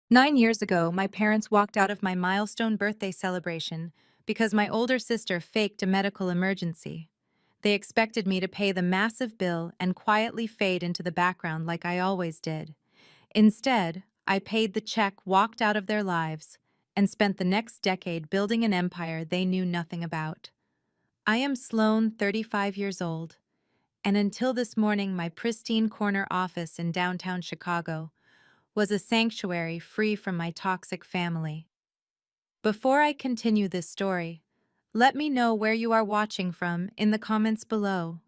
9 years ago, my parents walked out of my milestone birthday celebration because my older sister faked a medical emergency. They expected me to pay the massive bill and quietly fade into the background like I always did. Instead, I paid the check, walked out of their lives, and spent the next decade building an empire they knew nothing about. I am Sloane, 35 years old, and until this morning, my pristine corner office in downtown Chicago was a sanctuary free from my toxic family. Before I continue this story, let me know where you are watching from in the comments below.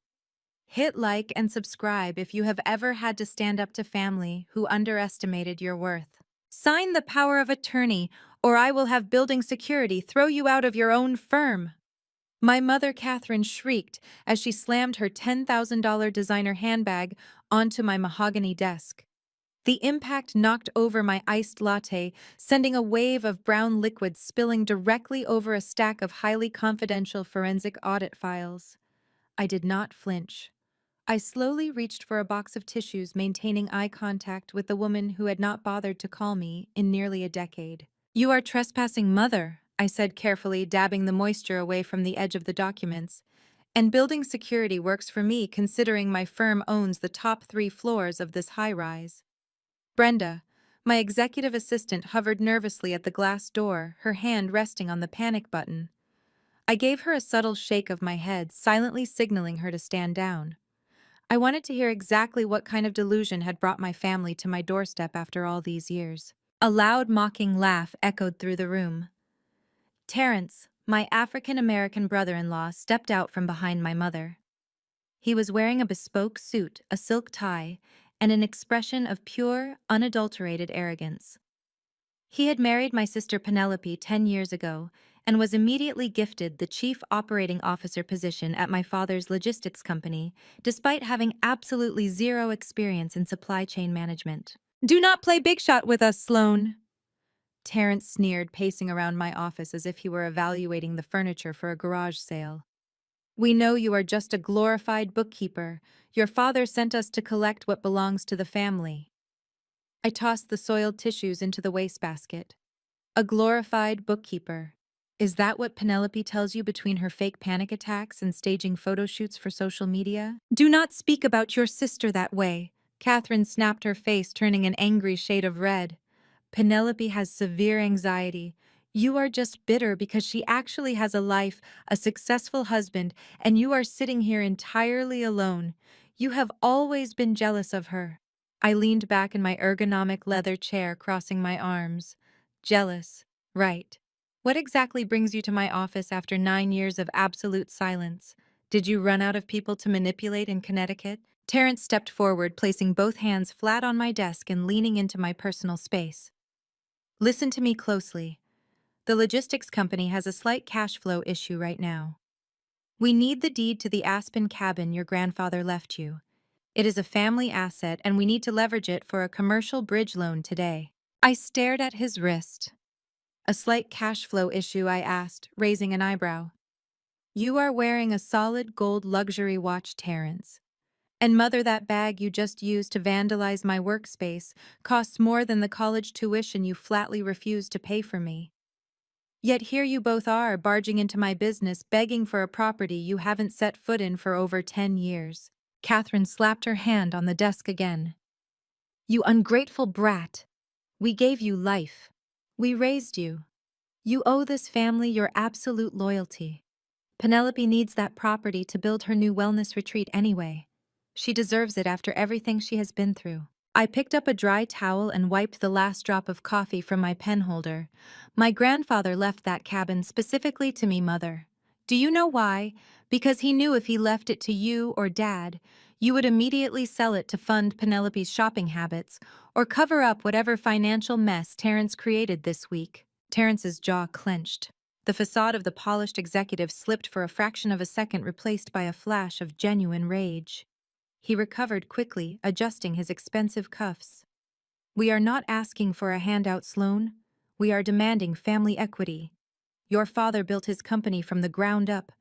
Hit like and subscribe if you have ever had to stand up to family who underestimated your worth. Sign the power of attorney, or I will have building security throw you out of your own firm. My mother, Catherine, shrieked as she slammed her $10,000 designer handbag onto my mahogany desk. The impact knocked over my iced latte, sending a wave of brown liquid spilling directly over a stack of highly confidential forensic audit files. I did not flinch. I slowly reached for a box of tissues, maintaining eye contact with the woman who had not bothered to call me in nearly a decade. "You are trespassing, Mother," I said carefully, dabbing the moisture away from the edge of the documents. "And building security works for me, considering my firm owns the top 3 floors of this high-rise." Brenda, my executive assistant, hovered nervously at the glass door, her hand resting on the panic button. I gave her a subtle shake of my head, silently signaling her to stand down. I wanted to hear exactly what kind of delusion had brought my family to my doorstep after all these years. A loud, mocking laugh echoed through the room. Terrence, my African-American brother-in-law, stepped out from behind my mother. He was wearing a bespoke suit, a silk tie, and an expression of pure, unadulterated arrogance. He had married my sister Penelope 10 years ago and was immediately gifted the chief operating officer position at my father's logistics company, despite having absolutely zero experience in supply chain management. "Do not play big shot with us, Sloane," Terrence sneered, pacing around my office as if he were evaluating the furniture for a garage sale. "We know you are just a glorified bookkeeper. Your father sent us to collect what belongs to the family." I tossed the soiled tissues into the wastebasket. A glorified bookkeeper. Is that what Penelope tells you between her fake panic attacks and staging photo shoots for social media? "Do not speak about your sister that way." Catherine snapped, her face turning an angry shade of red. "Penelope has severe anxiety. You are just bitter because she actually has a life, a successful husband, and you are sitting here entirely alone. You have always been jealous of her." I leaned back in my ergonomic leather chair, crossing my arms. Jealous, right. What exactly brings you to my office after 9 years of absolute silence? Did you run out of people to manipulate in Connecticut? Terrence stepped forward, placing both hands flat on my desk and leaning into my personal space. "Listen to me closely. The logistics company has a slight cash flow issue right now. We need the deed to the Aspen cabin your grandfather left you. It is a family asset and we need to leverage it for a commercial bridge loan today." I stared at his wrist. "A slight cash flow issue?" I asked, raising an eyebrow. "You are wearing a solid gold luxury watch, Terrence. And Mother, that bag you just used to vandalize my workspace costs more than the college tuition you flatly refused to pay for me. Yet here you both are, barging into my business, begging for a property you haven't set foot in for over 10 years. Catherine slapped her hand on the desk again. "You ungrateful brat. We gave you life. We raised you. You owe this family your absolute loyalty. Penelope needs that property to build her new wellness retreat anyway. She deserves it after everything she has been through." I picked up a dry towel and wiped the last drop of coffee from my pen holder. "My grandfather left that cabin specifically to me, Mother. Do you know why? Because he knew if he left it to you or Dad, you would immediately sell it to fund Penelope's shopping habits or cover up whatever financial mess Terrence created this week." Terrence's jaw clenched. The facade of the polished executive slipped for a fraction of a second, replaced by a flash of genuine rage. He recovered quickly, adjusting his expensive cuffs. "We are not asking for a handout, Sloane. We are demanding family equity. Your father built his company from the ground up.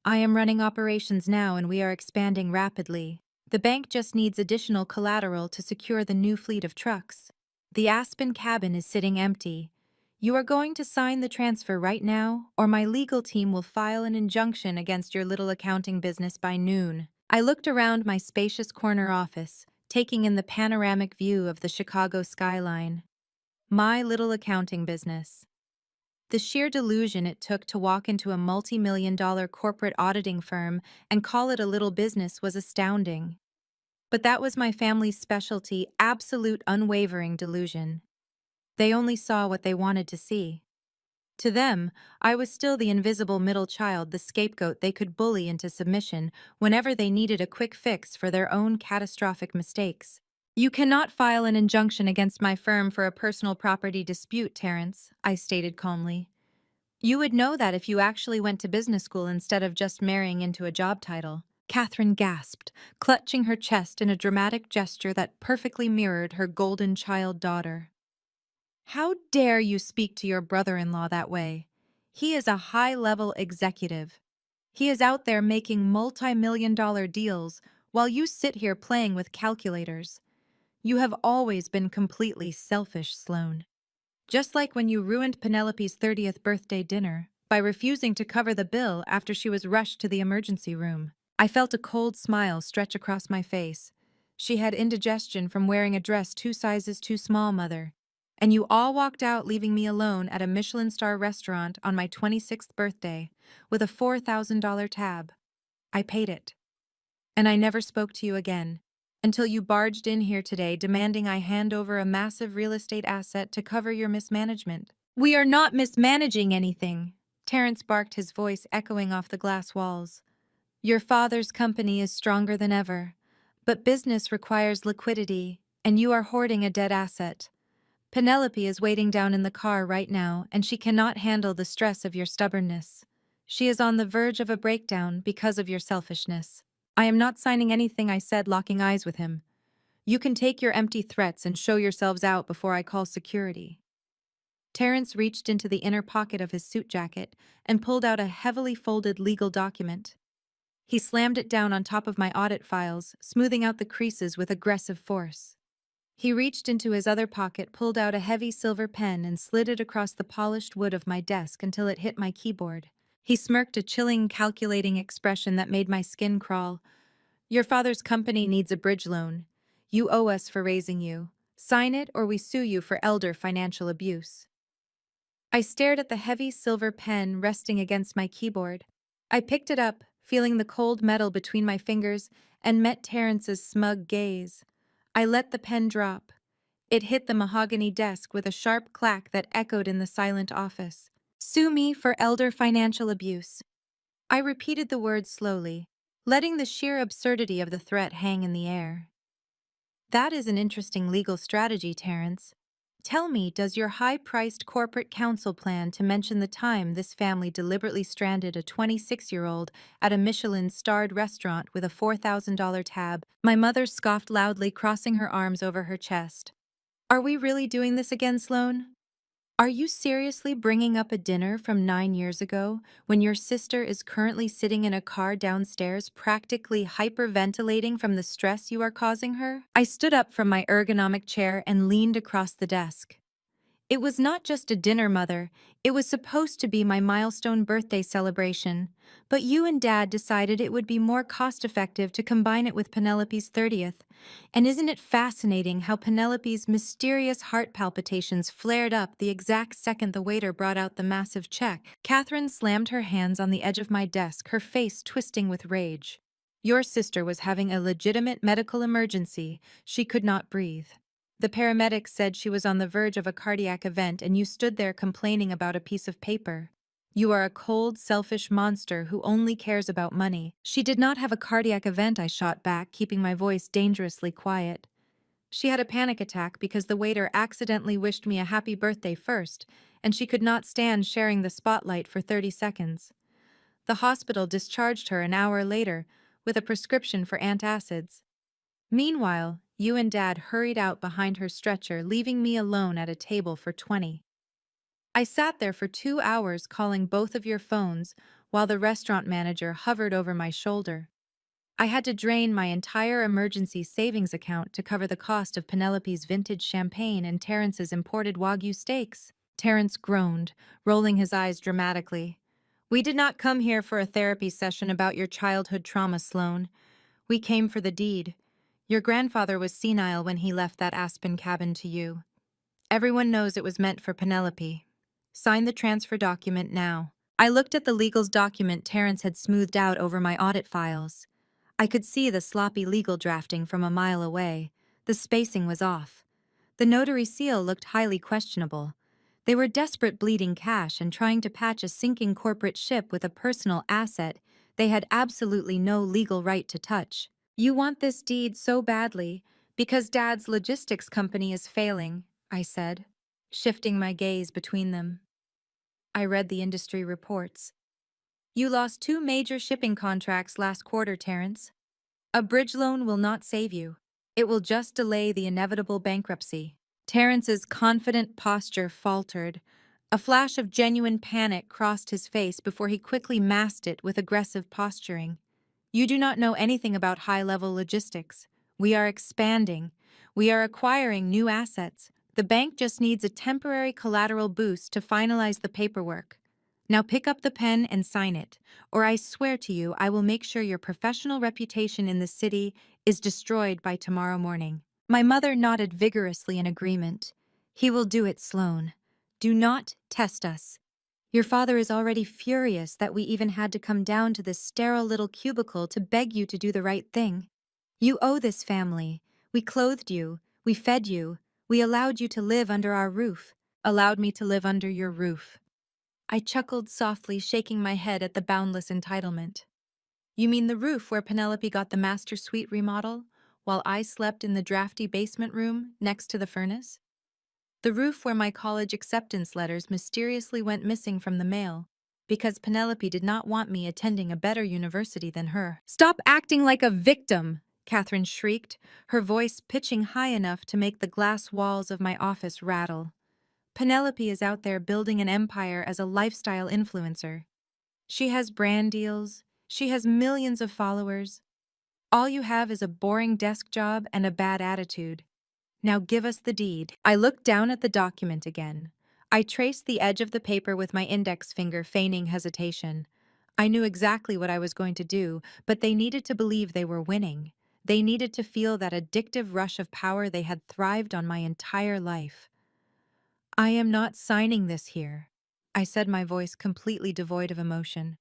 I am running operations now and we are expanding rapidly. The bank just needs additional collateral to secure the new fleet of trucks." The Aspen cabin is sitting empty. You are going to sign the transfer right now, or my legal team will file an injunction against your little accounting business by noon. I looked around my spacious corner office, taking in the panoramic view of the Chicago skyline. My little accounting business. The sheer delusion it took to walk into a multi-million-dollar corporate auditing firm and call it a little business was astounding. But that was my family's specialty, absolute unwavering delusion. They only saw what they wanted to see. To them, I was still the invisible middle child, the scapegoat they could bully into submission whenever they needed a quick fix for their own catastrophic mistakes. You cannot file an injunction against my firm for a personal property dispute, Terrence, I stated calmly. You would know that if you actually went to business school instead of just marrying into a job title. Catherine gasped, clutching her chest in a dramatic gesture that perfectly mirrored her golden child daughter. How dare you speak to your brother-in-law that way? He is a high-level executive. He is out there making multi-million-dollar deals while you sit here playing with calculators. You have always been completely selfish, Sloane. Just like when you ruined Penelope's 30th birthday dinner by refusing to cover the bill after she was rushed to the emergency room. I felt a cold smile stretch across my face. She had indigestion from wearing a dress 2 sizes too small, Mother. And you all walked out leaving me alone at a Michelin-star restaurant on my 26th birthday with a $4,000 tab. I paid it. And I never spoke to you again, until you barged in here today demanding I hand over a massive real estate asset to cover your mismanagement. We are not mismanaging anything, Terrence barked, his voice echoing off the glass walls. Your father's company is stronger than ever, but business requires liquidity, and you are hoarding a dead asset. Penelope is waiting down in the car right now, and she cannot handle the stress of your stubbornness. She is on the verge of a breakdown because of your selfishness. I am not signing anything, I said, locking eyes with him. You can take your empty threats and show yourselves out before I call security. Terrence reached into the inner pocket of his suit jacket and pulled out a heavily folded legal document. He slammed it down on top of my audit files, smoothing out the creases with aggressive force. He reached into his other pocket, pulled out a heavy silver pen, and slid it across the polished wood of my desk until it hit my keyboard. He smirked, a chilling, calculating expression that made my skin crawl. Your father's company needs a bridge loan. You owe us for raising you. Sign it or we sue you for elder financial abuse. I stared at the heavy silver pen resting against my keyboard. I picked it up, feeling the cold metal between my fingers, and met Terrence's smug gaze. I let the pen drop. It hit the mahogany desk with a sharp clack that echoed in the silent office. Sue me for elder financial abuse. I repeated the words slowly, letting the sheer absurdity of the threat hang in the air. That is an interesting legal strategy, Terrence. Tell me, does your high-priced corporate counsel plan to mention the time this family deliberately stranded a 26-year-old at a Michelin-starred restaurant with a $4,000 tab? My mother scoffed loudly, crossing her arms over her chest. Are we really doing this again, Sloane? Are you seriously bringing up a dinner from 9 years ago when your sister is currently sitting in a car downstairs practically hyperventilating from the stress you are causing her? I stood up from my ergonomic chair and leaned across the desk. It was not just a dinner, Mother. It was supposed to be my milestone birthday celebration. But you and Dad decided it would be more cost-effective to combine it with Penelope's 30th. And isn't it fascinating how Penelope's mysterious heart palpitations flared up the exact second the waiter brought out the massive check? Catherine slammed her hands on the edge of my desk, her face twisting with rage. Your sister was having a legitimate medical emergency. She could not breathe. The paramedics said she was on the verge of a cardiac event, and you stood there complaining about a piece of paper. You are a cold, selfish monster who only cares about money. She did not have a cardiac event, I shot back, keeping my voice dangerously quiet. She had a panic attack because the waiter accidentally wished me a happy birthday first, and she could not stand sharing the spotlight for 30 seconds. The hospital discharged her an hour later with a prescription for antacids. Meanwhile, you and Dad hurried out behind her stretcher, leaving me alone at a table for 20. I sat there for 2 hours calling both of your phones while the restaurant manager hovered over my shoulder. I had to drain my entire emergency savings account to cover the cost of Penelope's vintage champagne and Terrence's imported Wagyu steaks. Terrence groaned, rolling his eyes dramatically. We did not come here for a therapy session about your childhood trauma, Sloane. We came for the deed. Your grandfather was senile when he left that Aspen cabin to you. Everyone knows it was meant for Penelope. Sign the transfer document now. I looked at the legal document Terrence had smoothed out over my audit files. I could see the sloppy legal drafting from a mile away. The spacing was off. The notary seal looked highly questionable. They were desperate bleeding cash and trying to patch a sinking corporate ship with a personal asset they had absolutely no legal right to touch. You want this deed so badly because Dad's logistics company is failing, I said, shifting my gaze between them. I read the industry reports. You lost 2 major shipping contracts last quarter, Terrence. A bridge loan will not save you. It will just delay the inevitable bankruptcy. Terrence's confident posture faltered. A flash of genuine panic crossed his face before he quickly masked it with aggressive posturing. You do not know anything about high-level logistics. We are expanding. We are acquiring new assets. The bank just needs a temporary collateral boost to finalize the paperwork. Now pick up the pen and sign it, or I swear to you I will make sure your professional reputation in the city is destroyed by tomorrow morning. My mother nodded vigorously in agreement. He will do it, Sloane. Do not test us. Your father is already furious that we even had to come down to this sterile little cubicle to beg you to do the right thing. You owe this family. We clothed you. We fed you. We allowed you to live under our roof. Allowed me to live under your roof. I chuckled softly, shaking my head at the boundless entitlement. You mean the roof where Penelope got the master suite remodel, while I slept in the drafty basement room next to the furnace? The roof where my college acceptance letters mysteriously went missing from the mail, because Penelope did not want me attending a better university than her. Stop acting like a victim, Catherine shrieked, her voice pitching high enough to make the glass walls of my office rattle. Penelope is out there building an empire as a lifestyle influencer. She has brand deals. She has millions of followers. All you have is a boring desk job and a bad attitude. Now give us the deed. I looked down at the document again. I traced the edge of the paper with my index finger, feigning hesitation. I knew exactly what I was going to do, but they needed to believe they were winning. They needed to feel that addictive rush of power they had thrived on my entire life. I am not signing this here, I said, my voice completely devoid of emotion.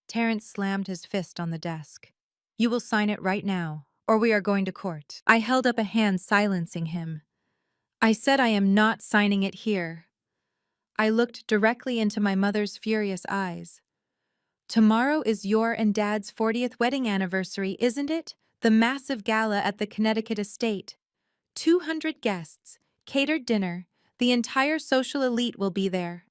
Terrence slammed his fist on the desk. You will sign it right now, or we are going to court. I held up a hand, silencing him. I said I am not signing it here. I looked directly into my mother's furious eyes. Tomorrow is your and Dad's 40th wedding anniversary, isn't it? The massive gala at the Connecticut estate. 200 guests, catered dinner. The entire social elite will be there.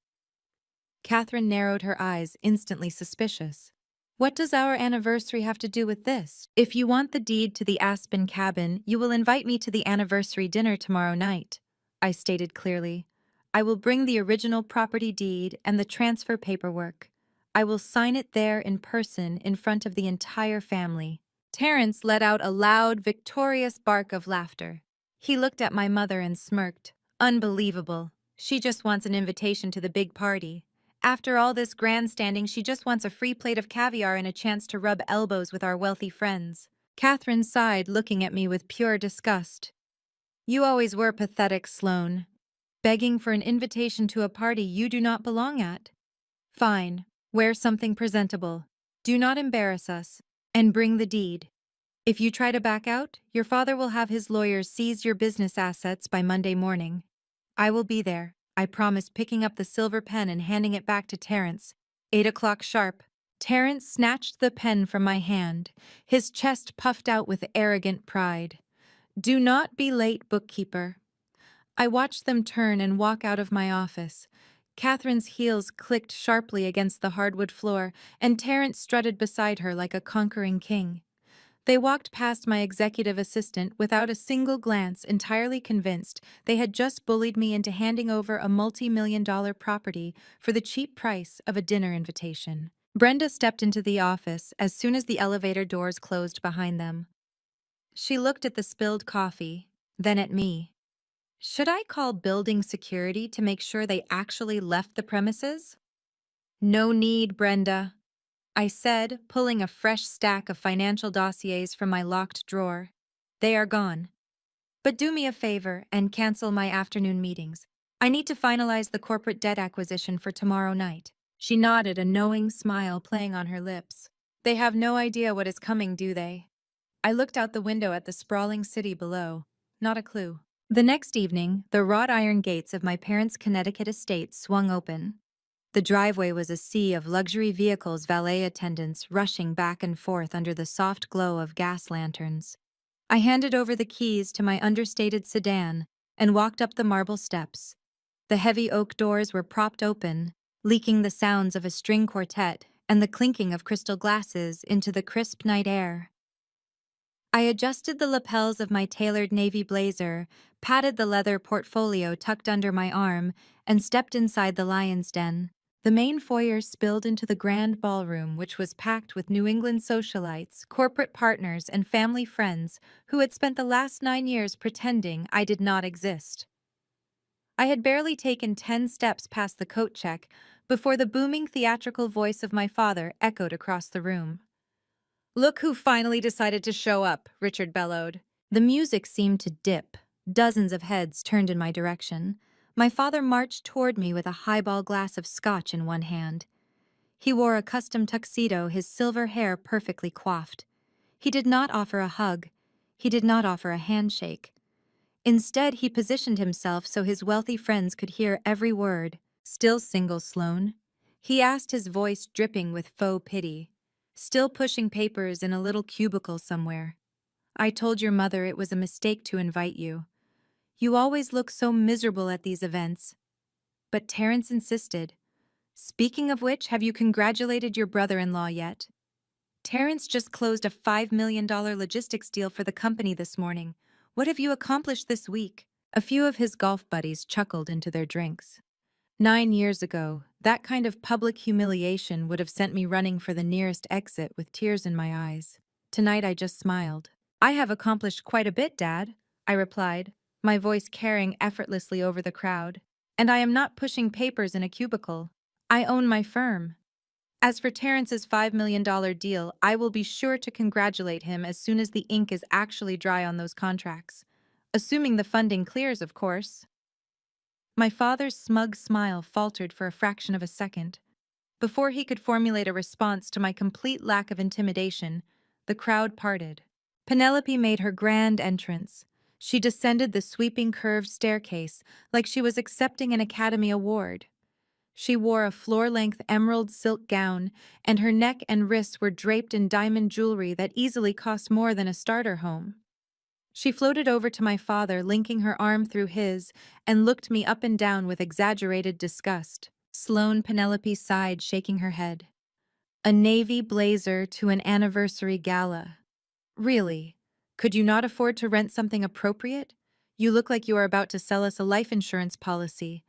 Catherine narrowed her eyes, instantly suspicious. What does our anniversary have to do with this? If you want the deed to the Aspen cabin, you will invite me to the anniversary dinner tomorrow night, I stated clearly. I will bring the original property deed and the transfer paperwork. I will sign it there in person in front of the entire family. Terrence let out a loud, victorious bark of laughter. He looked at my mother and smirked. Unbelievable. She just wants an invitation to the big party. After all this grandstanding, she just wants a free plate of caviar and a chance to rub elbows with our wealthy friends. Catherine sighed, looking at me with pure disgust. You always were pathetic, Sloane. Begging for an invitation to a party you do not belong at. Fine. Wear something presentable. Do not embarrass us. And bring the deed. If you try to back out, your father will have his lawyers seize your business assets by Monday morning. I will be there, I promised, picking up the silver pen and handing it back to Terrence. 8 o'clock sharp. Terrence snatched the pen from my hand, his chest puffed out with arrogant pride. Do not be late, bookkeeper. I watched them turn and walk out of my office. Catherine's heels clicked sharply against the hardwood floor, and Terrence strutted beside her like a conquering king. They walked past my executive assistant without a single glance, entirely convinced they had just bullied me into handing over a multi-million-dollar property for the cheap price of a dinner invitation. Brenda stepped into the office as soon as the elevator doors closed behind them. She looked at the spilled coffee, then at me. Should I call building security to make sure they actually left the premises? No need, Brenda, I said, pulling a fresh stack of financial dossiers from my locked drawer. They are gone. But do me a favor and cancel my afternoon meetings. I need to finalize the corporate debt acquisition for tomorrow night. She nodded, a knowing smile playing on her lips. They have no idea what is coming, do they? I looked out the window at the sprawling city below. Not a clue. The next evening, the wrought iron gates of my parents' Connecticut estate swung open. The driveway was a sea of luxury vehicles, valet attendants rushing back and forth under the soft glow of gas lanterns. I handed over the keys to my understated sedan and walked up the marble steps. The heavy oak doors were propped open, leaking the sounds of a string quartet and the clinking of crystal glasses into the crisp night air. I adjusted the lapels of my tailored navy blazer, patted the leather portfolio tucked under my arm, and stepped inside the lion's den. The main foyer spilled into the grand ballroom, which was packed with New England socialites, corporate partners, and family friends who had spent the last 9 years pretending I did not exist. I had barely taken 10 steps past the coat check before the booming theatrical voice of my father echoed across the room. "Look who finally decided to show up," Richard bellowed. The music seemed to dip. Dozens of heads turned in my direction. My father marched toward me with a highball glass of scotch in one hand. He wore a custom tuxedo, his silver hair perfectly coiffed. He did not offer a hug. He did not offer a handshake. Instead, he positioned himself so his wealthy friends could hear every word. "Still single, Sloane?" He asked, his voice dripping with faux pity. "Still pushing papers in a little cubicle somewhere? I told your mother it was a mistake to invite you. You always look so miserable at these events." But Terrence insisted. "Speaking of which, have you congratulated your brother-in-law yet?" "Terrence just closed a $5 million logistics deal for the company this morning. What have you accomplished this week?" A few of his golf buddies chuckled into their drinks. 9 years ago, that kind of public humiliation would have sent me running for the nearest exit with tears in my eyes. Tonight I just smiled. "I have accomplished quite a bit, Dad," I replied, my voice carrying effortlessly over the crowd. "And I am not pushing papers in a cubicle. I own my firm. As for Terrence's $5 million deal, I will be sure to congratulate him as soon as the ink is actually dry on those contracts. Assuming the funding clears, of course." My father's smug smile faltered for a fraction of a second. Before he could formulate a response to my complete lack of intimidation, the crowd parted. Penelope made her grand entrance. She descended the sweeping curved staircase like she was accepting an Academy Award. She wore a floor-length emerald silk gown, and her neck and wrists were draped in diamond jewelry that easily cost more than a starter home. She floated over to my father, linking her arm through his, and looked me up and down with exaggerated disgust. Sloane, Penelope sighed, shaking her head. "A navy blazer to an anniversary gala. Really? Could you not afford to rent something appropriate? You look like you are about to sell us a life insurance policy.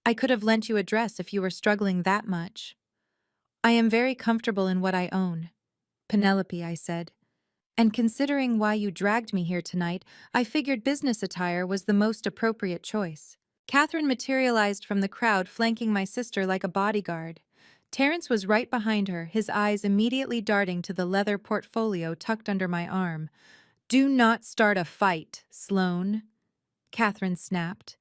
I could have lent you a dress if you were struggling that much." "I am very comfortable in what I own, Penelope," I said. "And considering why you dragged me here tonight, I figured business attire was the most appropriate choice." Catherine materialized from the crowd, flanking my sister like a bodyguard. Terrence was right behind her, his eyes immediately darting to the leather portfolio tucked under my arm. "Do not start a fight, Sloane," Catherine snapped.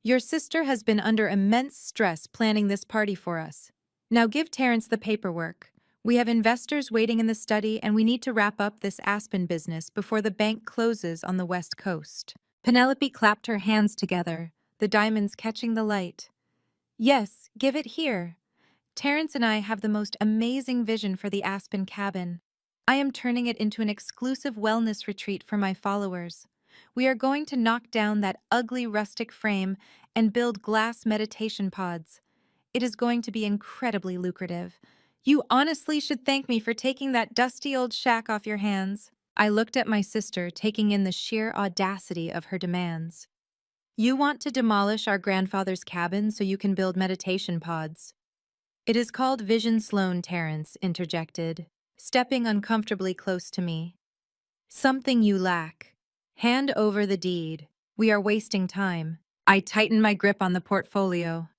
"Your sister has been under immense stress planning this party for us. Now give Terrence the paperwork. We have investors waiting in the study, and we need to wrap up this Aspen business before the bank closes on the West Coast." Penelope clapped her hands together, the diamonds catching the light. "Yes, give it here. Terrence and I have the most amazing vision for the Aspen cabin. I am turning it into an exclusive wellness retreat for my followers. We are going to knock down that ugly rustic frame and build glass meditation pods. It is going to be incredibly lucrative. You honestly should thank me for taking that dusty old shack off your hands." I looked at my sister, taking in the sheer audacity of her demands. "You want to demolish our grandfather's cabin so you can build meditation pods?" It is called Vision Sloan, Terrence interjected, stepping uncomfortably close to me. Something you lack. Hand over the deed. We are wasting time. I tightened my grip on the portfolio.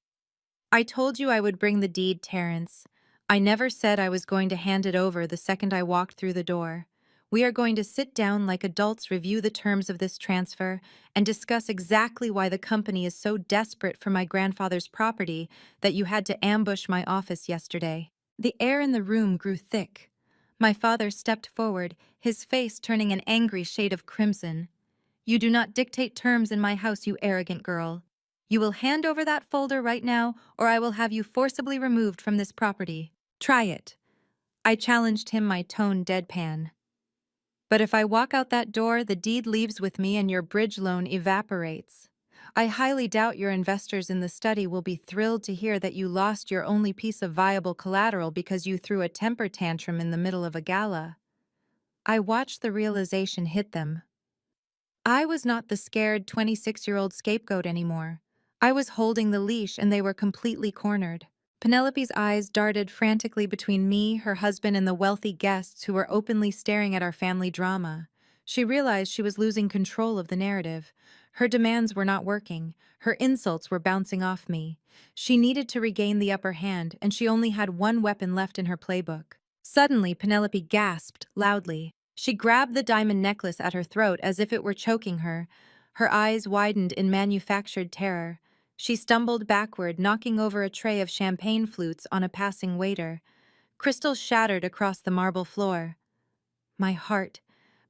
I told you I would bring the deed, Terrence. I never said I was going to hand it over the second I walked through the door. We are going to sit down like adults, review the terms of this transfer, and discuss exactly why the company is so desperate for my grandfather's property that you had to ambush my office yesterday. The air in the room grew thick. My father stepped forward, his face turning an angry shade of crimson. You do not dictate terms in my house, you arrogant girl. You will hand over that folder right now, or I will have you forcibly removed from this property. Try it. I challenged him, my tone deadpan. But if I walk out that door, the deed leaves with me and your bridge loan evaporates. I highly doubt your investors in the study will be thrilled to hear that you lost your only piece of viable collateral because you threw a temper tantrum in the middle of a gala. I watched the realization hit them. I was not the scared 26-year-old scapegoat anymore. I was holding the leash and they were completely cornered. Penelope's eyes darted frantically between me, her husband, and the wealthy guests who were openly staring at our family drama. She realized she was losing control of the narrative. Her demands were not working. Her insults were bouncing off me. She needed to regain the upper hand, and she only had one weapon left in her playbook. Suddenly, Penelope gasped loudly. She grabbed the diamond necklace at her throat as if it were choking her. Her eyes widened in manufactured terror. She stumbled backward, knocking over a tray of champagne flutes on a passing waiter. Crystals shattered across the marble floor. My heart.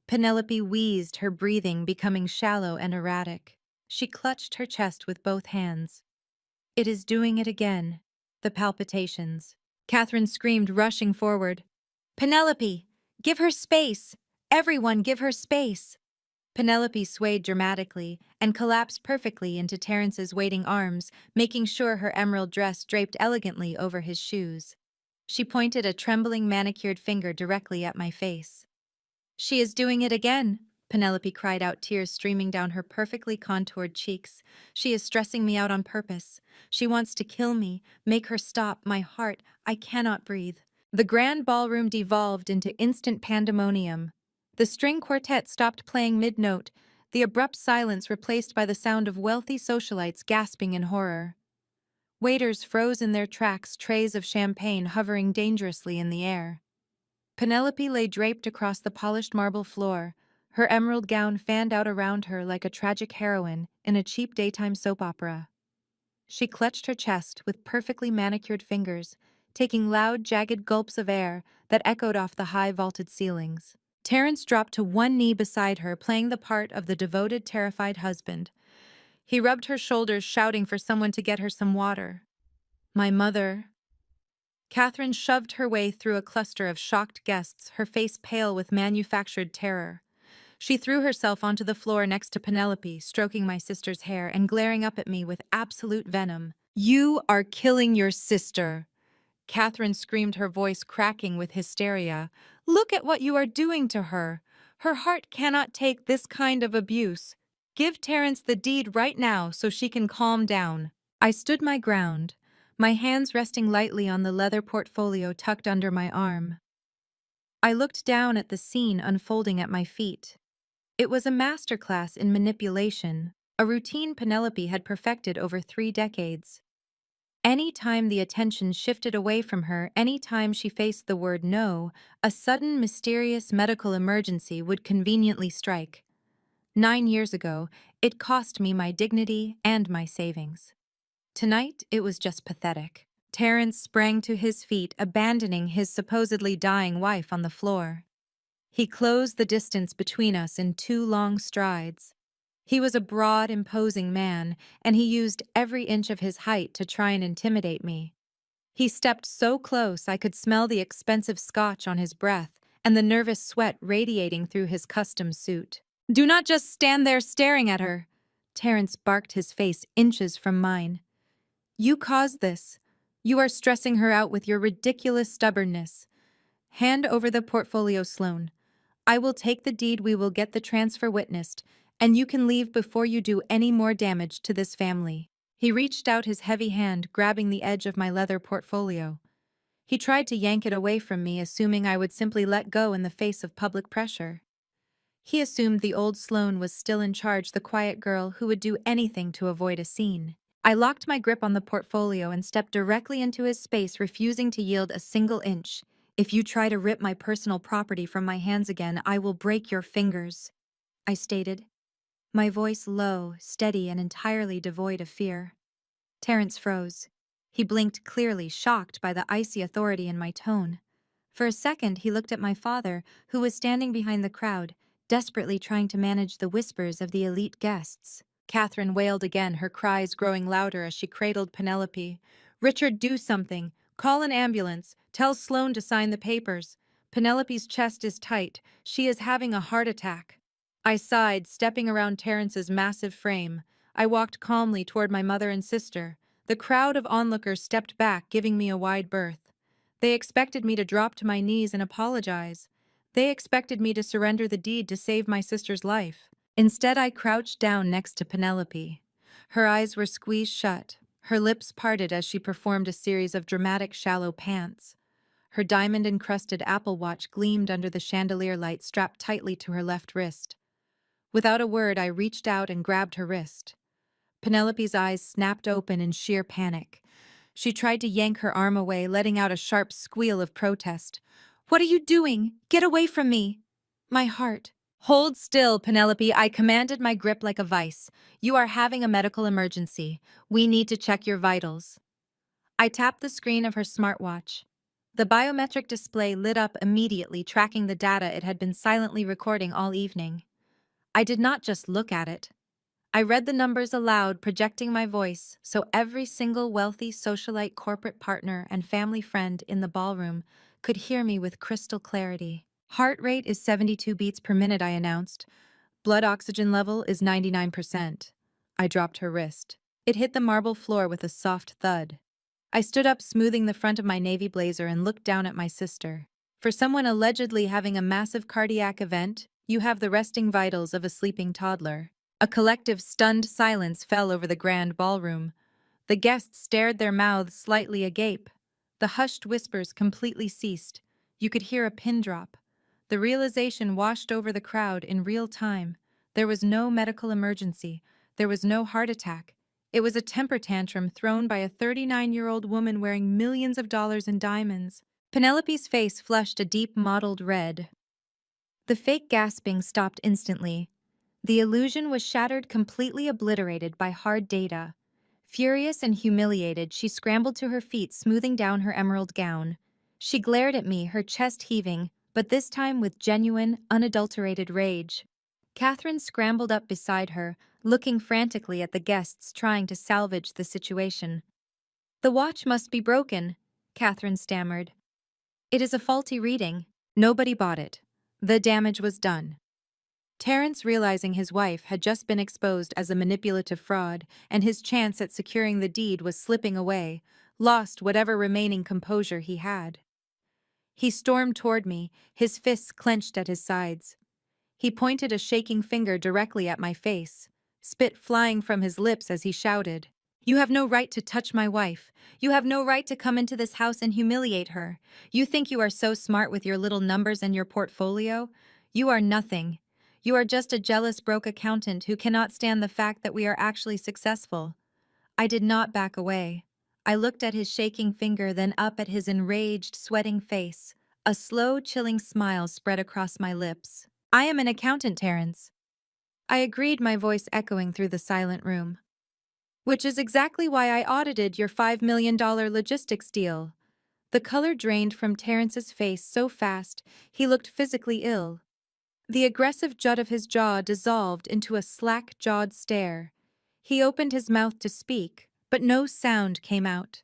Penelope wheezed, her breathing becoming shallow and erratic. She clutched her chest with both hands. It is doing it again. The palpitations. Catherine screamed, rushing forward. Penelope! Give her space! Everyone give her space! Penelope swayed dramatically and collapsed perfectly into Terrence's waiting arms, making sure her emerald dress draped elegantly over his shoes. She pointed a trembling manicured finger directly at my face. She is doing it again, Penelope cried out, tears streaming down her perfectly contoured cheeks. She is stressing me out on purpose. She wants to kill me, make her stop, my heart, I cannot breathe. The grand ballroom devolved into instant pandemonium. The string quartet stopped playing mid-note, the abrupt silence replaced by the sound of wealthy socialites gasping in horror. Waiters froze in their tracks, trays of champagne hovering dangerously in the air. Penelope lay draped across the polished marble floor, her emerald gown fanned out around her like a tragic heroine in a cheap daytime soap opera. She clutched her chest with perfectly manicured fingers, taking loud, jagged gulps of air that echoed off the high vaulted ceilings. Terrence dropped to one knee beside her, playing the part of the devoted, terrified husband. He rubbed her shoulders, shouting for someone to get her some water. My mother. Catherine shoved her way through a cluster of shocked guests, her face pale with manufactured terror. She threw herself onto the floor next to Penelope, stroking my sister's hair and glaring up at me with absolute venom. You are killing your sister. Catherine screamed, her voice cracking with hysteria. Look at what you are doing to her. Her heart cannot take this kind of abuse. Give Terrence the deed right now so she can calm down. I stood my ground, my hands resting lightly on the leather portfolio tucked under my arm. I looked down at the scene unfolding at my feet. It was a masterclass in manipulation, a routine Penelope had perfected over 3 decades. Any time the attention shifted away from her, any time she faced the word no, a sudden, mysterious medical emergency would conveniently strike. 9 years ago, it cost me my dignity and my savings. Tonight, it was just pathetic. Terrence sprang to his feet, abandoning his supposedly dying wife on the floor. He closed the distance between us in 2 long strides. He was a broad, imposing man, and he used every inch of his height to try and intimidate me. He stepped so close I could smell the expensive scotch on his breath and the nervous sweat radiating through his custom suit. Do not just stand there staring at her, Terrence barked, his face inches from mine. You caused this. You are stressing her out with your ridiculous stubbornness. Hand over the portfolio, Sloan. I will take the deed, we will get the transfer witnessed, and you can leave before you do any more damage to this family. He reached out his heavy hand, grabbing the edge of my leather portfolio. He tried to yank it away from me, assuming I would simply let go in the face of public pressure. He assumed the old Sloane was still in charge, the quiet girl who would do anything to avoid a scene. I locked my grip on the portfolio and stepped directly into his space, refusing to yield a single inch. "If you try to rip my personal property from my hands again, I will break your fingers," I stated, my voice low, steady, and entirely devoid of fear. Terrence froze. He blinked clearly, shocked by the icy authority in my tone. For a second, he looked at my father, who was standing behind the crowd, desperately trying to manage the whispers of the elite guests. Catherine wailed again, her cries growing louder as she cradled Penelope. "Richard, do something. Call an ambulance. Tell Sloane to sign the papers. Penelope's chest is tight. She is having a heart attack." I sighed, stepping around Terrence's massive frame. I walked calmly toward my mother and sister. The crowd of onlookers stepped back, giving me a wide berth. They expected me to drop to my knees and apologize. They expected me to surrender the deed to save my sister's life. Instead, I crouched down next to Penelope. Her eyes were squeezed shut, her lips parted as she performed a series of dramatic shallow pants. Her diamond-encrusted Apple Watch gleamed under the chandelier light strapped tightly to her left wrist. Without a word, I reached out and grabbed her wrist. Penelope's eyes snapped open in sheer panic. She tried to yank her arm away, letting out a sharp squeal of protest. "What are you doing? Get away from me!" My heart. "Hold still, Penelope," I commanded, my grip like a vice. "You are having a medical emergency. We need to check your vitals." I tapped the screen of her smartwatch. The biometric display lit up immediately, tracking the data it had been silently recording all evening. I did not just look at it. I read the numbers aloud, projecting my voice, so every single wealthy socialite, corporate partner, and family friend in the ballroom could hear me with crystal clarity. "Heart rate is 72 beats per minute," I announced. "Blood oxygen level is 99%. I dropped her wrist. It hit the marble floor with a soft thud. I stood up, smoothing the front of my navy blazer, and looked down at my sister. For someone allegedly having a massive cardiac event, you have the resting vitals of a sleeping toddler. A collective stunned silence fell over the grand ballroom. The guests stared, their mouths slightly agape. The hushed whispers completely ceased. You could hear a pin drop. The realization washed over the crowd in real time. There was no medical emergency. There was no heart attack. It was a temper tantrum thrown by a 39-year-old woman wearing millions of dollars in diamonds. Penelope's face flushed a deep mottled red. The fake gasping stopped instantly. The illusion was shattered, completely obliterated by hard data. Furious and humiliated, she scrambled to her feet, smoothing down her emerald gown. She glared at me, her chest heaving, but this time with genuine, unadulterated rage. Catherine scrambled up beside her, looking frantically at the guests, trying to salvage the situation. "The watch must be broken," Catherine stammered. "It is a faulty reading." Nobody bought it. The damage was done. Terrence, realizing his wife had just been exposed as a manipulative fraud and his chance at securing the deed was slipping away, lost whatever remaining composure he had. He stormed toward me, his fists clenched at his sides. He pointed a shaking finger directly at my face, spit flying from his lips as he shouted, "You have no right to touch my wife. You have no right to come into this house and humiliate her. You think you are so smart with your little numbers and your portfolio? You are nothing. You are just a jealous, broke accountant who cannot stand the fact that we are actually successful." I did not back away. I looked at his shaking finger, then up at his enraged, sweating face. A slow, chilling smile spread across my lips. "I am an accountant, Terrence." I agreed, my voice echoing through the silent room. "Which is exactly why I audited your $5 million logistics deal." The color drained from Terrence's face so fast, he looked physically ill. The aggressive jut of his jaw dissolved into a slack-jawed stare. He opened his mouth to speak, but no sound came out.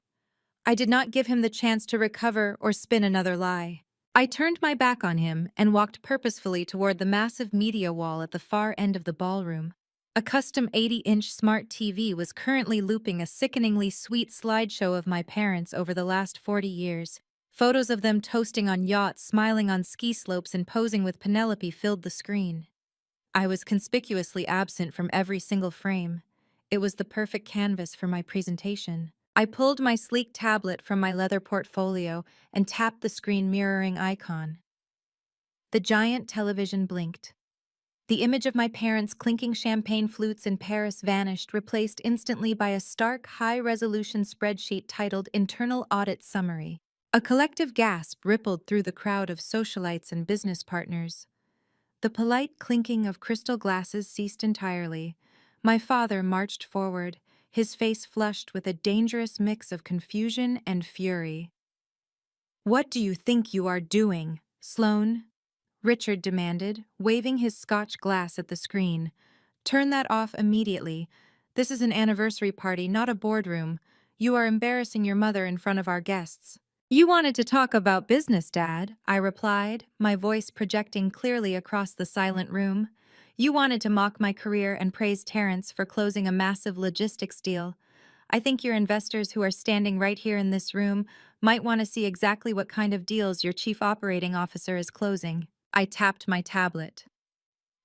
I did not give him the chance to recover or spin another lie. I turned my back on him and walked purposefully toward the massive media wall at the far end of the ballroom. A custom 80-inch smart TV was currently looping a sickeningly sweet slideshow of my parents over the last 40 years. Photos of them toasting on yachts, smiling on ski slopes, and posing with Penelope filled the screen. I was conspicuously absent from every single frame. It was the perfect canvas for my presentation. I pulled my sleek tablet from my leather portfolio and tapped the screen mirroring icon. The giant television blinked. The image of my parents clinking champagne flutes in Paris vanished, replaced instantly by a stark, high-resolution spreadsheet titled Internal Audit Summary. A collective gasp rippled through the crowd of socialites and business partners. The polite clinking of crystal glasses ceased entirely. My father marched forward, his face flushed with a dangerous mix of confusion and fury. "What do you think you are doing, Sloane?" Richard demanded, waving his scotch glass at the screen. "Turn that off immediately. This is an anniversary party, not a boardroom. You are embarrassing your mother in front of our guests." "You wanted to talk about business, Dad," I replied, my voice projecting clearly across the silent room. "You wanted to mock my career and praise Terrence for closing a massive logistics deal. I think your investors who are standing right here in this room might want to see exactly what kind of deals your chief operating officer is closing." I tapped my tablet.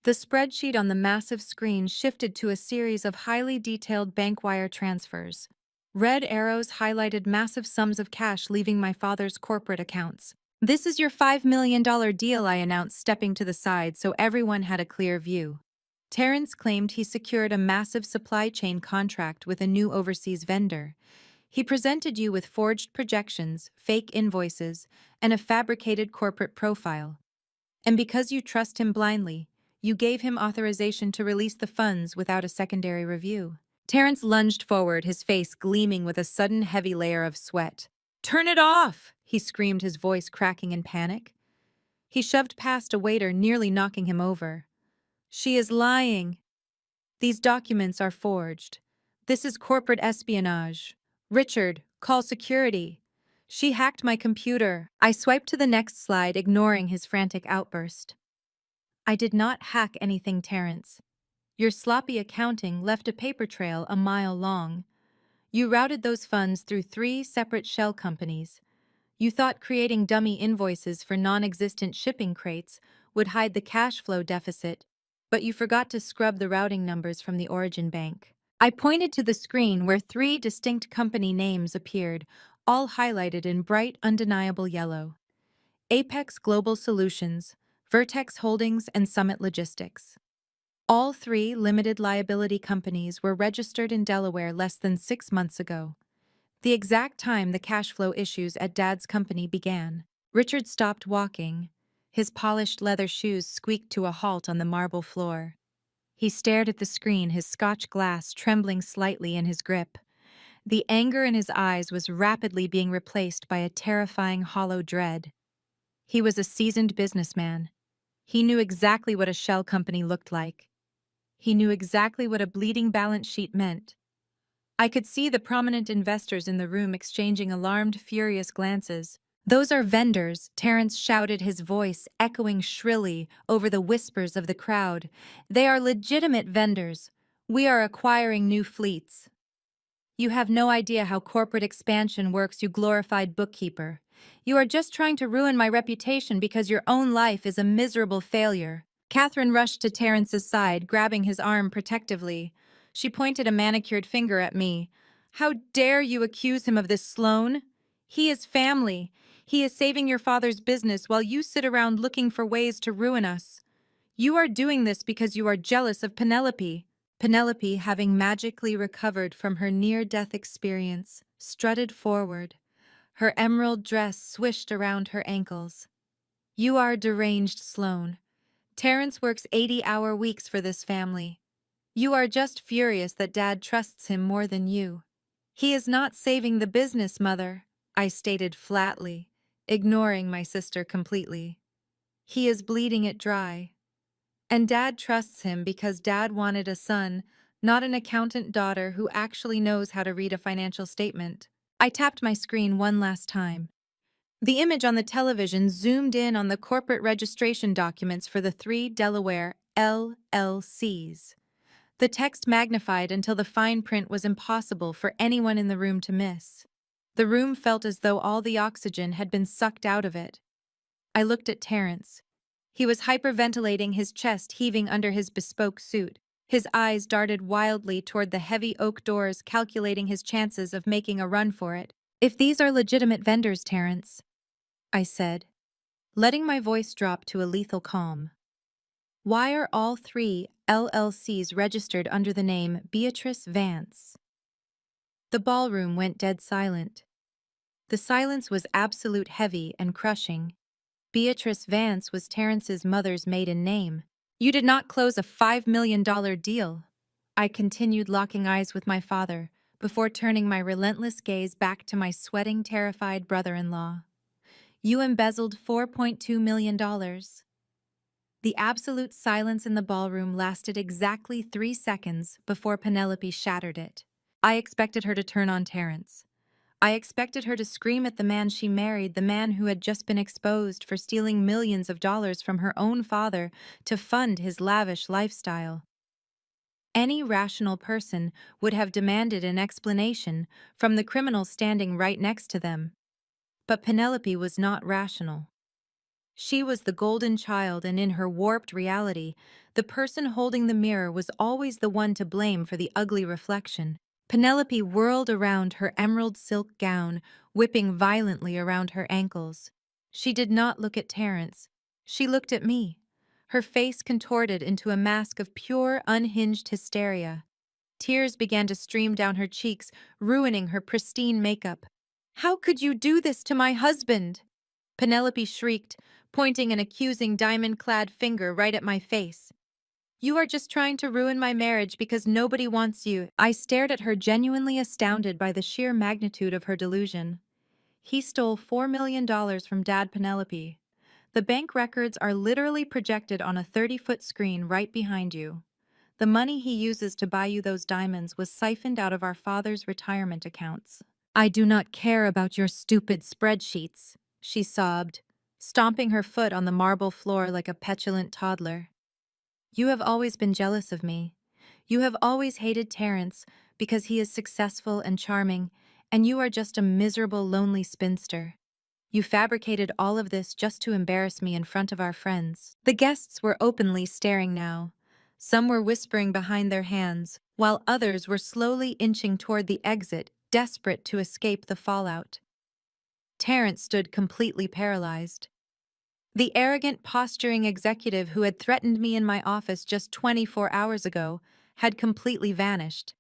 The spreadsheet on the massive screen shifted to a series of highly detailed bank wire transfers. Red arrows highlighted massive sums of cash leaving my father's corporate accounts. "This is your $5 million deal," I announced, stepping to the side so everyone had a clear view. Terrence claimed he secured a massive supply chain contract with a new overseas vendor. He presented you with forged projections, fake invoices, and a fabricated corporate profile. And because you trust him blindly, you gave him authorization to release the funds without a secondary review. Terrence lunged forward, his face gleaming with a sudden heavy layer of sweat. "Turn it off!" he screamed, his voice cracking in panic. He shoved past a waiter, nearly knocking him over. "She is lying. These documents are forged. This is corporate espionage. Richard, call security. She hacked my computer." I swiped to the next slide, ignoring his frantic outburst. "I did not hack anything, Terrence. Your sloppy accounting left a paper trail a mile long. You routed those funds through 3 separate shell companies. You thought creating dummy invoices for non-existent shipping crates would hide the cash flow deficit, but you forgot to scrub the routing numbers from the origin bank." I pointed to the screen where 3 distinct company names appeared, all highlighted in bright, undeniable yellow. Apex Global Solutions, Vertex Holdings, and Summit Logistics. All 3 limited liability companies were registered in Delaware less than 6 months ago, the exact time the cash flow issues at Dad's company began. Richard stopped walking. His polished leather shoes squeaked to a halt on the marble floor. He stared at the screen, his scotch glass trembling slightly in his grip. The anger in his eyes was rapidly being replaced by a terrifying hollow dread. He was a seasoned businessman. He knew exactly what a shell company looked like. He knew exactly what a bleeding balance sheet meant. I could see the prominent investors in the room exchanging alarmed, furious glances. "Those are vendors," Terrence shouted, his voice echoing shrilly over the whispers of the crowd. "They are legitimate vendors. We are acquiring new fleets." "You have no idea how corporate expansion works, you glorified bookkeeper. You are just trying to ruin my reputation because your own life is a miserable failure." Catherine rushed to Terrence's side, grabbing his arm protectively. She pointed a manicured finger at me. "How dare you accuse him of this, Sloane? He is family. He is saving your father's business while you sit around looking for ways to ruin us. You are doing this because you are jealous of Penelope." Penelope, having magically recovered from her near-death experience, strutted forward. Her emerald dress swished around her ankles. "You are deranged, Sloane. Terrence works 80-hour weeks for this family. You are just furious that Dad trusts him more than you." "He is not saving the business, Mother," I stated flatly, ignoring my sister completely. "He is bleeding it dry. And Dad trusts him because Dad wanted a son, not an accountant daughter who actually knows how to read a financial statement." I tapped my screen one last time. The image on the television zoomed in on the corporate registration documents for the 3 Delaware LLCs. The text magnified until the fine print was impossible for anyone in the room to miss. The room felt as though all the oxygen had been sucked out of it. I looked at Terrence. He was hyperventilating, his chest heaving under his bespoke suit. His eyes darted wildly toward the heavy oak doors, calculating his chances of making a run for it. "If these are legitimate vendors, Terrence," I said, letting my voice drop to a lethal calm, "why are all three LLCs registered under the name Beatrice Vance?" The ballroom went dead silent. The silence was absolute, heavy, and crushing. Beatrice Vance was Terrence's mother's maiden name. "You did not close a $5 million deal," I continued, locking eyes with my father, before turning my relentless gaze back to my sweating, terrified brother-in-law. "You embezzled $4.2 million. The absolute silence in the ballroom lasted exactly 3 seconds before Penelope shattered it. I expected her to turn on Terrence. I expected her to scream at the man she married, the man who had just been exposed for stealing millions of dollars from her own father to fund his lavish lifestyle. Any rational person would have demanded an explanation from the criminal standing right next to them. But Penelope was not rational. She was the golden child, and in her warped reality, the person holding the mirror was always the one to blame for the ugly reflection. Penelope whirled around, her emerald silk gown whipping violently around her ankles. She did not look at Terrence. She looked at me, her face contorted into a mask of pure, unhinged hysteria. Tears began to stream down her cheeks, ruining her pristine makeup. "How could you do this to my husband?" Penelope shrieked, pointing an accusing diamond-clad finger right at my face. "You are just trying to ruin my marriage because nobody wants you." I stared at her, genuinely astounded by the sheer magnitude of her delusion. "He stole $4 million from Dad, Penelope. The bank records are literally projected on a 30-foot screen right behind you. The money he uses to buy you those diamonds was siphoned out of our father's retirement accounts." "I do not care about your stupid spreadsheets," she sobbed, stomping her foot on the marble floor like a petulant toddler. "You have always been jealous of me. You have always hated Terrence because he is successful and charming, and you are just a miserable, lonely spinster. You fabricated all of this just to embarrass me in front of our friends." The guests were openly staring now. Some were whispering behind their hands, while others were slowly inching toward the exit, desperate to escape the fallout. Terrence stood completely paralyzed. The arrogant, posturing executive who had threatened me in my office just 24 hours ago had completely vanished.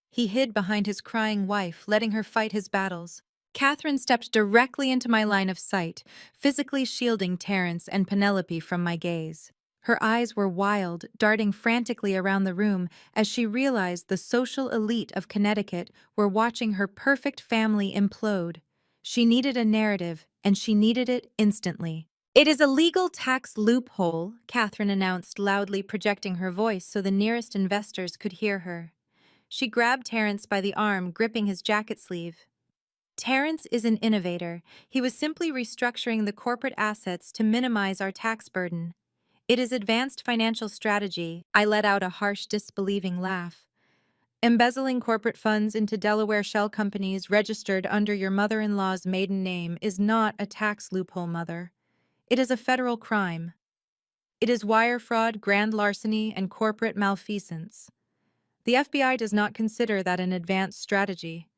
He hid behind his crying wife, letting her fight his battles. Catherine stepped directly into my line of sight, physically shielding Terrence and Penelope from my gaze. Her eyes were wild, darting frantically around the room as she realized the social elite of Connecticut were watching her perfect family implode. She needed a narrative, and she needed it instantly. "It is a legal tax loophole," Catherine announced, loudly projecting her voice so the nearest investors could hear her. She grabbed Terrence by the arm, gripping his jacket sleeve. "Terrence is an innovator. He was simply restructuring the corporate assets to minimize our tax burden. It is advanced financial strategy." I let out a harsh, disbelieving laugh. "Embezzling corporate funds into Delaware shell companies registered under your mother-in-law's maiden name is not a tax loophole, Mother. It is a federal crime. It is wire fraud, grand larceny, and corporate malfeasance. The FBI does not consider that an advanced strategy.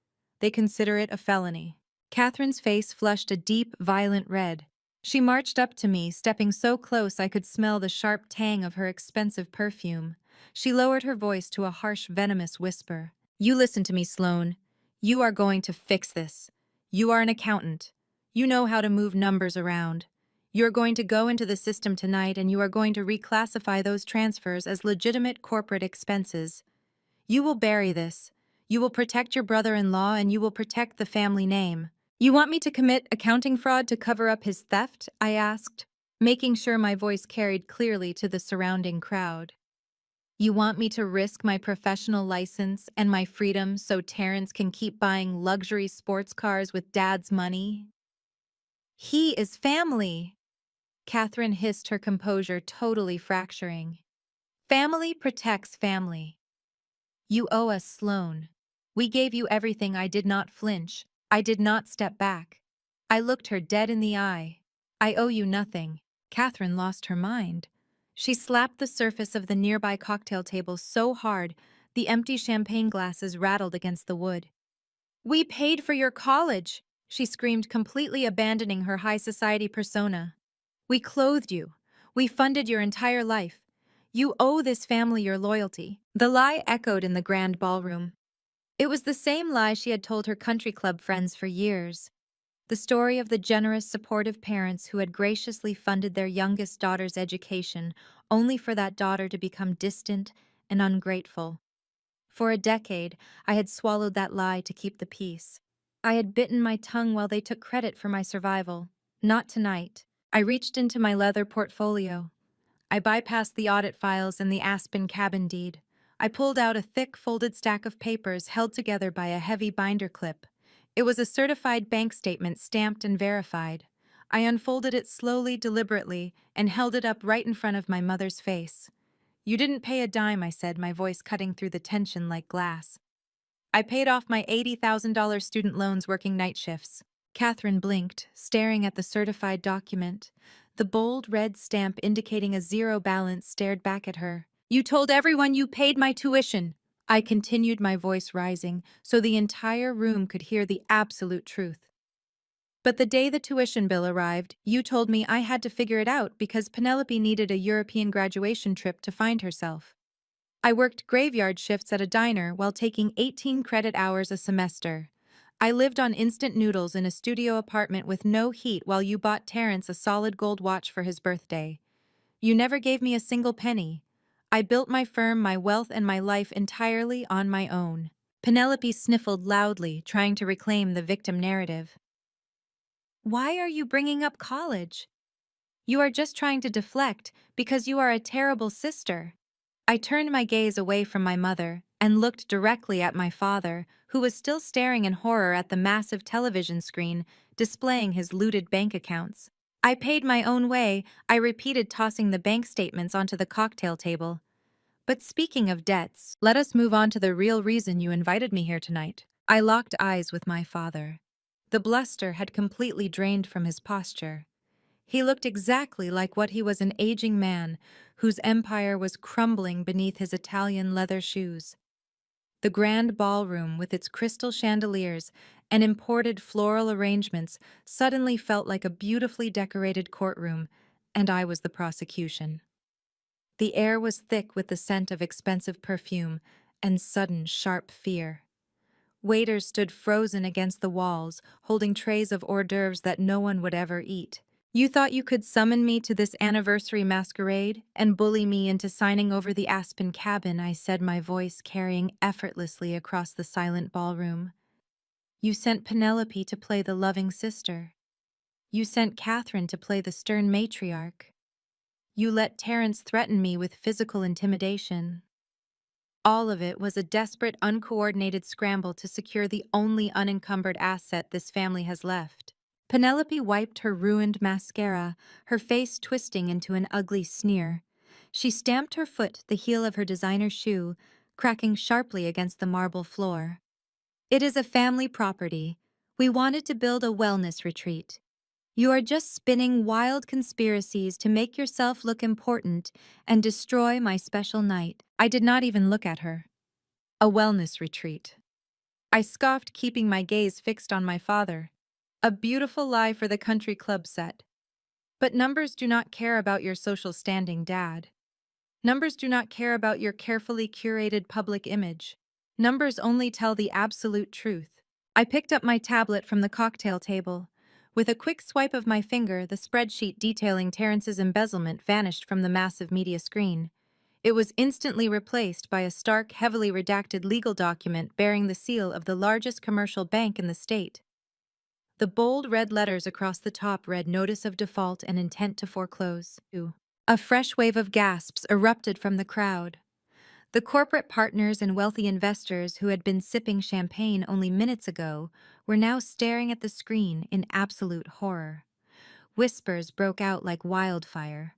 They consider it a felony." Catherine's face flushed a deep, violent red. She marched up to me, stepping so close I could smell the sharp tang of her expensive perfume. She lowered her voice to a harsh, venomous whisper. "You listen to me, Sloan. You are going to fix this. You are an accountant. You know how to move numbers around. You are going to go into the system tonight, and you are going to reclassify those transfers as legitimate corporate expenses. You will bury this. You will protect your brother-in-law, and you will protect the family name." "You want me to commit accounting fraud to cover up his theft?" I asked, making sure my voice carried clearly to the surrounding crowd. "You want me to risk my professional license and my freedom so Terrence can keep buying luxury sports cars with Dad's money?" "He is family," Catherine hissed, her composure totally fracturing. "Family protects family. You owe us, Sloan. We gave you everything." I did not flinch. I did not step back. I looked her dead in the eye. "I owe you nothing." Catherine lost her mind. She slapped the surface of the nearby cocktail table so hard, the empty champagne glasses rattled against the wood. "We paid for your college!" she screamed, completely abandoning her high society persona. "We clothed you. We funded your entire life. You owe this family your loyalty." The lie echoed in the grand ballroom. It was the same lie she had told her country club friends for years. The story of the generous, supportive parents who had graciously funded their youngest daughter's education, only for that daughter to become distant and ungrateful. For a decade, I had swallowed that lie to keep the peace. I had bitten my tongue while they took credit for my survival. Not tonight. I reached into my leather portfolio. I bypassed the audit files and the Aspen cabin deed. I pulled out a thick, folded stack of papers held together by a heavy binder clip. It was a certified bank statement stamped and verified. I unfolded it slowly, deliberately, and held it up right in front of my mother's face. "You didn't pay a dime," I said, my voice cutting through the tension like glass. "I paid off my $80,000 student loans working night shifts." Catherine blinked, staring at the certified document. The bold red stamp indicating a zero balance stared back at her. "You told everyone you paid my tuition." I continued, my voice rising, so the entire room could hear the absolute truth. "But the day the tuition bill arrived, you told me I had to figure it out because Penelope needed a European graduation trip to find herself. I worked graveyard shifts at a diner while taking 18 credit hours a semester. I lived on instant noodles in a studio apartment with no heat while you bought Terrence a solid gold watch for his birthday. You never gave me a single penny. I built my firm, my wealth, and my life entirely on my own." Penelope sniffled loudly, trying to reclaim the victim narrative. "Why are you bringing up college? You are just trying to deflect because you are a terrible sister." I turned my gaze away from my mother and looked directly at my father, who was still staring in horror at the massive television screen displaying his looted bank accounts. "I paid my own way," I repeated, tossing the bank statements onto the cocktail table. "But speaking of debts, let us move on to the real reason you invited me here tonight." I locked eyes with my father. The bluster had completely drained from his posture. He looked exactly like what he was, an aging man whose empire was crumbling beneath his Italian leather shoes. The grand ballroom, with its crystal chandeliers and imported floral arrangements, suddenly felt like a beautifully decorated courtroom, and I was the prosecution. The air was thick with the scent of expensive perfume and sudden, sharp fear. Waiters stood frozen against the walls, holding trays of hors d'oeuvres that no one would ever eat. "You thought you could summon me to this anniversary masquerade and bully me into signing over the Aspen cabin," I said, my voice carrying effortlessly across the silent ballroom. "You sent Penelope to play the loving sister. You sent Catherine to play the stern matriarch. You let Terrence threaten me with physical intimidation. All of it was a desperate, uncoordinated scramble to secure the only unencumbered asset this family has left." Penelope wiped her ruined mascara, her face twisting into an ugly sneer. She stamped her foot, the heel of her designer shoe, cracking sharply against the marble floor. "It is a family property. We wanted to build a wellness retreat. You are just spinning wild conspiracies to make yourself look important and destroy my special night." I did not even look at her. "A wellness retreat." I scoffed, keeping my gaze fixed on my father. "A beautiful lie for the country club set. But numbers do not care about your social standing, Dad. Numbers do not care about your carefully curated public image. Numbers only tell the absolute truth." I picked up my tablet from the cocktail table. With a quick swipe of my finger, the spreadsheet detailing Terrence's embezzlement vanished from the massive media screen. It was instantly replaced by a stark, heavily redacted legal document bearing the seal of the largest commercial bank in the state. The bold red letters across the top read "Notice of Default and Intent to Foreclose." A fresh wave of gasps erupted from the crowd. The corporate partners and wealthy investors who had been sipping champagne only minutes ago were now staring at the screen in absolute horror. Whispers broke out like wildfire.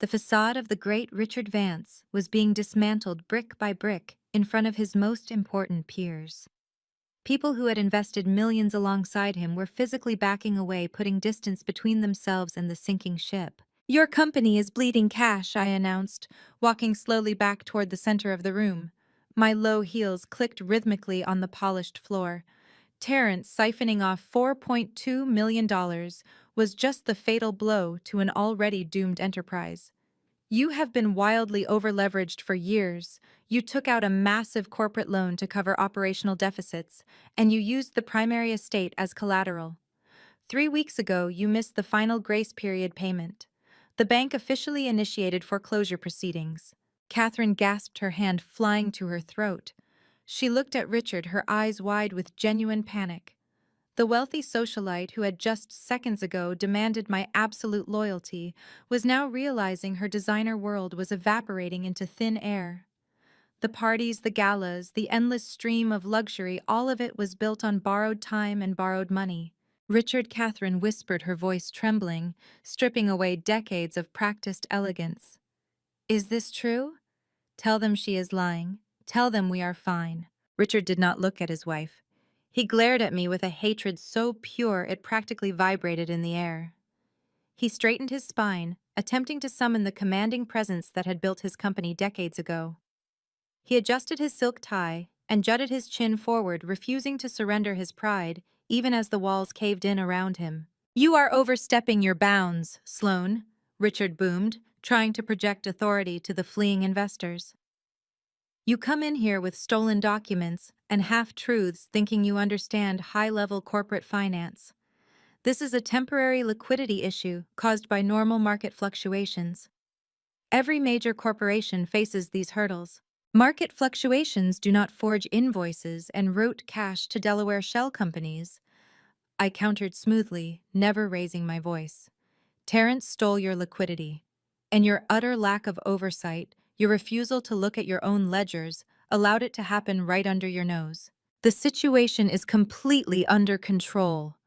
The facade of the great Richard Vance was being dismantled brick by brick in front of his most important peers. People who had invested millions alongside him were physically backing away, putting distance between themselves and the sinking ship. Your company is bleeding cash, I announced, walking slowly back toward the center of the room. My low heels clicked rhythmically on the polished floor. Terrence siphoning off $4.2 million was just the fatal blow to an already doomed enterprise. You have been wildly overleveraged for years. You took out a massive corporate loan to cover operational deficits, and you used the primary estate as collateral. 3 weeks ago, you missed the final grace period payment. The bank officially initiated foreclosure proceedings. Catherine gasped, her hand flying to her throat. She looked at Richard, her eyes wide with genuine panic. The wealthy socialite who had just seconds ago demanded my absolute loyalty was now realizing her designer world was evaporating into thin air. The parties, the galas, the endless stream of luxury, all of it was built on borrowed time and borrowed money. Richard, Catherine whispered, her voice trembling, stripping away decades of practiced elegance. Is this true? Tell them she is lying. Tell them we are fine. Richard did not look at his wife. He glared at me with a hatred so pure it practically vibrated in the air. He straightened his spine, attempting to summon the commanding presence that had built his company decades ago. He adjusted his silk tie and jutted his chin forward, refusing to surrender his pride, even as the walls caved in around him. You are overstepping your bounds, Sloane, Richard boomed, trying to project authority to the fleeing investors. You come in here with stolen documents and half-truths thinking you understand high-level corporate finance. This is a temporary liquidity issue caused by normal market fluctuations. Every major corporation faces these hurdles. Market fluctuations do not forge invoices and route cash to Delaware shell companies. I countered smoothly, never raising my voice. Terrence stole your liquidity. And your utter lack of oversight, your refusal to look at your own ledgers, allowed it to happen right under your nose. The situation is completely under control.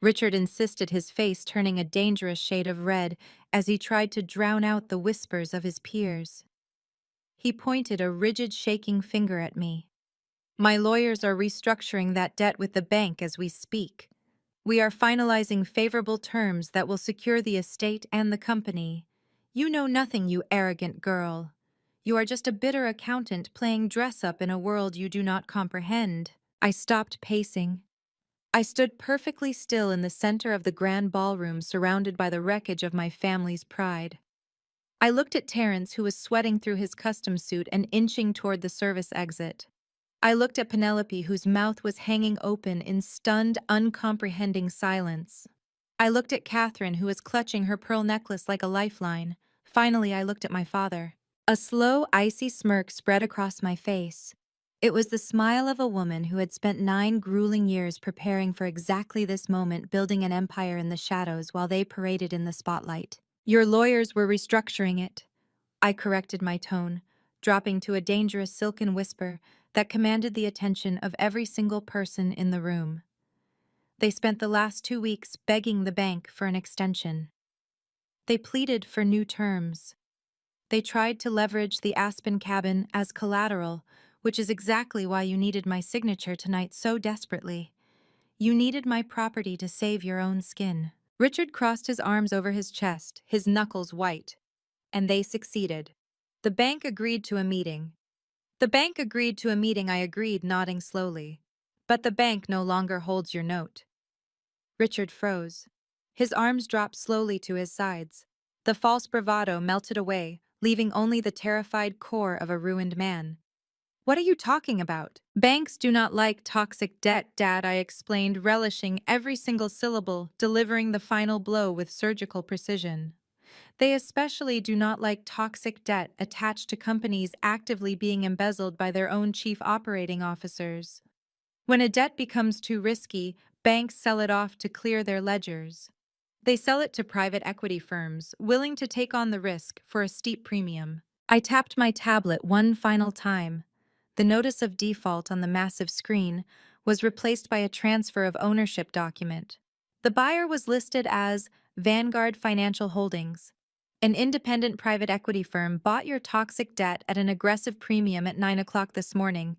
Richard insisted, his face turning a dangerous shade of red as he tried to drown out the whispers of his peers. He pointed a rigid, shaking finger at me. My lawyers are restructuring that debt with the bank as we speak. We are finalizing favorable terms that will secure the estate and the company. You know nothing, you arrogant girl. You are just a bitter accountant playing dress-up in a world you do not comprehend. I stopped pacing. I stood perfectly still in the center of the grand ballroom, surrounded by the wreckage of my family's pride. I looked at Terrence, who was sweating through his custom suit and inching toward the service exit. I looked at Penelope, whose mouth was hanging open in stunned, uncomprehending silence. I looked at Catherine, who was clutching her pearl necklace like a lifeline. Finally, I looked at my father. A slow, icy smirk spread across my face. It was the smile of a woman who had spent 9 grueling years preparing for exactly this moment, building an empire in the shadows while they paraded in the spotlight. Your lawyers were restructuring it. I corrected my tone, dropping to a dangerous silken whisper that commanded the attention of every single person in the room. They spent the last 2 weeks begging the bank for an extension. They pleaded for new terms. They tried to leverage the Aspen cabin as collateral, which is exactly why you needed my signature tonight so desperately. You needed my property to save your own skin. Richard crossed his arms over his chest, his knuckles white. And they succeeded. The bank agreed to a meeting. I agreed, nodding slowly. But the bank no longer holds your note. Richard froze. His arms dropped slowly to his sides. The false bravado melted away, leaving only the terrified core of a ruined man. What are you talking about? Banks do not like toxic debt, Dad, I explained, relishing every single syllable, delivering the final blow with surgical precision. They especially do not like toxic debt attached to companies actively being embezzled by their own chief operating officers. When a debt becomes too risky, banks sell it off to clear their ledgers. They sell it to private equity firms, willing to take on the risk for a steep premium. I tapped my tablet one final time. The notice of default on the massive screen was replaced by a transfer of ownership document. The buyer was listed as Vanguard Financial Holdings. An independent private equity firm bought your toxic debt at an aggressive premium at 9 o'clock this morning.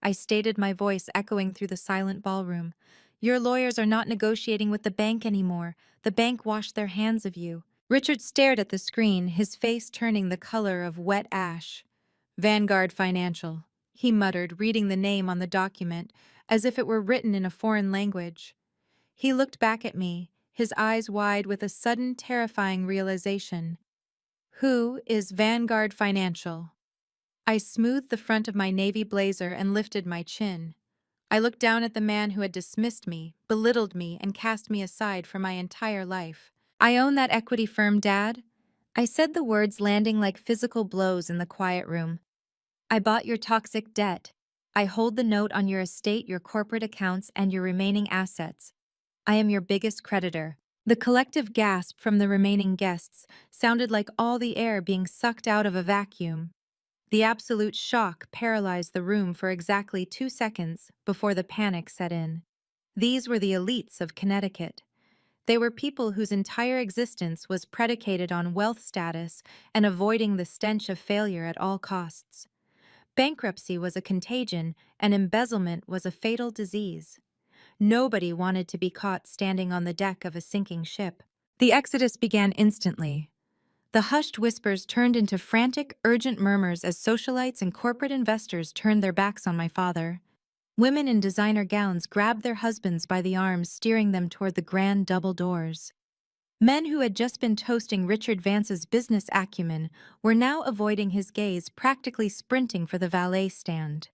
I stated, my voice echoing through the silent ballroom. Your lawyers are not negotiating with the bank anymore. The bank washed their hands of you. Richard stared at the screen, his face turning the color of wet ash. Vanguard Financial, he muttered, reading the name on the document as if it were written in a foreign language. He looked back at me, his eyes wide with a sudden terrifying realization. Who is Vanguard Financial? I smoothed the front of my navy blazer and lifted my chin. I looked down at the man who had dismissed me, belittled me, and cast me aside for my entire life. I own that equity firm, Dad. I said the words landing like physical blows in the quiet room. I bought your toxic debt. I hold the note on your estate, your corporate accounts, and your remaining assets. I am your biggest creditor. The collective gasp from the remaining guests sounded like all the air being sucked out of a vacuum. The absolute shock paralyzed the room for exactly 2 seconds before the panic set in. These were the elites of Connecticut. They were people whose entire existence was predicated on wealth status and avoiding the stench of failure at all costs. Bankruptcy was a contagion, and embezzlement was a fatal disease. Nobody wanted to be caught standing on the deck of a sinking ship. The exodus began instantly. The hushed whispers turned into frantic, urgent murmurs as socialites and corporate investors turned their backs on my father. Women in designer gowns grabbed their husbands by the arms, steering them toward the grand double doors. Men who had just been toasting Richard Vance's business acumen were now avoiding his gaze, practically sprinting for the valet stand.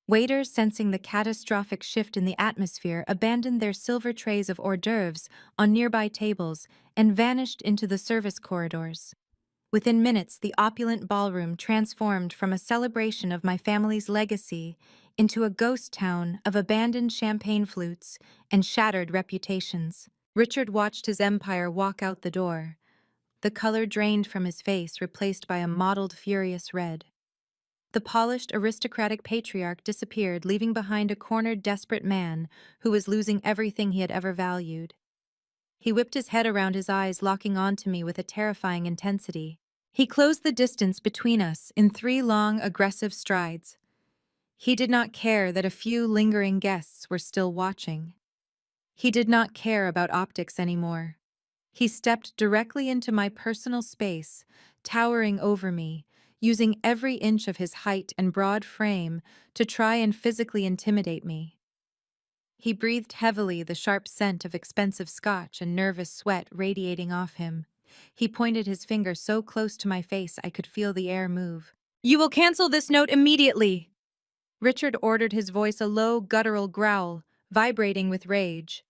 Waiters, sensing the catastrophic shift in the atmosphere, abandoned their silver trays of hors d'oeuvres on nearby tables and vanished into the service corridors. Within minutes, the opulent ballroom transformed from a celebration of my family's legacy into a ghost town of abandoned champagne flutes and shattered reputations. Richard watched his empire walk out the door, the color drained from his face, replaced by a mottled, furious red. The polished, aristocratic patriarch disappeared, leaving behind a cornered, desperate man who was losing everything he had ever valued. He whipped his head around his eyes, locking onto me with a terrifying intensity. He closed the distance between us in 3 long, aggressive strides. He did not care that a few lingering guests were still watching. He did not care about optics anymore. He stepped directly into my personal space, towering over me, using every inch of his height and broad frame to try and physically intimidate me. He breathed heavily, the sharp scent of expensive scotch and nervous sweat radiating off him. He pointed his finger so close to my face I could feel the air move. "You will cancel this note immediately!" Richard ordered, his voice a low, guttural growl, vibrating with rage.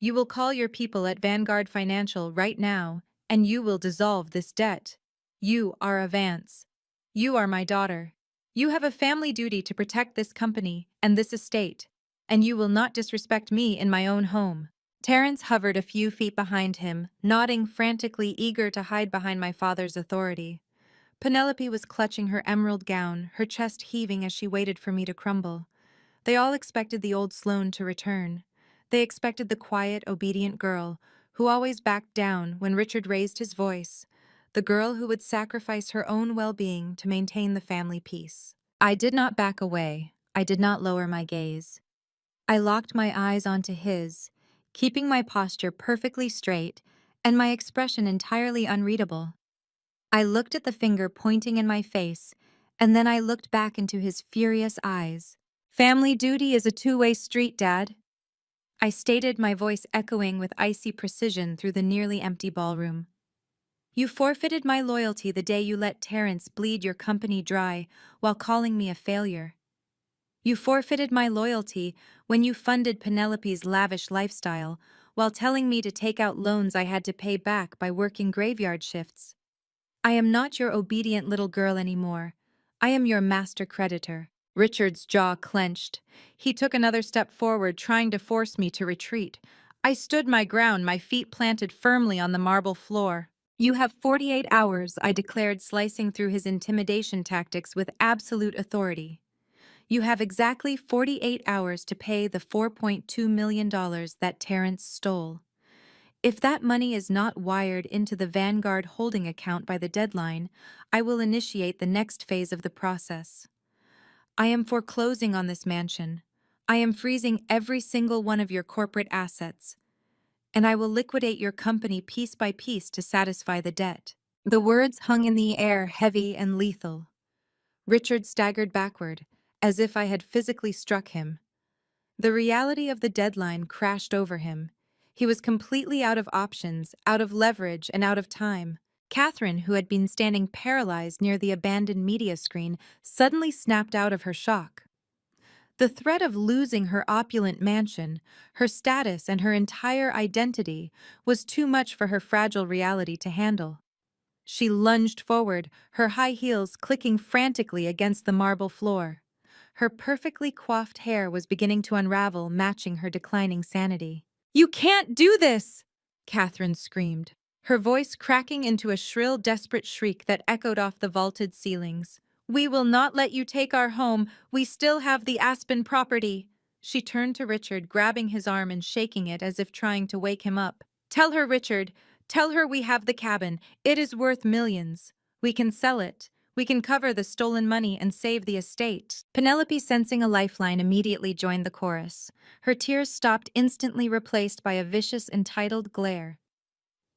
"You will call your people at Vanguard Financial right now, and you will dissolve this debt. You are a Vance. You are my daughter. You have a family duty to protect this company and this estate, and you will not disrespect me in my own home." Terence hovered a few feet behind him, nodding frantically, eager to hide behind my father's authority. Penelope was clutching her emerald gown, her chest heaving as she waited for me to crumble. They all expected the old Sloane to return. They expected the quiet, obedient girl, who always backed down when Richard raised his voice, the girl who would sacrifice her own well-being to maintain the family peace. I did not back away. I did not lower my gaze. I locked my eyes onto his, keeping my posture perfectly straight and my expression entirely unreadable. I looked at the finger pointing in my face, and then I looked back into his furious eyes. "Family duty is a two-way street, Dad," I stated, my voice echoing with icy precision through the nearly empty ballroom. "You forfeited my loyalty the day you let Terence bleed your company dry while calling me a failure. You forfeited my loyalty when you funded Penelope's lavish lifestyle while telling me to take out loans I had to pay back by working graveyard shifts. I am not your obedient little girl anymore. I am your master creditor." Richard's jaw clenched. He took another step forward, trying to force me to retreat. I stood my ground, my feet planted firmly on the marble floor. "You have 48 hours, I declared, slicing through his intimidation tactics with absolute authority. "You have exactly 48 hours to pay the $4.2 million that Terence stole. If that money is not wired into the Vanguard holding account by the deadline, I will initiate the next phase of the process. I am foreclosing on this mansion. I am freezing every single one of your corporate assets. and I will liquidate your company piece by piece to satisfy the debt." The words hung in the air, heavy and lethal. Richard staggered backward, as if I had physically struck him. The reality of the deadline crashed over him. He was completely out of options, out of leverage, and out of time. Catherine, who had been standing paralyzed near the abandoned media screen, suddenly snapped out of her shock. The threat of losing her opulent mansion, her status, and her entire identity was too much for her fragile reality to handle. She lunged forward, her high heels clicking frantically against the marble floor. Her perfectly coiffed hair was beginning to unravel, matching her declining sanity. "You can't do this!" Catherine screamed, her voice cracking into a shrill, desperate shriek that echoed off the vaulted ceilings. "We will not let you take our home. We still have the Aspen property." She turned to Richard, grabbing his arm and shaking it as if trying to wake him up. "Tell her, Richard. Tell her we have the cabin. It is worth millions. We can sell it. We can cover the stolen money and save the estate." Penelope, sensing a lifeline, immediately joined the chorus. Her tears stopped, instantly replaced by a vicious, entitled glare.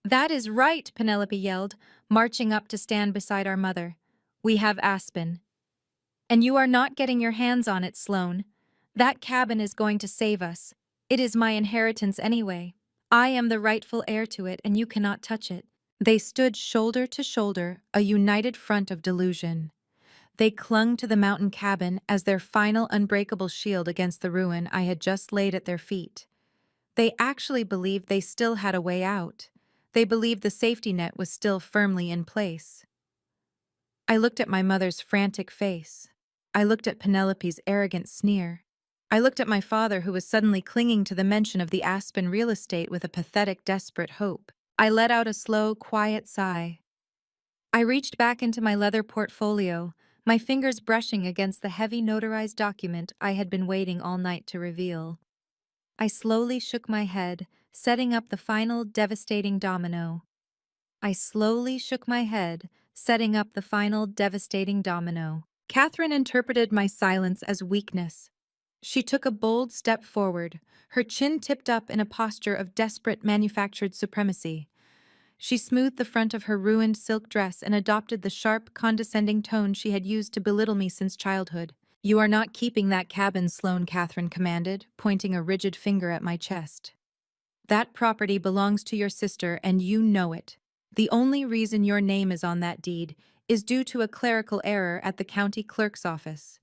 "That is right," Penelope yelled, marching up to stand beside our mother. "We have Aspen. And you are not getting your hands on it, Sloane. That cabin is going to save us. It is my inheritance anyway. I am the rightful heir to it, and you cannot touch it." They stood shoulder to shoulder, a united front of delusion. They clung to the mountain cabin as their final unbreakable shield against the ruin I had just laid at their feet. They actually believed they still had a way out. They believed the safety net was still firmly in place. I looked at my mother's frantic face. I looked at Penelope's arrogant sneer. I looked at my father, who was suddenly clinging to the mention of the Aspen real estate with a pathetic, desperate hope. I let out a slow, quiet sigh. I reached back into my leather portfolio, my fingers brushing against the heavy notarized document I had been waiting all night to reveal. I slowly shook my head, setting up the final devastating domino. I slowly shook my head, setting up the final devastating domino. Catherine interpreted my silence as weakness. She took a bold step forward, her chin tipped up in a posture of desperate manufactured supremacy. She smoothed the front of her ruined silk dress and adopted the sharp, condescending tone she had used to belittle me since childhood. "You are not keeping that cabin, Sloane," Catherine commanded, pointing a rigid finger at my chest. "That property belongs to your sister, and you know it. The only reason your name is on that deed is due to a clerical error at the county clerk's office.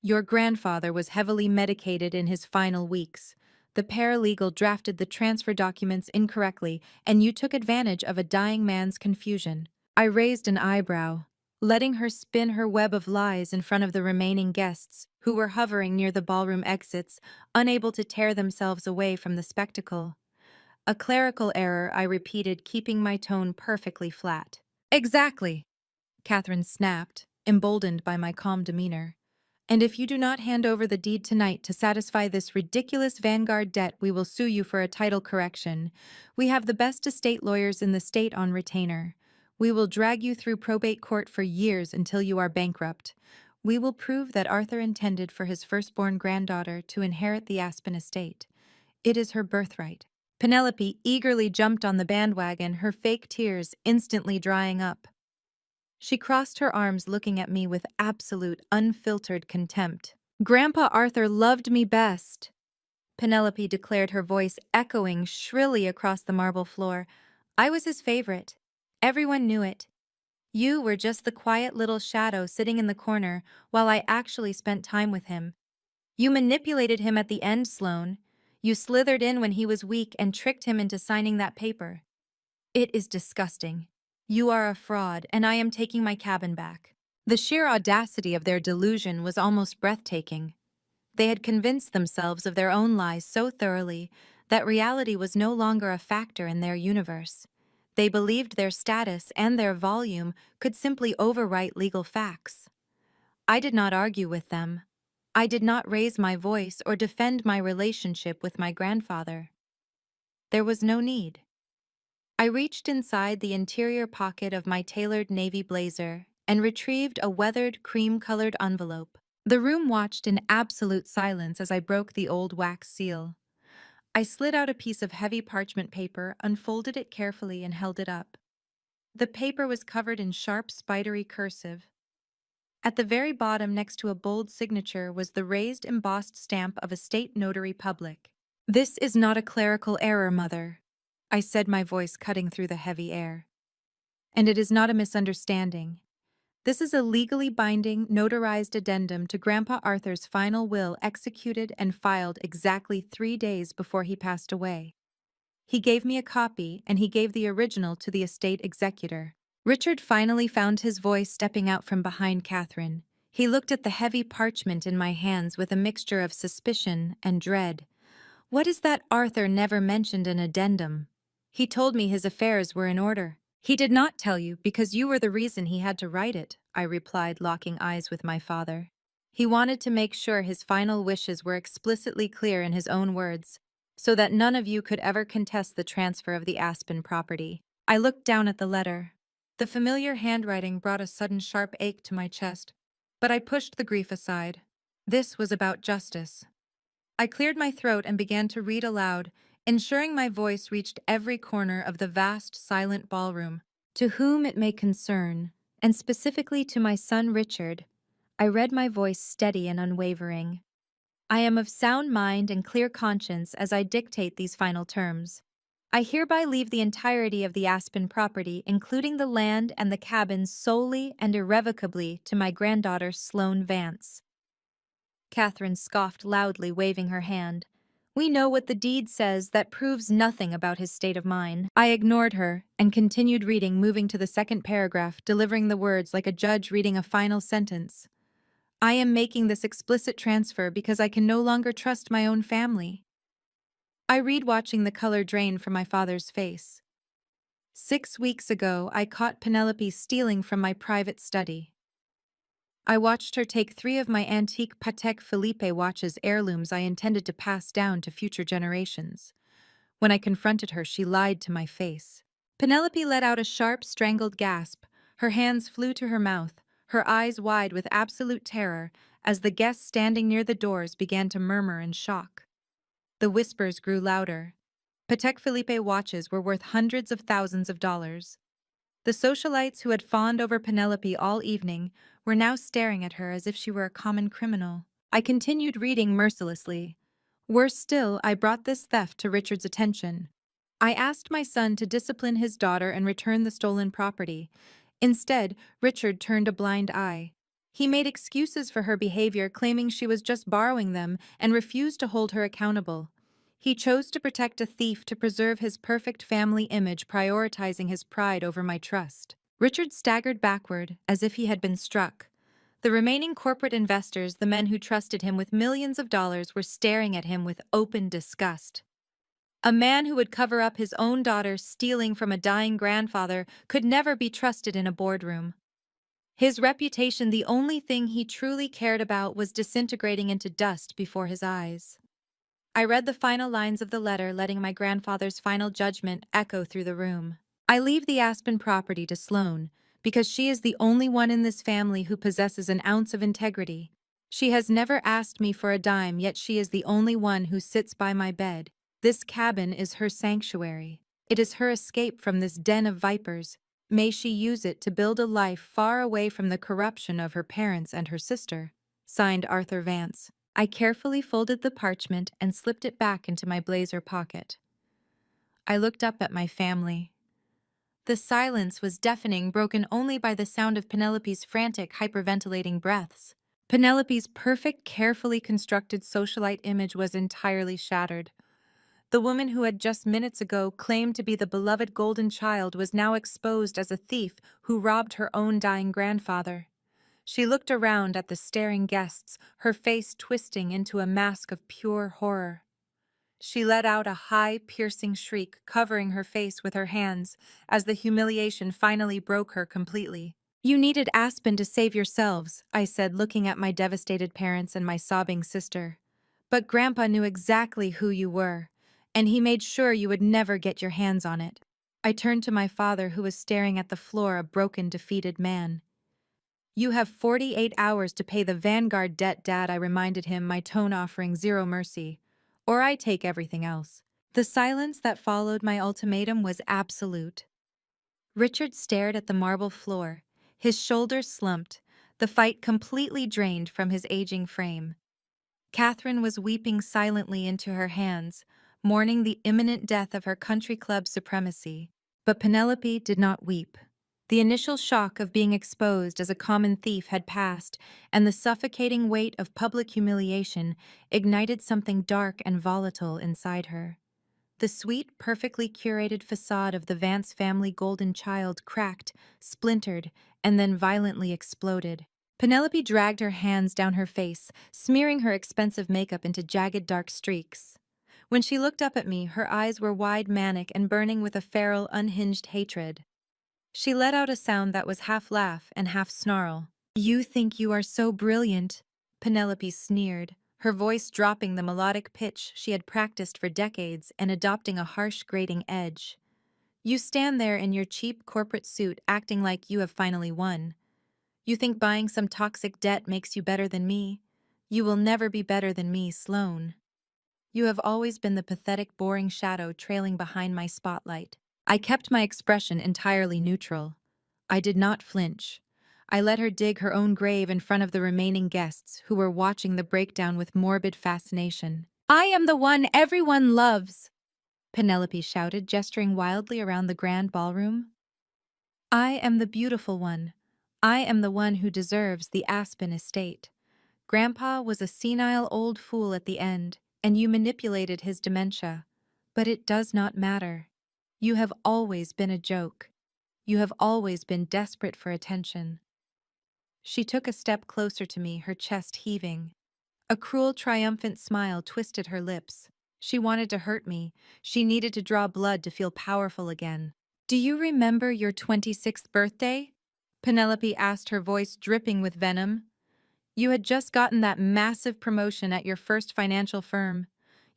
Your grandfather was heavily medicated in his final weeks. The paralegal drafted the transfer documents incorrectly, and you took advantage of a dying man's confusion." I raised an eyebrow, letting her spin her web of lies in front of the remaining guests, who were hovering near the ballroom exits, unable to tear themselves away from the spectacle. "A clerical error," I repeated, keeping my tone perfectly flat. "Exactly," Catherine snapped, emboldened by my calm demeanor. "And if you do not hand over the deed tonight to satisfy this ridiculous Vanguard debt, we will sue you for a title correction. We have the best estate lawyers in the state on retainer. We will drag you through probate court for years until you are bankrupt. We will prove that Arthur intended for his firstborn granddaughter to inherit the Aspen estate. It is her birthright." Penelope eagerly jumped on the bandwagon, her fake tears instantly drying up. She crossed her arms, looking at me with absolute, unfiltered contempt. "Grandpa Arthur loved me best," Penelope declared, her voice echoing shrilly across the marble floor. "I was his favorite. Everyone knew it. You were just the quiet little shadow sitting in the corner while I actually spent time with him. You manipulated him at the end, Sloane. You slithered in when he was weak and tricked him into signing that paper. It is disgusting. You are a fraud, and I am taking my cabin back." The sheer audacity of their delusion was almost breathtaking. They had convinced themselves of their own lies so thoroughly that reality was no longer a factor in their universe. They believed their status and their volume could simply overwrite legal facts. I did not argue with them. I did not raise my voice or defend my relationship with my grandfather. There was no need. I reached inside the interior pocket of my tailored navy blazer and retrieved a weathered, cream-colored envelope. The room watched in absolute silence as I broke the old wax seal. I slid out a piece of heavy parchment paper, unfolded it carefully, and held it up. The paper was covered in sharp, spidery cursive. At the very bottom, next to a bold signature, was the raised, embossed stamp of a state notary public. "This is not a clerical error, Mother," I said, my voice cutting through the heavy air. "And it is not a misunderstanding. This is a legally binding, notarized addendum to Grandpa Arthur's final will, executed and filed exactly 3 days before he passed away. He gave me a copy, and he gave the original to the estate executor." Richard finally found his voice, stepping out from behind Catherine. He looked at the heavy parchment in my hands with a mixture of suspicion and dread. "What is that Arthur never mentioned an addendum? He told me his affairs were in order." "He did not tell you because you were the reason he had to write it," I replied, locking eyes with my father. He wanted to make sure his final wishes were explicitly clear in his own words, so that none of you could ever contest the transfer of the Aspen property. I looked down at the letter. The familiar handwriting brought a sudden sharp ache to my chest, but I pushed the grief aside. This was about justice. I cleared my throat and began to read aloud, ensuring my voice reached every corner of the vast, silent ballroom. "To whom it may concern, and specifically to my son Richard," I read, my voice steady and unwavering. "I am of sound mind and clear conscience as I dictate these final terms. I hereby leave the entirety of the Aspen property, including the land and the cabin, solely and irrevocably to my granddaughter Sloane Vance." Catherine scoffed loudly, waving her hand. "We know what the deed says. That proves nothing about his state of mind." I ignored her and continued reading, moving to the second paragraph, delivering the words like a judge reading a final sentence. "I am making this explicit transfer because I can no longer trust my own family." I read, watching the color drain from my father's face. 6 weeks ago, I caught Penelope stealing from my private study. I watched her take 3 of my antique Patek Philippe watches, heirlooms I intended to pass down to future generations. When I confronted her, she lied to my face. Penelope let out a sharp, strangled gasp. Her hands flew to her mouth, her eyes wide with absolute terror, as the guests standing near the doors began to murmur in shock. The whispers grew louder. Patek Philippe watches were worth hundreds of thousands of dollars. The socialites who had fawned over Penelope all evening were now staring at her as if she were a common criminal. I continued reading mercilessly. Worse still, I brought this theft to Richard's attention. I asked my son to discipline his daughter and return the stolen property. Instead, Richard turned a blind eye. He made excuses for her behavior, claiming she was just borrowing them, and refused to hold her accountable. He chose to protect a thief to preserve his perfect family image, prioritizing his pride over my trust. Richard staggered backward, as if he had been struck. The remaining corporate investors, the men who trusted him with millions of dollars, were staring at him with open disgust. A man who would cover up his own daughter stealing from a dying grandfather could never be trusted in a boardroom. His reputation, the only thing he truly cared about, was disintegrating into dust before his eyes. I read the final lines of the letter, letting my grandfather's final judgment echo through the room. "I leave the Aspen property to Sloane because she is the only one in this family who possesses an ounce of integrity. She has never asked me for a dime, yet she is the only one who sits by my bed. This cabin is her sanctuary. It is her escape from this den of vipers. May she use it to build a life far away from the corruption of her parents and her sister." Signed, Arthur Vance. I carefully folded the parchment and slipped it back into my blazer pocket. I looked up at my family. The silence was deafening, broken only by the sound of Penelope's frantic, hyperventilating breaths. Penelope's perfect, carefully constructed socialite image was entirely shattered. The woman who had just minutes ago claimed to be the beloved golden child was now exposed as a thief who robbed her own dying grandfather. She looked around at the staring guests, her face twisting into a mask of pure horror. She let out a high, piercing shriek, covering her face with her hands, as the humiliation finally broke her completely. "You needed Aspen to save yourselves," I said, looking at my devastated parents and my sobbing sister. "But Grandpa knew exactly who you were, and he made sure you would never get your hands on it." I turned to my father, who was staring at the floor, a broken, defeated man. "You have 48 hours to pay the Vanguard debt, Dad," I reminded him, my tone offering zero mercy. "Or I take everything else." The silence that followed my ultimatum was absolute. Richard stared at the marble floor, his shoulders slumped, the fight completely drained from his aging frame. Catherine was weeping silently into her hands, mourning the imminent death of her country club supremacy. But Penelope did not weep. The initial shock of being exposed as a common thief had passed, and the suffocating weight of public humiliation ignited something dark and volatile inside her. The sweet, perfectly curated facade of the Vance family golden child cracked, splintered, and then violently exploded. Penelope dragged her hands down her face, smearing her expensive makeup into jagged dark streaks. When she looked up at me, her eyes were wide, manic, and burning with a feral, unhinged hatred. She let out a sound that was half laugh and half snarl. "You think you are so brilliant," Penelope sneered, her voice dropping the melodic pitch she had practiced for decades and adopting a harsh, grating edge. "You stand there in your cheap corporate suit acting like you have finally won. You think buying some toxic debt makes you better than me? You will never be better than me, Sloane. You have always been the pathetic, boring shadow trailing behind my spotlight." I kept my expression entirely neutral. I did not flinch. I let her dig her own grave in front of the remaining guests who were watching the breakdown with morbid fascination. "I am the one everyone loves," Penelope shouted, gesturing wildly around the grand ballroom. "I am the beautiful one. I am the one who deserves the Aspen estate. Grandpa was a senile old fool at the end, and you manipulated his dementia. But it does not matter. You have always been a joke. You have always been desperate for attention." She took a step closer to me, her chest heaving. A cruel, triumphant smile twisted her lips. She wanted to hurt me. She needed to draw blood to feel powerful again. "Do you remember your 26th birthday?" Penelope asked, her voice dripping with venom. "You had just gotten that massive promotion at your first financial firm.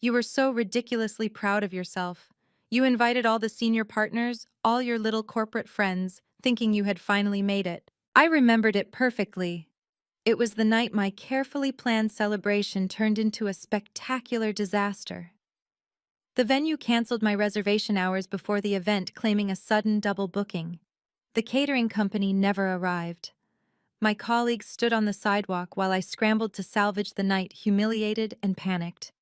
You were so ridiculously proud of yourself. You invited all the senior partners, all your little corporate friends, thinking you had finally made it. I remembered it perfectly. It was the night my carefully planned celebration turned into a spectacular disaster. The venue canceled my reservation hours before the event, claiming a sudden double booking. The catering company never arrived. My colleagues stood on the sidewalk while I scrambled to salvage the night, humiliated and panicked."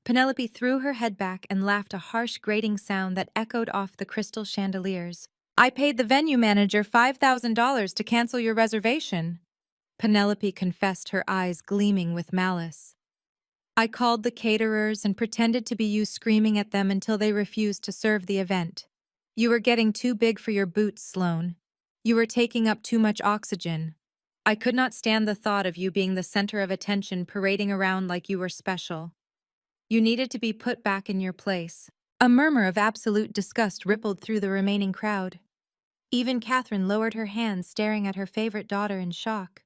Penelope threw her head back and laughed, a harsh, grating sound that echoed off the crystal chandeliers. "I paid the venue manager $5,000 to cancel your reservation," Penelope confessed, her eyes gleaming with malice. "I called the caterers and pretended to be you, screaming at them until they refused to serve the event. You were getting too big for your boots, Sloane. You were taking up too much oxygen. I could not stand the thought of you being the center of attention, parading around like you were special. You needed to be put back in your place." A murmur of absolute disgust rippled through the remaining crowd. Even Catherine lowered her hands, staring at her favorite daughter in shock.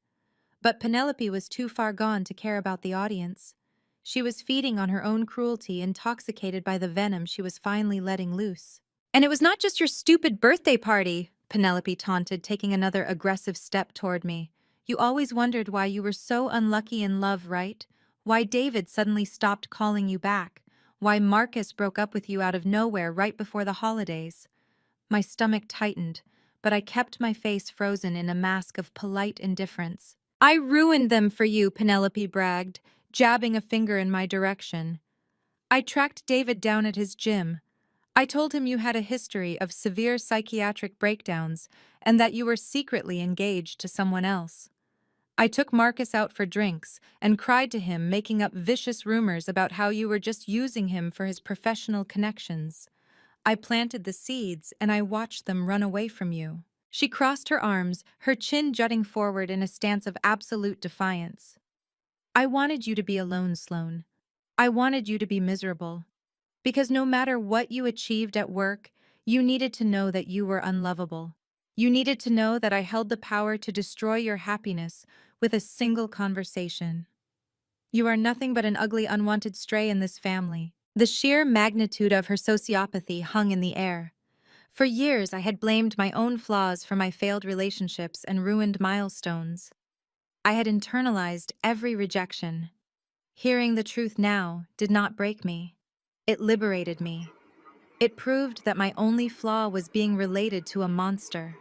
But Penelope was too far gone to care about the audience. She was feeding on her own cruelty, intoxicated by the venom she was finally letting loose. "And it was not just your stupid birthday party," Penelope taunted, taking another aggressive step toward me. "You always wondered why you were so unlucky in love, right? Why David suddenly stopped calling you back? Why Marcus broke up with you out of nowhere right before the holidays?" My stomach tightened, but I kept my face frozen in a mask of polite indifference. "I ruined them for you," Penelope bragged, jabbing a finger in my direction. "I tracked David down at his gym. I told him you had a history of severe psychiatric breakdowns and that you were secretly engaged to someone else. I took Marcus out for drinks and cried to him, making up vicious rumors about how you were just using him for his professional connections. I planted the seeds and I watched them run away from you." She crossed her arms, her chin jutting forward in a stance of absolute defiance. "I wanted you to be alone, Sloane. I wanted you to be miserable. Because no matter what you achieved at work, you needed to know that you were unlovable. You needed to know that I held the power to destroy your happiness with a single conversation. You are nothing but an ugly, unwanted stray in this family." The sheer magnitude of her sociopathy hung in the air. For years, I had blamed my own flaws for my failed relationships and ruined milestones. I had internalized every rejection. Hearing the truth now did not break me. It liberated me. It proved that my only flaw was being related to a monster.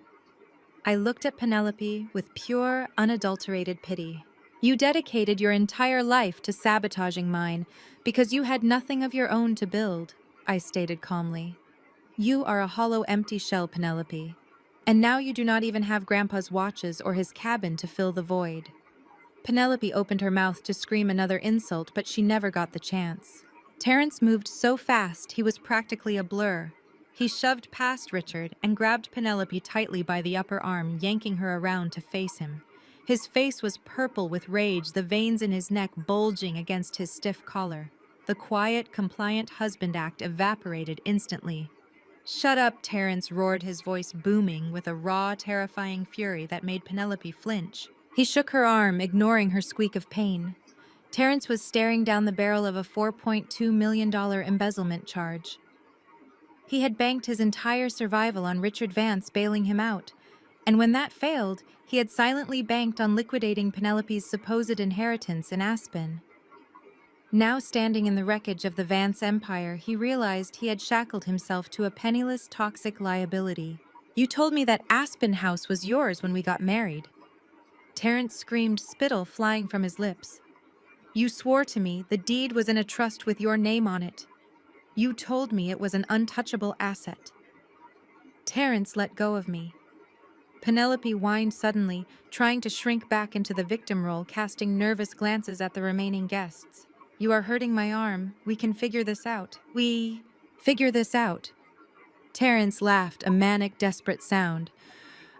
I looked at Penelope with pure, unadulterated pity. You dedicated your entire life to sabotaging mine because you had nothing of your own to build, I stated calmly. You are a hollow, empty shell, Penelope. And now you do not even have Grandpa's watches or his cabin to fill the void. Penelope opened her mouth to scream another insult, but she never got the chance. Terrence moved so fast he was practically a blur. He shoved past Richard and grabbed Penelope tightly by the upper arm, yanking her around to face him. His face was purple with rage, the veins in his neck bulging against his stiff collar. The quiet, compliant husband act evaporated instantly. "Shut up," Terrence roared, his voice booming with a raw, terrifying fury that made Penelope flinch. He shook her arm, ignoring her squeak of pain. Terrence was staring down the barrel of a $4.2 million embezzlement charge. He had banked his entire survival on Richard Vance bailing him out, and when that failed, he had silently banked on liquidating Penelope's supposed inheritance in Aspen. Now standing in the wreckage of the Vance empire, he realized he had shackled himself to a penniless, toxic liability. "You told me that Aspen House was yours when we got married." Terrence screamed, spittle flying from his lips. "You swore to me the deed was in a trust with your name on it. You told me it was an untouchable asset." Terrence let go of me. Penelope whined suddenly, trying to shrink back into the victim role, casting nervous glances at the remaining guests. "You are hurting my arm. We can figure this out." "We figure this out?" Terrence laughed, a manic, desperate sound.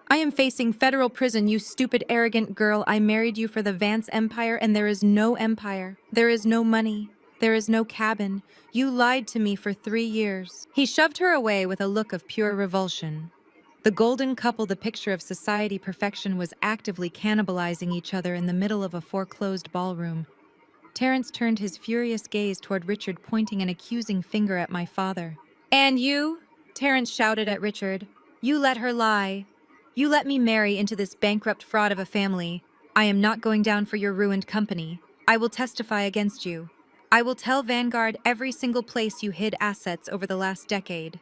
"I am facing federal prison, you stupid, arrogant girl. I married you for the Vance Empire, and there is no empire. There is no money. There is no cabin. You lied to me for 3 years. He shoved her away with a look of pure revulsion. The golden couple, the picture of society perfection, was actively cannibalizing each other in the middle of a foreclosed ballroom. Terrence turned his furious gaze toward Richard, pointing an accusing finger at my father. "And you?" Terrence shouted at Richard. "You let her lie. You let me marry into this bankrupt fraud of a family. I am not going down for your ruined company. I will testify against you. I will tell Vanguard every single place you hid assets over the last decade."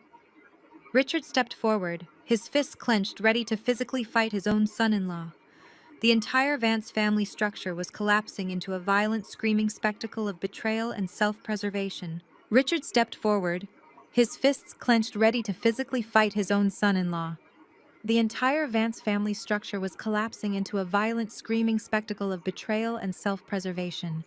Richard stepped forward, his fists clenched, ready to physically fight his own son-in-law. The entire Vance family structure was collapsing into a violent, screaming spectacle of betrayal and self-preservation. Richard stepped forward, his fists clenched, ready to physically fight his own son-in-law. The entire Vance family structure was collapsing into a violent, screaming spectacle of betrayal and self-preservation.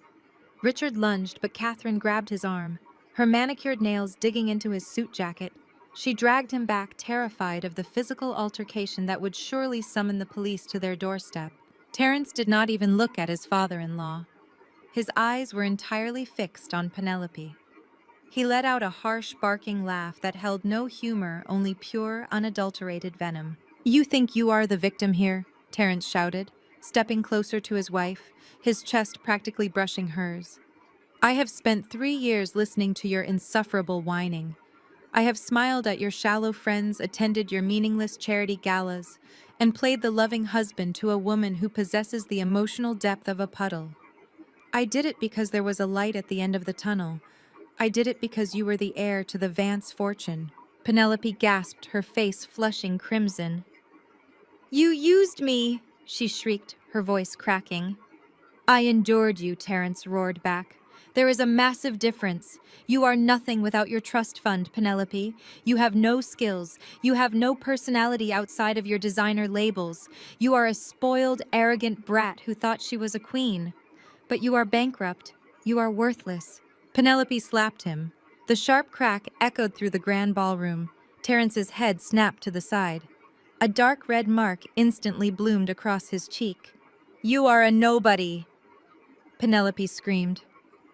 Richard lunged, but Catherine grabbed his arm, her manicured nails digging into his suit jacket. She dragged him back, terrified of the physical altercation that would surely summon the police to their doorstep. Terrence did not even look at his father-in-law. His eyes were entirely fixed on Penelope. He let out a harsh, barking laugh that held no humor, only pure, unadulterated venom. "You think you are the victim here?" Terrence shouted, stepping closer to his wife, his chest practically brushing hers. "I have spent 3 years listening to your insufferable whining. I have smiled at your shallow friends, attended your meaningless charity galas, and played the loving husband to a woman who possesses the emotional depth of a puddle. I did it because there was a light at the end of the tunnel. I did it because you were the heir to the Vance fortune." Penelope gasped, her face flushing crimson. "You used me!" she shrieked, her voice cracking. "I endured you," Terrence roared back. "There is a massive difference. You are nothing without your trust fund, Penelope. You have no skills. You have no personality outside of your designer labels. You are a spoiled, arrogant brat who thought she was a queen. But you are bankrupt. You are worthless." Penelope slapped him. The sharp crack echoed through the grand ballroom. Terrence's head snapped to the side. A dark red mark instantly bloomed across his cheek. "You are a nobody!" Penelope screamed.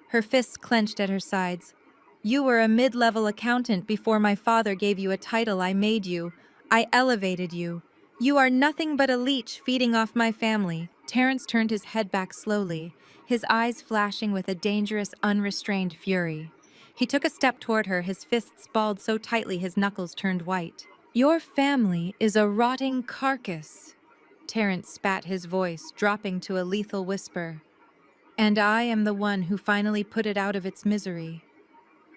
Her fists clenched at her sides. "You were a mid-level accountant before my father gave you a title. I made you. I elevated you. You are nothing but a leech feeding off my family." Terrence turned his head back slowly, his eyes flashing with a dangerous, unrestrained fury. He took a step toward her, his fists balled so tightly his knuckles turned white. "Your family is a rotting carcass." Terrence spat, his voice dropping to a lethal whisper. "And I am the one who finally put it out of its misery."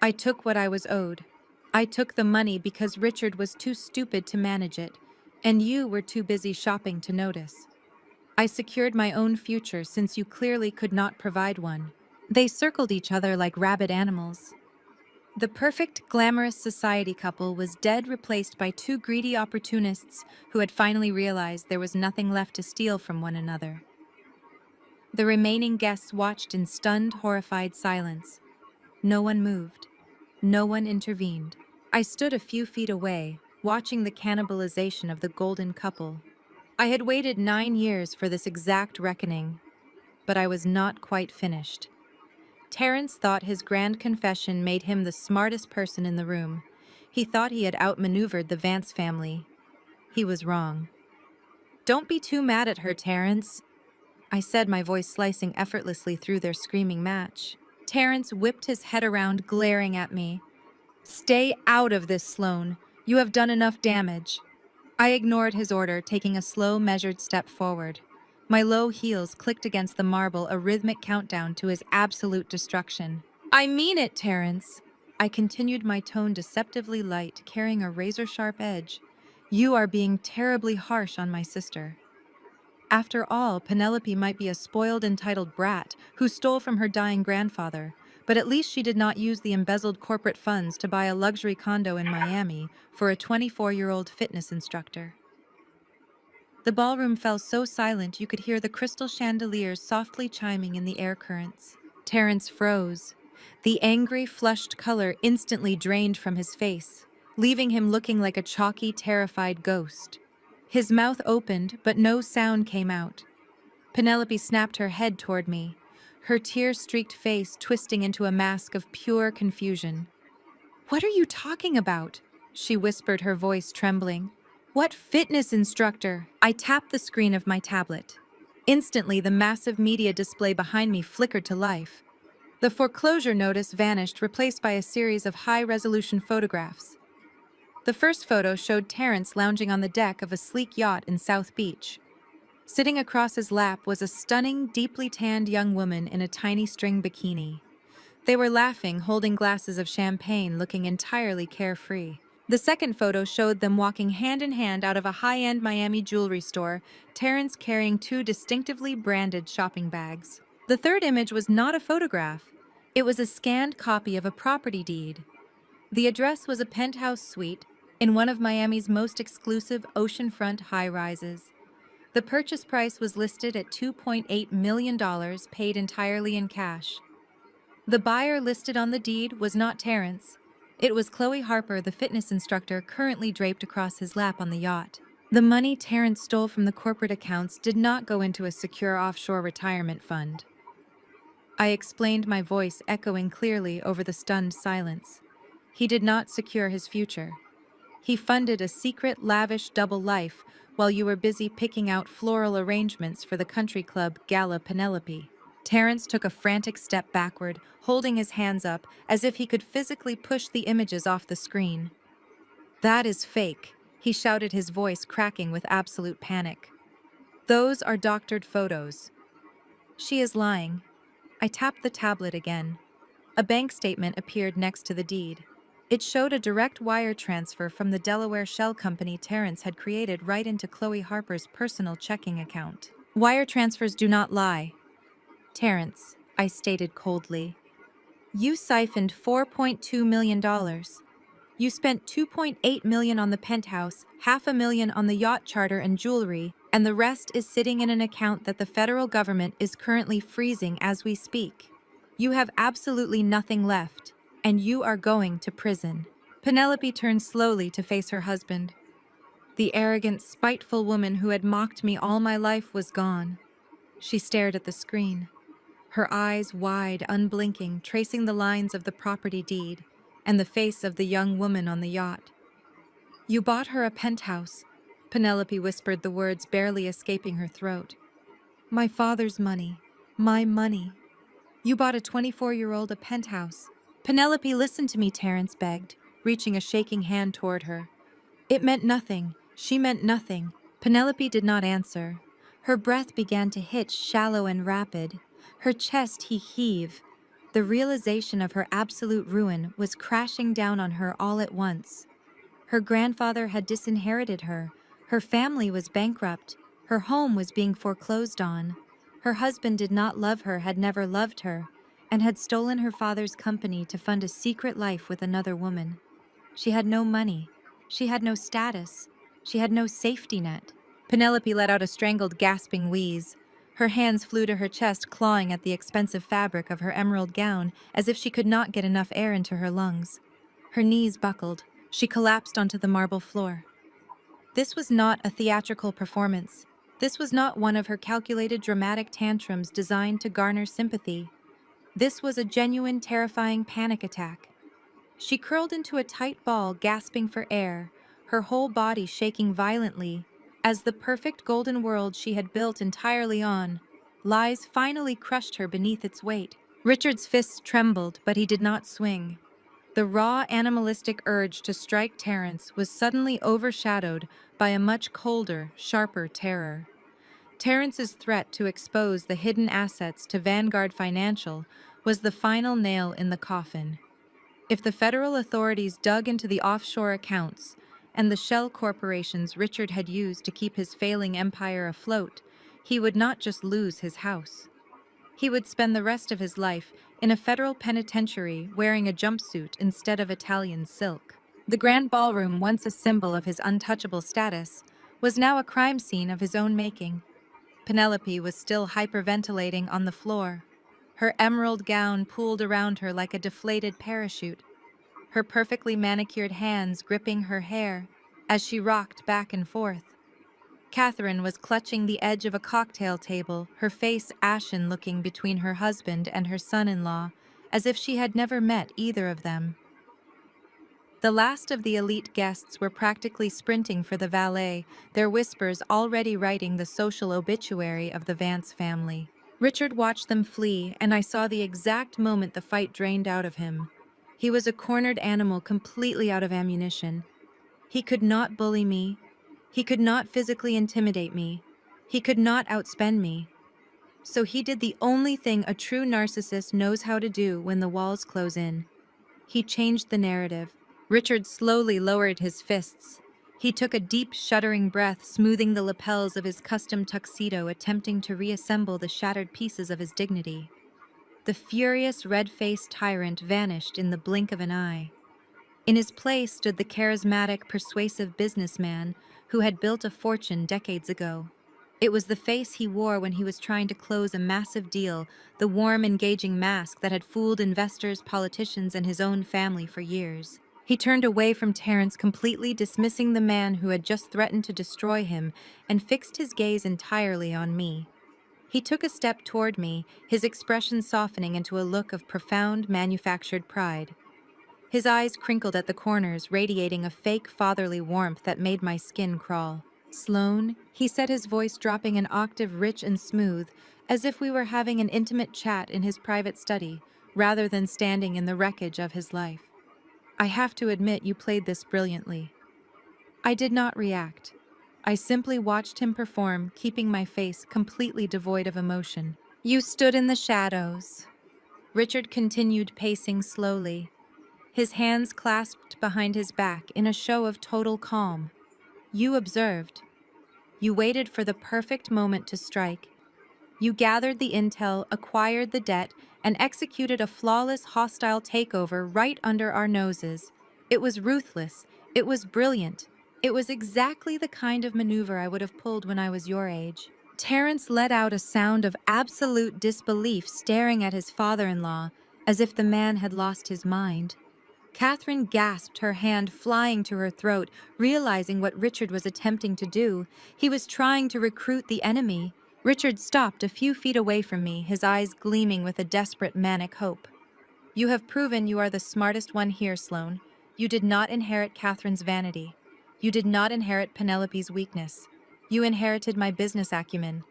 I took what I was owed. I took the money because Richard was too stupid to manage it, and you were too busy shopping to notice. I secured my own future since you clearly could not provide one. They circled each other like rabid animals. The perfect, glamorous society couple was dead, replaced by two greedy opportunists who had finally realized there was nothing left to steal from one another. The remaining guests watched in stunned, horrified silence. No one moved. No one intervened. I stood a few feet away, watching the cannibalization of the golden couple. I had waited 9 years for this exact reckoning, but I was not quite finished. Terence thought his grand confession made him the smartest person in the room. He thought he had outmaneuvered the Vance family. He was wrong. "Don't be too mad at her, Terence," I said, my voice slicing effortlessly through their screaming match. Terence whipped his head around, glaring at me. "Stay out of this, Sloane. You have done enough damage." I ignored his order, taking a slow, measured step forward. My low heels clicked against the marble, a rhythmic countdown to his absolute destruction. "I mean it, Terence." I continued, my tone deceptively light, carrying a razor-sharp edge. "You are being terribly harsh on my sister." After all, Penelope might be a spoiled, entitled brat who stole from her dying grandfather, but at least she did not use the embezzled corporate funds to buy a luxury condo in Miami for a 24-year-old fitness instructor. The ballroom fell so silent you could hear the crystal chandeliers softly chiming in the air currents. Terence froze. The angry, flushed color instantly drained from his face, leaving him looking like a chalky, terrified ghost. His mouth opened, but no sound came out. Penelope snapped her head toward me, her tear-streaked face twisting into a mask of pure confusion. "What are you talking about?" she whispered, her voice trembling. "What fitness instructor?" I tapped the screen of my tablet. Instantly, the massive media display behind me flickered to life. The foreclosure notice vanished, replaced by a series of high-resolution photographs. The first photo showed Terence lounging on the deck of a sleek yacht in South Beach. Sitting across his lap was a stunning, deeply tanned young woman in a tiny string bikini. They were laughing, holding glasses of champagne, looking entirely carefree. The second photo showed them walking hand in hand out of a high-end Miami jewelry store, Terence carrying two distinctively branded shopping bags. The third image was not a photograph. It was a scanned copy of a property deed. The address was a penthouse suite in one of Miami's most exclusive oceanfront high-rises. The purchase price was listed at $2.8 million, paid entirely in cash. The buyer listed on the deed was not Terence. It was Chloe Harper, the fitness instructor currently draped across his lap on the yacht. The money Terence stole from the corporate accounts did not go into a secure offshore retirement fund. I explained, my voice echoing clearly over the stunned silence. He did not secure his future. He funded a secret, lavish double life while you were busy picking out floral arrangements for the country club gala Penelope. Terence took a frantic step backward, holding his hands up as if he could physically push the images off the screen. "That is fake," he shouted, his voice cracking with absolute panic. "Those are doctored photos." "She is lying." I tapped the tablet again. A bank statement appeared next to the deed. It showed a direct wire transfer from the Delaware shell company Terence had created right into Chloe Harper's personal checking account. "Wire transfers do not lie, Terence," I stated coldly. "You siphoned $4.2 million. You spent $2.8 million on the penthouse, $500,000 on the yacht charter and jewelry, and the rest is sitting in an account that the federal government is currently freezing as we speak. You have absolutely nothing left, and you are going to prison." Penelope turned slowly to face her husband. The arrogant, spiteful woman who had mocked me all my life was gone. She stared at the screen, her eyes wide, unblinking, tracing the lines of the property deed and the face of the young woman on the yacht. "You bought her a penthouse," Penelope whispered, the words barely escaping her throat. "My father's money. My money. You bought a 24-year-old a penthouse." "Penelope, listen to me," Terence begged, reaching a shaking hand toward her. "It meant nothing. She meant nothing." Penelope did not answer. Her breath began to hitch, shallow and rapid. Her chest heave. The realization of her absolute ruin was crashing down on her all at once. Her grandfather had disinherited her, her family was bankrupt, her home was being foreclosed on. Her husband did not love her, had never loved her, and had stolen her father's company to fund a secret life with another woman. She had no money. She had no status. She had no safety net. Penelope let out a strangled, gasping wheeze. Her hands flew to her chest, clawing at the expensive fabric of her emerald gown, as if she could not get enough air into her lungs. Her knees buckled. She collapsed onto the marble floor. This was not a theatrical performance. This was not one of her calculated dramatic tantrums designed to garner sympathy. This was a genuine, terrifying panic attack. She curled into a tight ball, gasping for air, her whole body shaking violently, as the perfect golden world she had built entirely on lies finally crushed her beneath its weight. Richard's fists trembled, but he did not swing. The raw, animalistic urge to strike Terence was suddenly overshadowed by a much colder, sharper terror. Terence's threat to expose the hidden assets to Vanguard Financial was the final nail in the coffin. If the federal authorities dug into the offshore accounts and the shell corporations Richard had used to keep his failing empire afloat, he would not just lose his house. He would spend the rest of his life in a federal penitentiary wearing a jumpsuit instead of Italian silk. The grand ballroom, once a symbol of his untouchable status, was now a crime scene of his own making. Penelope was still hyperventilating on the floor, her emerald gown pooled around her like a deflated parachute, her perfectly manicured hands gripping her hair as she rocked back and forth. Catherine was clutching the edge of a cocktail table, her face ashen, looking between her husband and her son-in-law, as if she had never met either of them. The last of the elite guests were practically sprinting for the valet, their whispers already writing the social obituary of the Vance family. Richard watched them flee, and I saw the exact moment the fight drained out of him. He was a cornered animal, completely out of ammunition. He could not bully me. He could not physically intimidate me. He could not outspend me. So he did the only thing a true narcissist knows how to do when the walls close in. He changed the narrative. Richard slowly lowered his fists. He took a deep, shuddering breath, smoothing the lapels of his custom tuxedo, attempting to reassemble the shattered pieces of his dignity. The furious, red-faced tyrant vanished in the blink of an eye. In his place stood the charismatic, persuasive businessman who had built a fortune decades ago. It was the face he wore when he was trying to close a massive deal, the warm, engaging mask that had fooled investors, politicians, and his own family for years. He turned away from Terence, completely dismissing the man who had just threatened to destroy him, and fixed his gaze entirely on me. He took a step toward me, his expression softening into a look of profound, manufactured pride. His eyes crinkled at the corners, radiating a fake fatherly warmth that made my skin crawl. "Sloane," he said, his voice dropping an octave, rich and smooth, as if we were having an intimate chat in his private study, rather than standing in the wreckage of his life. "I have to admit you played this brilliantly." I did not react. I simply watched him perform, keeping my face completely devoid of emotion. "You stood in the shadows." Richard continued pacing slowly, his hands clasped behind his back in a show of total calm. "You observed. You waited for the perfect moment to strike. You gathered the intel, acquired the debt, and executed a flawless, hostile takeover right under our noses. It was ruthless. It was brilliant. It was exactly the kind of maneuver I would have pulled when I was your age." Terence let out a sound of absolute disbelief, staring at his father-in-law, as if the man had lost his mind. Catherine gasped, her hand flying to her throat, realizing what Richard was attempting to do. He was trying to recruit the enemy. Richard stopped a few feet away from me, his eyes gleaming with a desperate, manic hope. "You have proven you are the smartest one here, Sloane. You did not inherit Catherine's vanity. You did not inherit Penelope's weakness. You inherited my business acumen.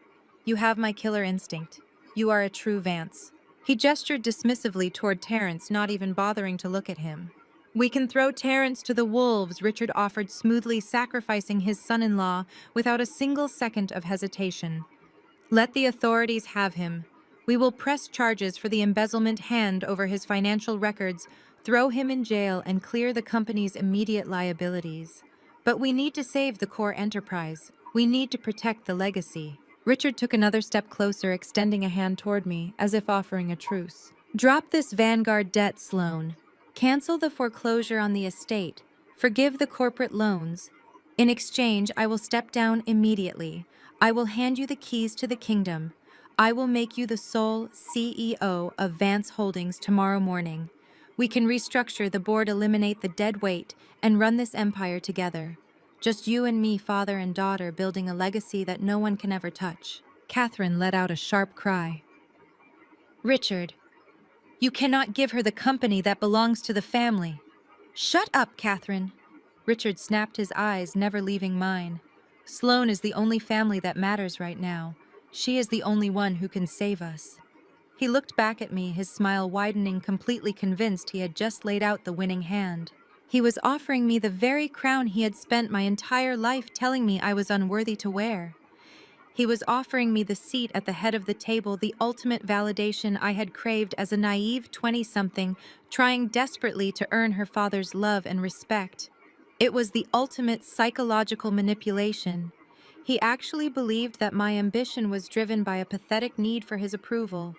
You have my killer instinct. You are a true Vance." He gestured dismissively toward Terence, not even bothering to look at him. "We can throw Terence to the wolves," Richard offered, smoothly, sacrificing his son-in-law without a single second of hesitation. "Let the authorities have him. We will press charges for the embezzlement hand over his financial records, throw him in jail, and clear the company's immediate liabilities. But we need to save the core enterprise. We need to protect the legacy. Richard took another step closer, extending a hand toward me, as if offering a truce. Drop this Vanguard debt, Sloan. Cancel the foreclosure on the estate. Forgive the corporate loans. In exchange, I will step down immediately. I will hand you the keys to the kingdom. I will make you the sole CEO of Vance Holdings tomorrow morning. We can restructure the board, eliminate the dead weight, and run this empire together. Just you and me, father and daughter, building a legacy that no one can ever touch. Catherine let out a sharp cry. Richard, you cannot give her the company that belongs to the family. Shut up, Catherine. Richard snapped his eyes, never leaving mine. Sloan is the only family that matters right now. She is the only one who can save us. He looked back at me, his smile widening, completely convinced he had just laid out the winning hand. He was offering me the very crown he had spent my entire life telling me I was unworthy to wear. He was offering me the seat at the head of the table, the ultimate validation I had craved as a naive 20-something, trying desperately to earn her father's love and respect. It was the ultimate psychological manipulation. He actually believed that my ambition was driven by a pathetic need for his approval.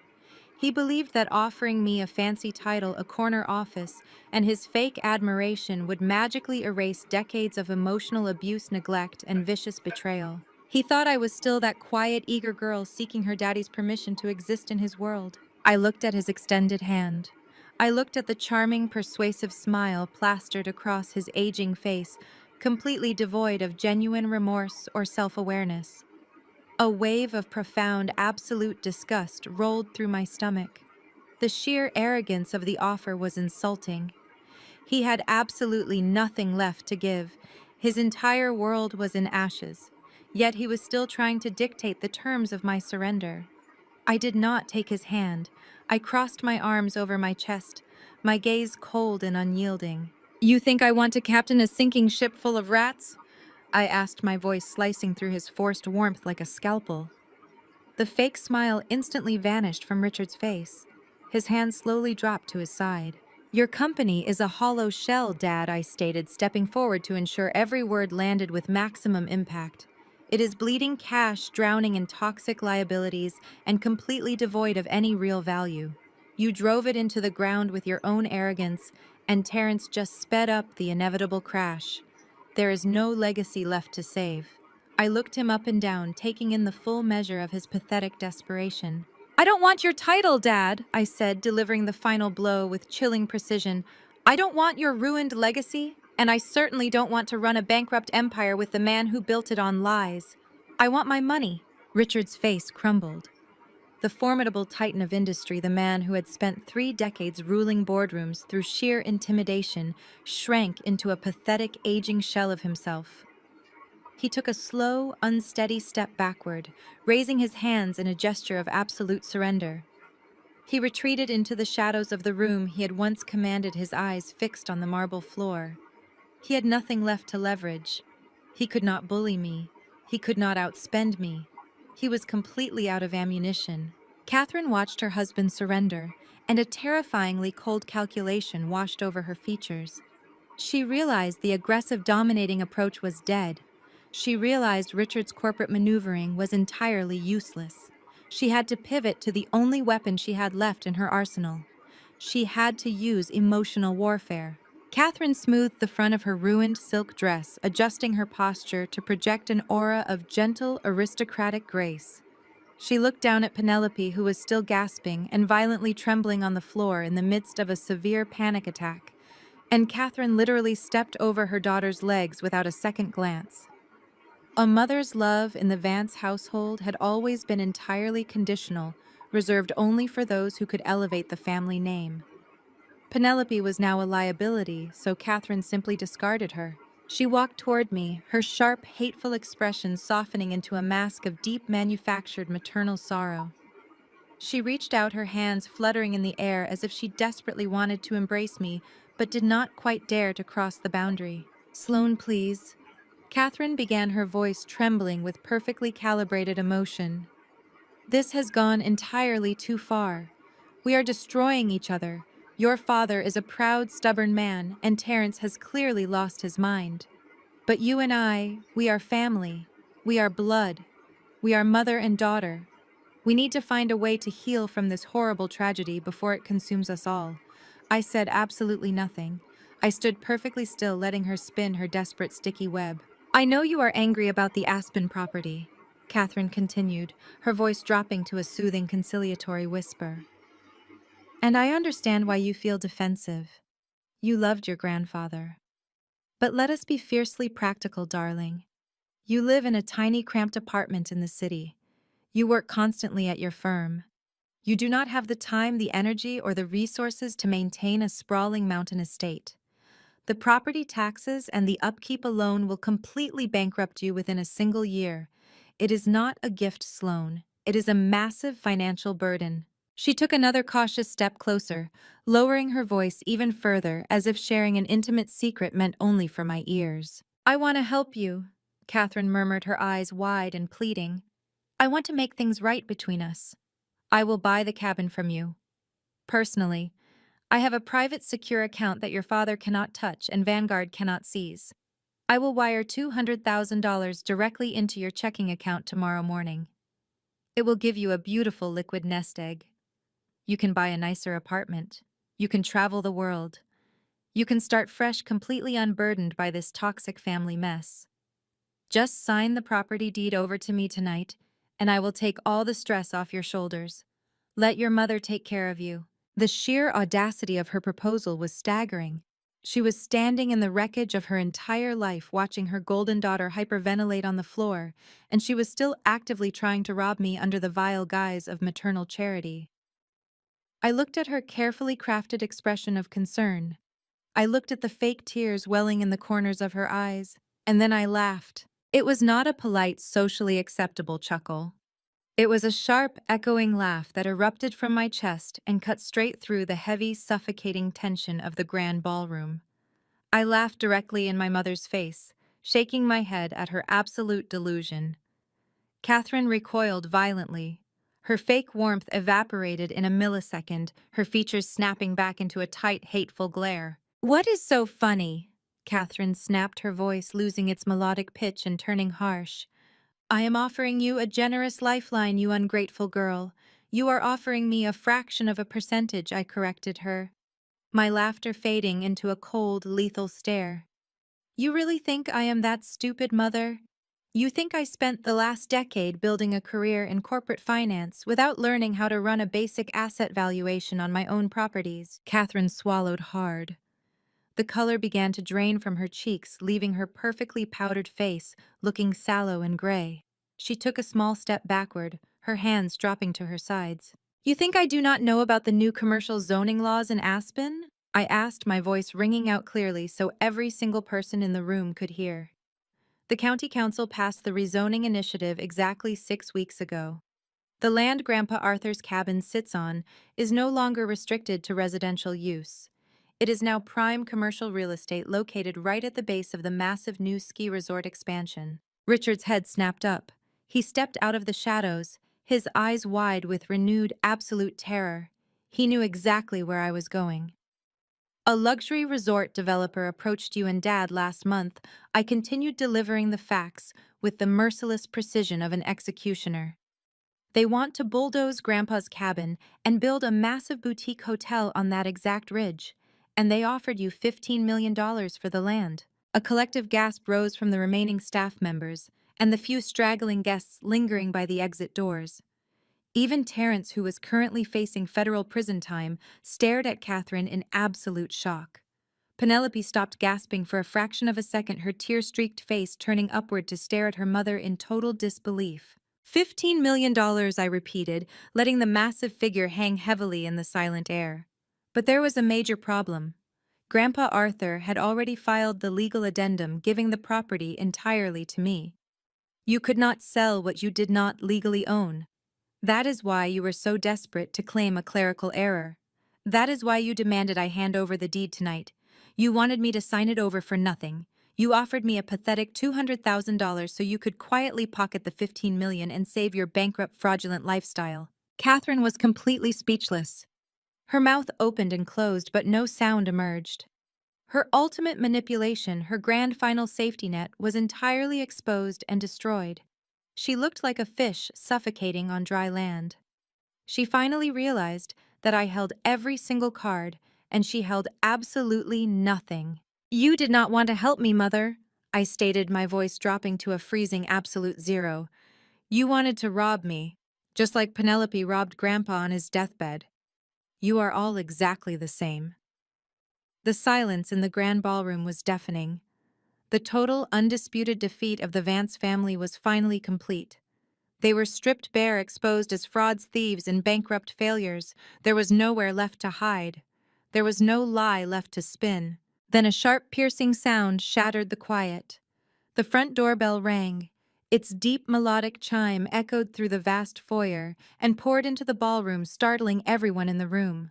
He believed that offering me a fancy title, a corner office, and his fake admiration would magically erase decades of emotional abuse, neglect, and vicious betrayal. He thought I was still that quiet, eager girl seeking her daddy's permission to exist in his world. I looked at his extended hand. I looked at the charming, persuasive smile plastered across his aging face, completely devoid of genuine remorse or self-awareness. A wave of profound, absolute disgust rolled through my stomach. The sheer arrogance of the offer was insulting. He had absolutely nothing left to give. His entire world was in ashes, yet he was still trying to dictate the terms of my surrender. I did not take his hand. I crossed my arms over my chest, my gaze cold and unyielding. You think I want to captain a sinking ship full of rats? I asked, my voice slicing through his forced warmth like a scalpel. The fake smile instantly vanished from Richard's face. His hand slowly dropped to his side. Your company is a hollow shell, Dad, I stated, stepping forward to ensure every word landed with maximum impact. It is bleeding cash, drowning in toxic liabilities, and completely devoid of any real value. You drove it into the ground with your own arrogance, and Terrence just sped up the inevitable crash. There is no legacy left to save. I looked him up and down, taking in the full measure of his pathetic desperation. I don't want your title, Dad, I said, delivering the final blow with chilling precision. I don't want your ruined legacy, and I certainly don't want to run a bankrupt empire with the man who built it on lies. I want my money. Richard's face crumbled. The formidable titan of industry, the man who had spent 3 decades ruling boardrooms through sheer intimidation, shrank into a pathetic, aging shell of himself. He took a slow, unsteady step backward, raising his hands in a gesture of absolute surrender. He retreated into the shadows of the room he had once commanded, his eyes fixed on the marble floor. He had nothing left to leverage. He could not bully me. He could not outspend me. He was completely out of ammunition. Catherine watched her husband surrender, and a terrifyingly cold calculation washed over her features. She realized the aggressive, dominating approach was dead. She realized Richard's corporate maneuvering was entirely useless. She had to pivot to the only weapon she had left in her arsenal. She had to use emotional warfare. Catherine smoothed the front of her ruined silk dress, adjusting her posture to project an aura of gentle, aristocratic grace. She looked down at Penelope, who was still gasping and violently trembling on the floor in the midst of a severe panic attack, and Catherine literally stepped over her daughter's legs without a second glance. A mother's love in the Vance household had always been entirely conditional, reserved only for those who could elevate the family name. Penelope was now a liability, so Catherine simply discarded her. She walked toward me, her sharp, hateful expression softening into a mask of deep manufactured maternal sorrow. She reached out, her hands fluttering in the air as if she desperately wanted to embrace me, but did not quite dare to cross the boundary. Sloan, please. Catherine began, her voice trembling with perfectly calibrated emotion. This has gone entirely too far. We are destroying each other. Your father is a proud, stubborn man, and Terence has clearly lost his mind. But you and I, we are family. We are blood. We are mother and daughter. We need to find a way to heal from this horrible tragedy before it consumes us all. I said absolutely nothing. I stood perfectly still, letting her spin her desperate sticky web. I know you are angry about the Aspen property, Catherine continued, her voice dropping to a soothing, conciliatory whisper. And I understand why you feel defensive. You loved your grandfather. But let us be fiercely practical, darling. You live in a tiny, cramped apartment in the city. You work constantly at your firm. You do not have the time, the energy, or the resources to maintain a sprawling mountain estate. The property taxes and the upkeep alone will completely bankrupt you within a single year. It is not a gift, Sloan. It is a massive financial burden. She took another cautious step closer, lowering her voice even further as if sharing an intimate secret meant only for my ears. I want to help you, Catherine murmured, her eyes wide and pleading. I want to make things right between us. I will buy the cabin from you. Personally, I have a private secure account that your father cannot touch and Vanguard cannot seize. I will wire $200,000 directly into your checking account tomorrow morning. It will give you a beautiful liquid nest egg. You can buy a nicer apartment. You can travel the world. You can start fresh, completely unburdened by this toxic family mess. Just sign the property deed over to me tonight, and I will take all the stress off your shoulders. Let your mother take care of you. The sheer audacity of her proposal was staggering. She was standing in the wreckage of her entire life, watching her golden daughter hyperventilate on the floor, and she was still actively trying to rob me under the vile guise of maternal charity. I looked at her carefully crafted expression of concern. I looked at the fake tears welling in the corners of her eyes, and then I laughed. It was not a polite, socially acceptable chuckle. It was a sharp, echoing laugh that erupted from my chest and cut straight through the heavy, suffocating tension of the grand ballroom. I laughed directly in my mother's face, shaking my head at her absolute delusion. Catherine recoiled violently. Her fake warmth evaporated in a millisecond, her features snapping back into a tight, hateful glare. "What is so funny?" Catherine snapped, her voice losing its melodic pitch and turning harsh. "I am offering you a generous lifeline, you ungrateful girl. You are offering me a fraction of a percentage," I corrected her, my laughter fading into a cold, lethal stare. "You really think I am that stupid, Mother? You think I spent the last decade building a career in corporate finance without learning how to run a basic asset valuation on my own properties?" Catherine swallowed hard. The color began to drain from her cheeks, leaving her perfectly powdered face looking sallow and gray. She took a small step backward, her hands dropping to her sides. "You think I do not know about the new commercial zoning laws in Aspen?" I asked, my voice ringing out clearly so every single person in the room could hear. The county council passed the rezoning initiative exactly 6 weeks ago. The land Grandpa Arthur's cabin sits on is no longer restricted to residential use. It is now prime commercial real estate located right at the base of the massive new ski resort expansion. Richard's head snapped up. He stepped out of the shadows, his eyes wide with renewed, absolute terror. He knew exactly where I was going. "A luxury resort developer approached you and Dad last month." I continued delivering the facts with the merciless precision of an executioner. "They want to bulldoze Grandpa's cabin and build a massive boutique hotel on that exact ridge, and they offered you $15 million for the land." A collective gasp rose from the remaining staff members and the few straggling guests lingering by the exit doors. Even Terence, who was currently facing federal prison time, stared at Catherine in absolute shock. Penelope stopped gasping for a fraction of a second, her tear-streaked face turning upward to stare at her mother in total disbelief. $15 million, I repeated, letting the massive figure hang heavily in the silent air. But there was a major problem. Grandpa Arthur had already filed the legal addendum giving the property entirely to me. You could not sell what you did not legally own. That is why you were so desperate to claim a clerical error. That is why you demanded I hand over the deed tonight. You wanted me to sign it over for nothing. You offered me a pathetic $200,000 so you could quietly pocket the $15 million and save your bankrupt, fraudulent lifestyle. Catherine was completely speechless. Her mouth opened and closed, but no sound emerged. Her ultimate manipulation, her grand final safety net, was entirely exposed and destroyed. She looked like a fish suffocating on dry land. She finally realized that I held every single card, and she held absolutely nothing. "You did not want to help me, Mother," I stated, my voice dropping to a freezing absolute zero. "You wanted to rob me, just like Penelope robbed Grandpa on his deathbed. You are all exactly the same." The silence in the grand ballroom was deafening. The total, undisputed defeat of the Vance family was finally complete. They were stripped bare, exposed as frauds, thieves, and bankrupt failures. There was nowhere left to hide. There was no lie left to spin. Then a sharp, piercing sound shattered the quiet. The front doorbell rang. Its deep, melodic chime echoed through the vast foyer and poured into the ballroom, startling everyone in the room.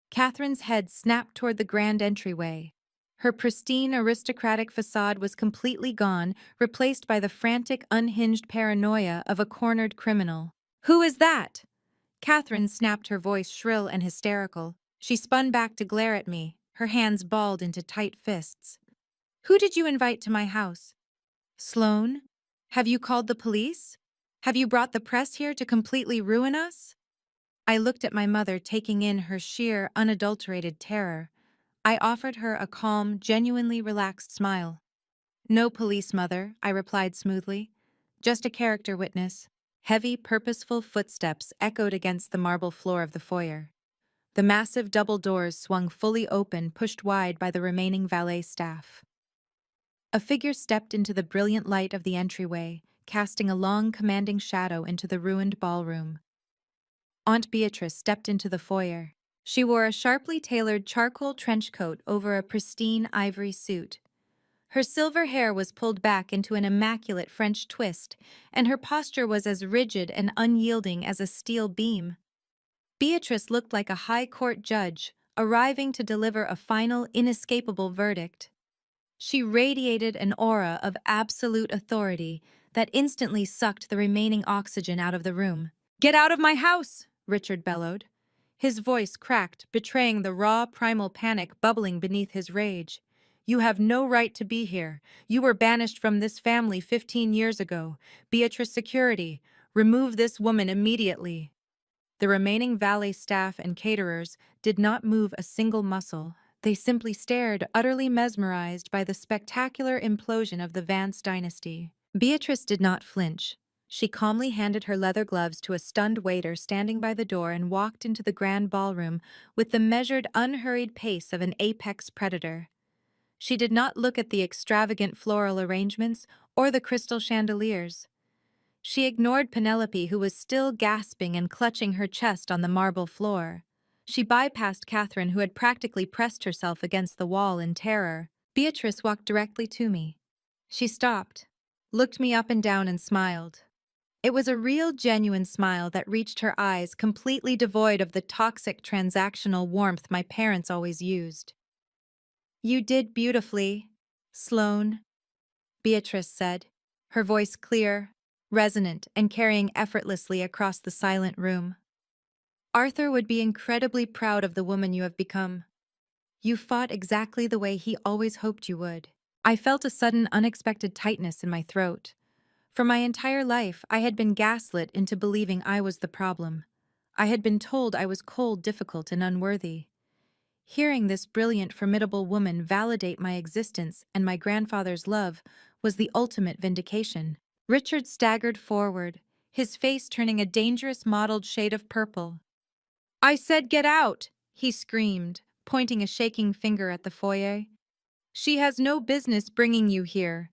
Catherine's head snapped toward the grand entryway. Her pristine, aristocratic facade was completely gone, replaced by the frantic, unhinged paranoia of a cornered criminal. "Who is that?" Catherine snapped, her voice shrill and hysterical. She spun back to glare at me, her hands balled into tight fists. "Who did you invite to my house? Sloane? Have you called the police? Have you brought the press here to completely ruin us?" I looked at my mother, taking in her sheer, unadulterated terror. I offered her a calm, genuinely relaxed smile. "No police, Mother," I replied smoothly. "Just a character witness." Heavy, purposeful footsteps echoed against the marble floor of the foyer. The massive double doors swung fully open, pushed wide by the remaining valet staff. A figure stepped into the brilliant light of the entryway, casting a long, commanding shadow into the ruined ballroom. Aunt Beatrice stepped into the foyer. She wore a sharply tailored charcoal trench coat over a pristine ivory suit. Her silver hair was pulled back into an immaculate French twist, and her posture was as rigid and unyielding as a steel beam. Beatrice looked like a high court judge, arriving to deliver a final, inescapable verdict. She radiated an aura of absolute authority that instantly sucked the remaining oxygen out of the room. "Get out of my house!" Richard bellowed. His voice cracked, betraying the raw, primal panic bubbling beneath his rage. "You have no right to be here. You were banished from this family 15 years ago. Beatrice Security, remove this woman immediately." The remaining valet staff and caterers did not move a single muscle. They simply stared, utterly mesmerized by the spectacular implosion of the Vance dynasty. Beatrice did not flinch. She calmly handed her leather gloves to a stunned waiter standing by the door and walked into the grand ballroom with the measured, unhurried pace of an apex predator. She did not look at the extravagant floral arrangements or the crystal chandeliers. She ignored Penelope, who was still gasping and clutching her chest on the marble floor. She bypassed Catherine, who had practically pressed herself against the wall in terror. Beatrice walked directly to me. She stopped, looked me up and down, and smiled. It was a real, genuine smile that reached her eyes, completely devoid of the toxic transactional warmth my parents always used. "You did beautifully, Sloane," Beatrice said, her voice clear, resonant, and carrying effortlessly across the silent room. "Arthur would be incredibly proud of the woman you have become. You fought exactly the way he always hoped you would." I felt a sudden, unexpected tightness in my throat. For my entire life, I had been gaslit into believing I was the problem. I had been told I was cold, difficult, and unworthy. Hearing this brilliant, formidable woman validate my existence and my grandfather's love was the ultimate vindication. Richard staggered forward, his face turning a dangerous mottled shade of purple. "I said get out!" he screamed, pointing a shaking finger at the foyer. "She has no business bringing you here.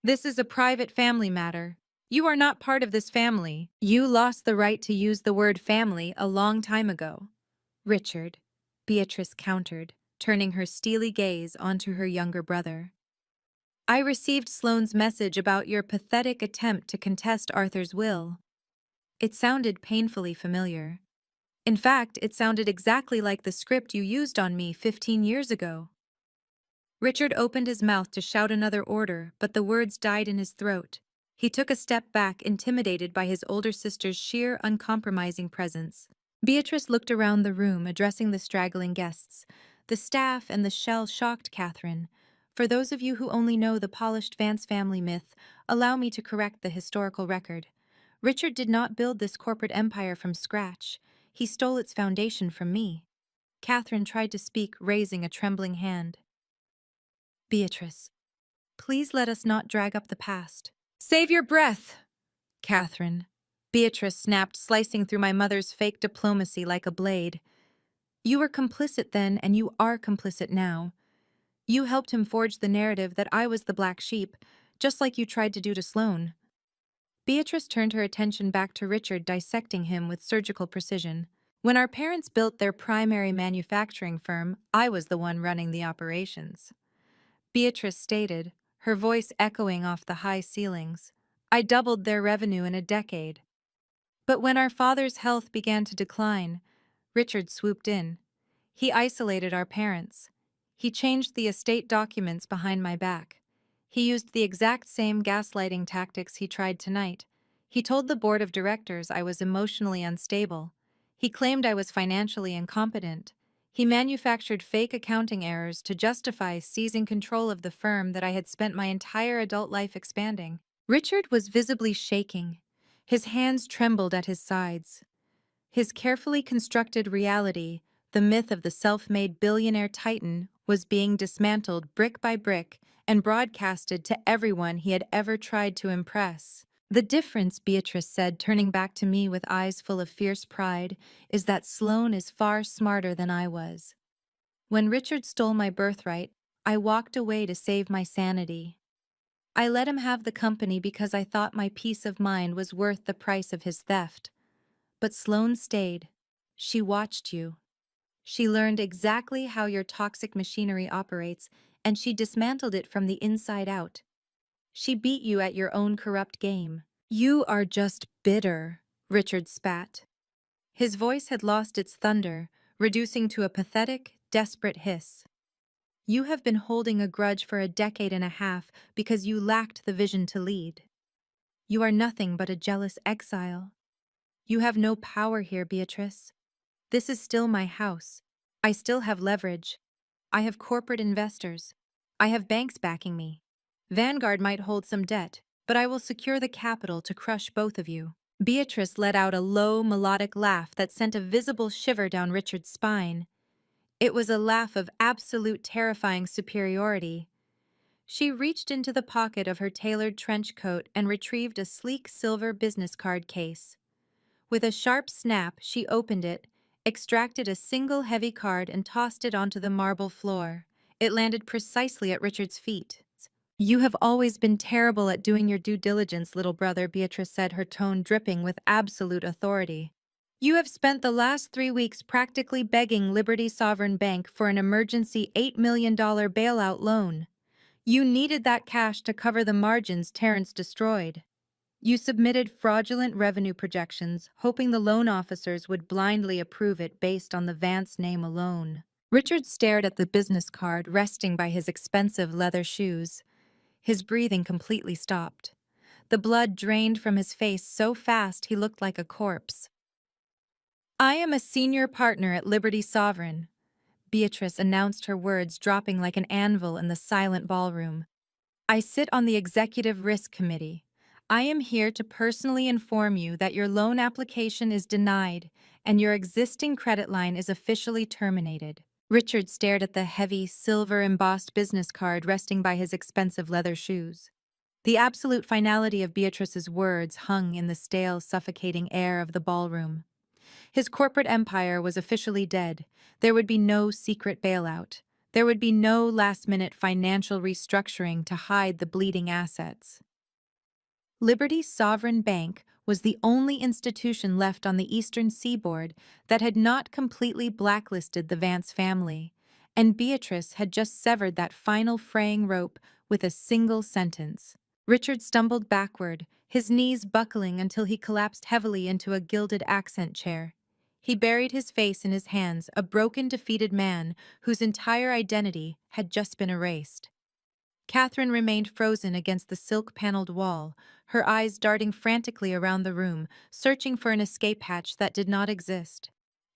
This is a private family matter. You are not part of this family. You lost the right to use the word family a long time ago." "Richard," Beatrice countered, turning her steely gaze onto her younger brother. "I received Sloane's message about your pathetic attempt to contest Arthur's will." It sounded painfully familiar. In fact, it sounded exactly like the script you used on me 15 years ago. Richard opened his mouth to shout another order, but the words died in his throat. He took a step back, intimidated by his older sister's sheer, uncompromising presence. Beatrice looked around the room, addressing the straggling guests. The staff and the shell shocked Catherine. For those of you who only know the polished Vance family myth, allow me to correct the historical record. Richard did not build this corporate empire from scratch. He stole its foundation from me. Catherine tried to speak, raising a trembling hand. Beatrice, please let us not drag up the past. Save your breath, Catherine. Beatrice snapped, slicing through my mother's fake diplomacy like a blade. You were complicit then, and you are complicit now. You helped him forge the narrative that I was the black sheep, just like you tried to do to Sloane. Beatrice turned her attention back to Richard, dissecting him with surgical precision. When our parents built their primary manufacturing firm, I was the one running the operations. Beatrice stated, her voice echoing off the high ceilings. I doubled their revenue in a decade. But when our father's health began to decline, Richard swooped in. He isolated our parents. He changed the estate documents behind my back. He used the exact same gaslighting tactics he tried tonight. He told the board of directors I was emotionally unstable. He claimed I was financially incompetent. He manufactured fake accounting errors to justify seizing control of the firm that I had spent my entire adult life expanding. Richard was visibly shaking. His hands trembled at his sides. His carefully constructed reality, the myth of the self-made billionaire titan, was being dismantled brick by brick and broadcasted to everyone he had ever tried to impress. The difference, Beatrice said, turning back to me with eyes full of fierce pride, is that Sloane is far smarter than I was. When Richard stole my birthright, I walked away to save my sanity. I let him have the company because I thought my peace of mind was worth the price of his theft. But Sloane stayed. She watched you. She learned exactly how your toxic machinery operates, and she dismantled it from the inside out. She beat you at your own corrupt game. You are just bitter, Richard spat. His voice had lost its thunder, reducing to a pathetic, desperate hiss. You have been holding a grudge for a decade and a half because you lacked the vision to lead. You are nothing but a jealous exile. You have no power here, Beatrice. This is still my house. I still have leverage. I have corporate investors. I have banks backing me. Vanguard might hold some debt, but I will secure the capital to crush both of you. Beatrice let out a low, melodic laugh that sent a visible shiver down Richard's spine. It was a laugh of absolute terrifying superiority. She reached into the pocket of her tailored trench coat and retrieved a sleek silver business card case. With a sharp snap, she opened it, extracted a single heavy card and tossed it onto the marble floor. It landed precisely at Richard's feet. You have always been terrible at doing your due diligence, little brother, Beatrice said, her tone dripping with absolute authority. You have spent the last 3 weeks practically begging Liberty Sovereign Bank for an emergency $8 million bailout loan. You needed that cash to cover the margins Terrence destroyed. You submitted fraudulent revenue projections, hoping the loan officers would blindly approve it based on the Vance name alone. Richard stared at the business card resting by his expensive leather shoes. His breathing completely stopped. The blood drained from his face so fast he looked like a corpse. I am a senior partner at Liberty Sovereign, Beatrice announced, her words dropping like an anvil in the silent ballroom. I sit on the Executive Risk Committee. I am here to personally inform you that your loan application is denied and your existing credit line is officially terminated. Richard stared at the heavy, silver-embossed business card resting by his expensive leather shoes. The absolute finality of Beatrice's words hung in the stale, suffocating air of the ballroom. His corporate empire was officially dead. There would be no secret bailout. There would be no last-minute financial restructuring to hide the bleeding assets. Liberty Sovereign Bank was the only institution left on the eastern seaboard that had not completely blacklisted the Vance family, and Beatrice had just severed that final fraying rope with a single sentence. Richard stumbled backward, his knees buckling until he collapsed heavily into a gilded accent chair. He buried his face in his hands, a broken, defeated man whose entire identity had just been erased. Catherine remained frozen against the silk-paneled wall, her eyes darting frantically around the room, searching for an escape hatch that did not exist.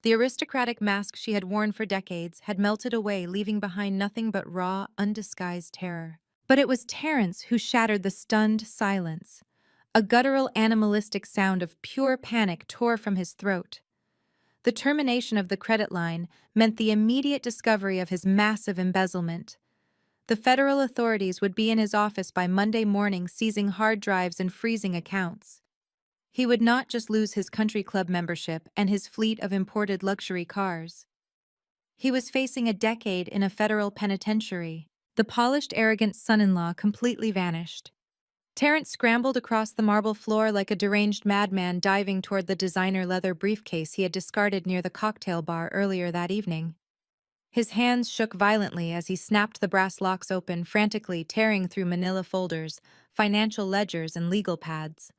The aristocratic mask she had worn for decades had melted away, leaving behind nothing but raw, undisguised terror. But it was Terence who shattered the stunned silence. A guttural, animalistic sound of pure panic tore from his throat. The termination of the credit line meant the immediate discovery of his massive embezzlement. The federal authorities would be in his office by Monday morning, seizing hard drives and freezing accounts. He would not just lose his country club membership and his fleet of imported luxury cars. He was facing a decade in a federal penitentiary. The polished, arrogant son-in-law completely vanished. Terence scrambled across the marble floor like a deranged madman, diving toward the designer leather briefcase he had discarded near the cocktail bar earlier that evening. His hands shook violently as he snapped the brass locks open, frantically tearing through manila folders, financial ledgers, and legal pads.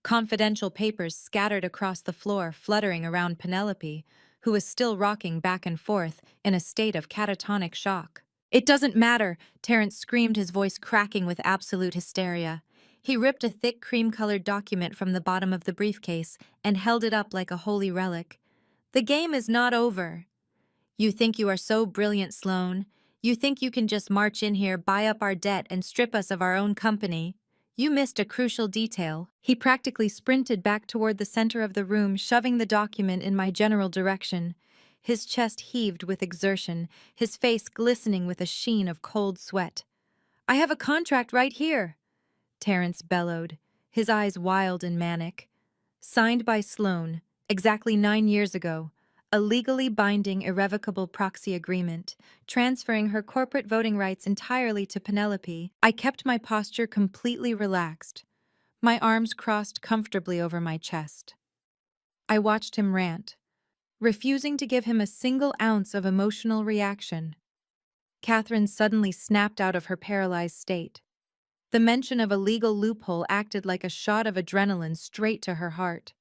Confidential papers scattered across the floor, fluttering around Penelope, who was still rocking back and forth in a state of catatonic shock. "It doesn't matter," Terence screamed, his voice cracking with absolute hysteria. He ripped a thick cream-colored document from the bottom of the briefcase and held it up like a holy relic. "The game is not over. You think you are so brilliant, Sloane. You think you can just march in here, buy up our debt, and strip us of our own company. You missed a crucial detail." He practically sprinted back toward the center of the room, shoving the document in my general direction. His chest heaved with exertion, his face glistening with a sheen of cold sweat. "I have a contract right here," Terence bellowed, his eyes wild and manic. "Signed by Sloane, exactly 9 years ago. A legally binding, irrevocable proxy agreement, transferring her corporate voting rights entirely to Penelope." I kept my posture completely relaxed, my arms crossed comfortably over my chest. I watched him rant, refusing to give him a single ounce of emotional reaction. Catherine suddenly snapped out of her paralyzed state. The mention of a legal loophole acted like a shot of adrenaline straight to her heart.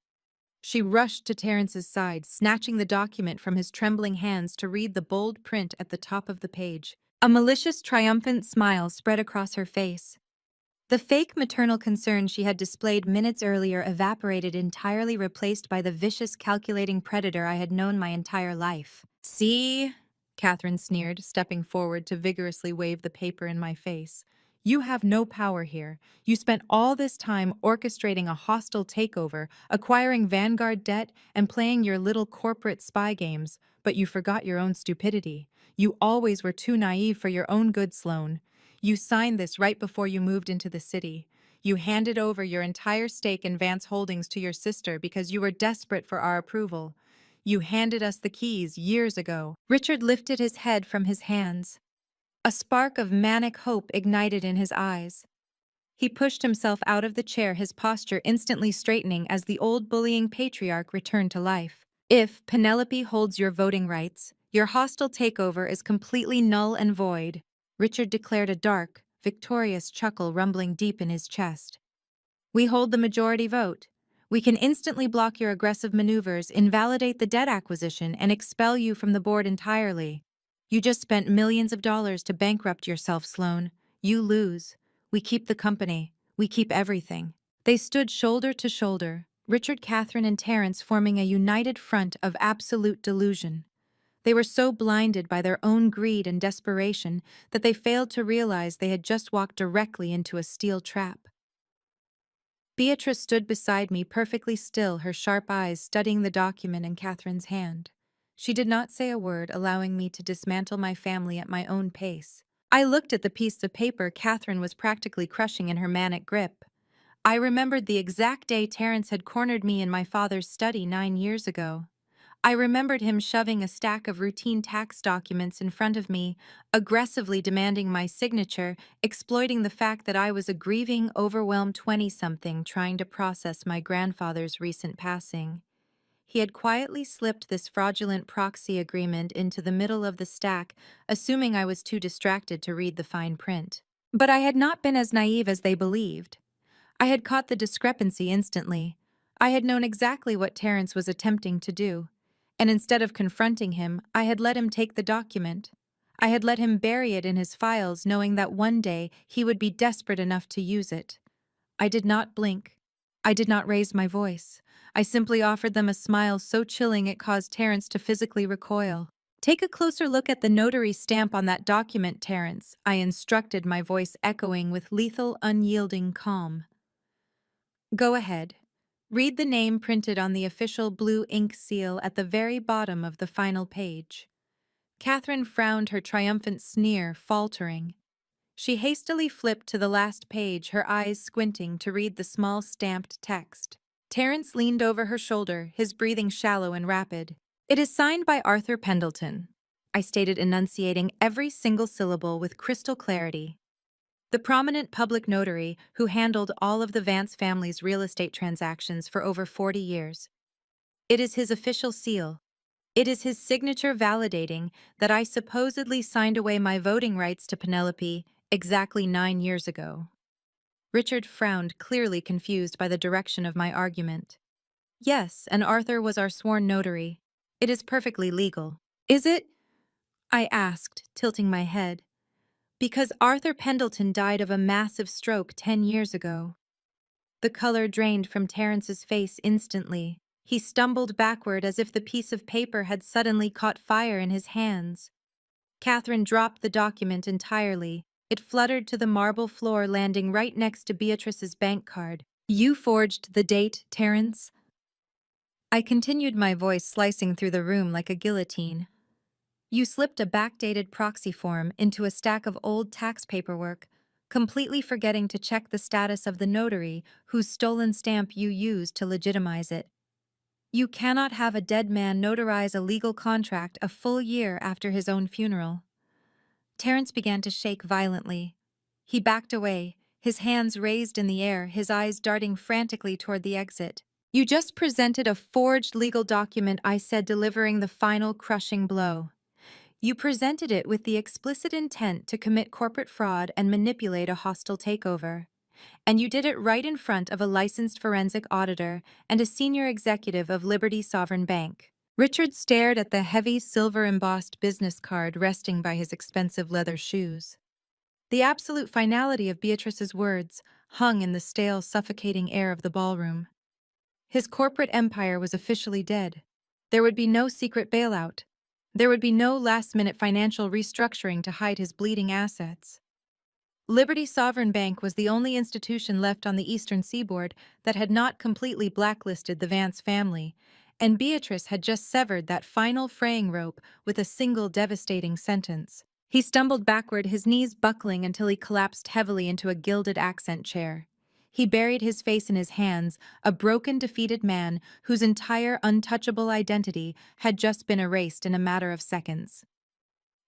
She rushed to Terence's side, snatching the document from his trembling hands to read the bold print at the top of the page. A malicious, triumphant smile spread across her face. The fake maternal concern she had displayed minutes earlier evaporated, entirely replaced by the vicious, calculating predator I had known my entire life. "See?" Catherine sneered, stepping forward to vigorously wave the paper in my face. "You have no power here. You spent all this time orchestrating a hostile takeover, acquiring Vanguard debt, and playing your little corporate spy games, but you forgot your own stupidity. You always were too naive for your own good, Sloane. You signed this right before you moved into the city. You handed over your entire stake in Vance Holdings to your sister because you were desperate for our approval. You handed us the keys years ago." Richard lifted his head from his hands. A spark of manic hope ignited in his eyes. He pushed himself out of the chair, his posture instantly straightening as the old bullying patriarch returned to life. "If Penelope holds your voting rights, your hostile takeover is completely null and void," Richard declared, a dark, victorious chuckle rumbling deep in his chest. "We hold the majority vote. We can instantly block your aggressive maneuvers, invalidate the debt acquisition, and expel you from the board entirely. You just spent millions of dollars to bankrupt yourself, Sloane. You lose. We keep the company. We keep everything." They stood shoulder to shoulder, Richard, Catherine, and Terence forming a united front of absolute delusion. They were so blinded by their own greed and desperation that they failed to realize they had just walked directly into a steel trap. Beatrice stood beside me, perfectly still, her sharp eyes studying the document in Catherine's hand. She did not say a word, allowing me to dismantle my family at my own pace. I looked at the piece of paper Catherine was practically crushing in her manic grip. I remembered the exact day Terence had cornered me in my father's study 9 years ago. I remembered him shoving a stack of routine tax documents in front of me, aggressively demanding my signature, exploiting the fact that I was a grieving, overwhelmed 20-something trying to process my grandfather's recent passing. He had quietly slipped this fraudulent proxy agreement into the middle of the stack, assuming I was too distracted to read the fine print. But I had not been as naive as they believed. I had caught the discrepancy instantly. I had known exactly what Terence was attempting to do. And instead of confronting him, I had let him take the document. I had let him bury it in his files, knowing that one day he would be desperate enough to use it. I did not blink. I did not raise my voice. I simply offered them a smile so chilling it caused Terence to physically recoil. Take a closer look at the notary stamp on that document, Terence, I instructed, my voice echoing with lethal, unyielding calm. Go ahead. Read the name printed on the official blue ink seal at the very bottom of the final page. Catherine frowned her triumphant sneer, faltering. She hastily flipped to the last page, her eyes squinting to read the small stamped text. Terence leaned over her shoulder, his breathing shallow and rapid. It is signed by Arthur Pendleton, I stated, enunciating every single syllable with crystal clarity. The prominent public notary who handled all of the Vance family's real estate transactions for over 40 years. It is his official seal. It is his signature validating that I supposedly signed away my voting rights to Penelope exactly 9 years ago. Richard frowned, clearly confused by the direction of my argument. Yes, and Arthur was our sworn notary. It is perfectly legal. Is it? I asked, tilting my head. Because Arthur Pendleton died of a massive stroke 10 years ago. The color drained from Terence's face instantly. He stumbled backward as if the piece of paper had suddenly caught fire in his hands. Catherine dropped the document entirely. It fluttered to the marble floor, landing right next to Beatrice's bank card. You forged the date, Terence? I continued, my voice slicing through the room like a guillotine. You slipped a backdated proxy form into a stack of old tax paperwork, completely forgetting to check the status of the notary whose stolen stamp you used to legitimize it. You cannot have a dead man notarize a legal contract a full year after his own funeral. Terence began to shake violently. He backed away, his hands raised in the air, his eyes darting frantically toward the exit. You just presented a forged legal document, I said, delivering the final crushing blow. You presented it with the explicit intent to commit corporate fraud and manipulate a hostile takeover. And you did it right in front of a licensed forensic auditor and a senior executive of Liberty Sovereign Bank. Richard stared at the heavy silver-embossed business card resting by his expensive leather shoes. The absolute finality of Beatrice's words hung in the stale, suffocating air of the ballroom. His corporate empire was officially dead. There would be no secret bailout. There would be no last-minute financial restructuring to hide his bleeding assets. Liberty Sovereign Bank was the only institution left on the eastern seaboard that had not completely blacklisted the Vance family, and Beatrice had just severed that final fraying rope with a single devastating sentence. He stumbled backward, his knees buckling until he collapsed heavily into a gilded accent chair. He buried his face in his hands, a broken, defeated man whose entire untouchable identity had just been erased in a matter of seconds.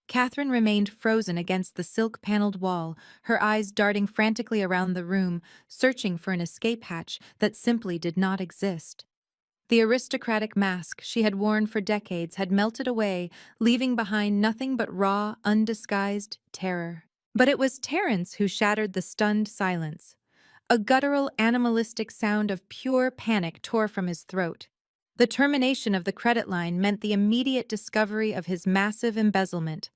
Catherine remained frozen against the silk-paneled wall, her eyes darting frantically around the room, searching for an escape hatch that simply did not exist. The aristocratic mask she had worn for decades had melted away, leaving behind nothing but raw, undisguised terror. But it was Terence who shattered the stunned silence. A guttural, animalistic sound of pure panic tore from his throat. The termination of the credit line meant the immediate discovery of his massive embezzlement.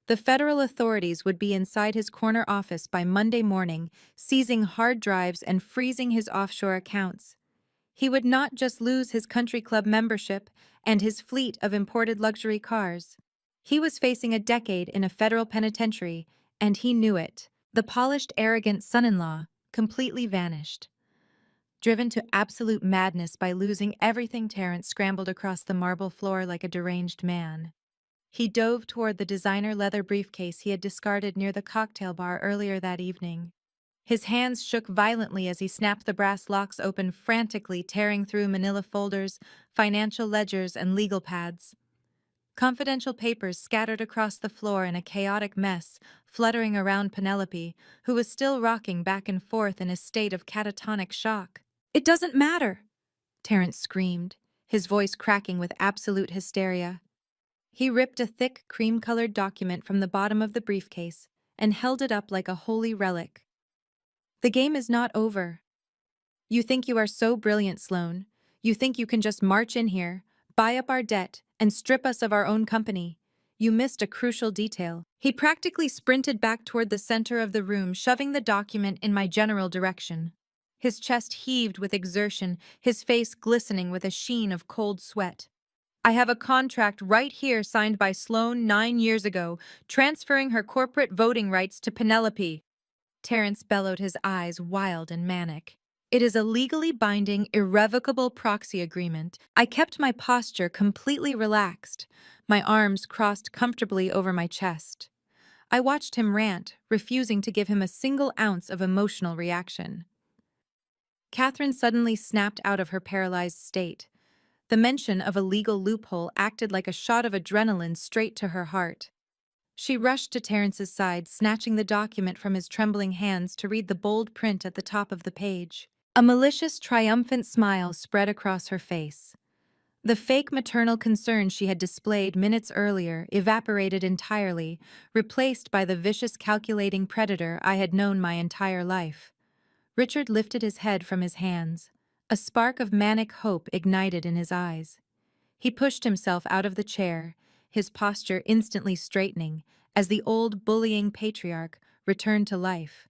The federal authorities would be inside his corner office by Monday morning, seizing hard drives and freezing his offshore accounts. He would not just lose his country club membership and his fleet of imported luxury cars. He was facing a decade in a federal penitentiary, and he knew it. The polished, arrogant son-in-law completely vanished. Driven to absolute madness by losing everything, Terence scrambled across the marble floor like a deranged man. He dove toward the designer leather briefcase he had discarded near the cocktail bar earlier that evening. His hands shook violently as he snapped the brass locks open, frantically tearing through manila folders, financial ledgers, and legal pads. Confidential papers scattered across the floor in a chaotic mess, fluttering around Penelope, who was still rocking back and forth in a state of catatonic shock. "It doesn't matter!" Terence screamed, his voice cracking with absolute hysteria. He ripped a thick, cream-colored document from the bottom of the briefcase and held it up like a holy relic. "The game is not over. You think you are so brilliant, Sloane. You think you can just march in here, buy up our debt, and strip us of our own company. You missed a crucial detail. He practically sprinted back toward the center of the room, shoving the document in my general direction. His chest heaved with exertion, his face glistening with a sheen of cold sweat. I have a contract right here signed by Sloane 9 years ago, transferring her corporate voting rights to Penelope. Terence bellowed, his eyes wild and manic. It is a legally binding, irrevocable proxy agreement. I kept my posture completely relaxed, my arms crossed comfortably over my chest. I watched him rant, refusing to give him a single ounce of emotional reaction. Catherine suddenly snapped out of her paralyzed state. The mention of a legal loophole acted like a shot of adrenaline straight to her heart. She rushed to Terrence's side, snatching the document from his trembling hands to read the bold print at the top of the page. A malicious, triumphant smile spread across her face. The fake maternal concern she had displayed minutes earlier evaporated entirely, replaced by the vicious, calculating predator I had known my entire life. Richard lifted his head from his hands. A spark of manic hope ignited in his eyes. He pushed himself out of the chair, his posture instantly straightening, as the old bullying patriarch returned to life.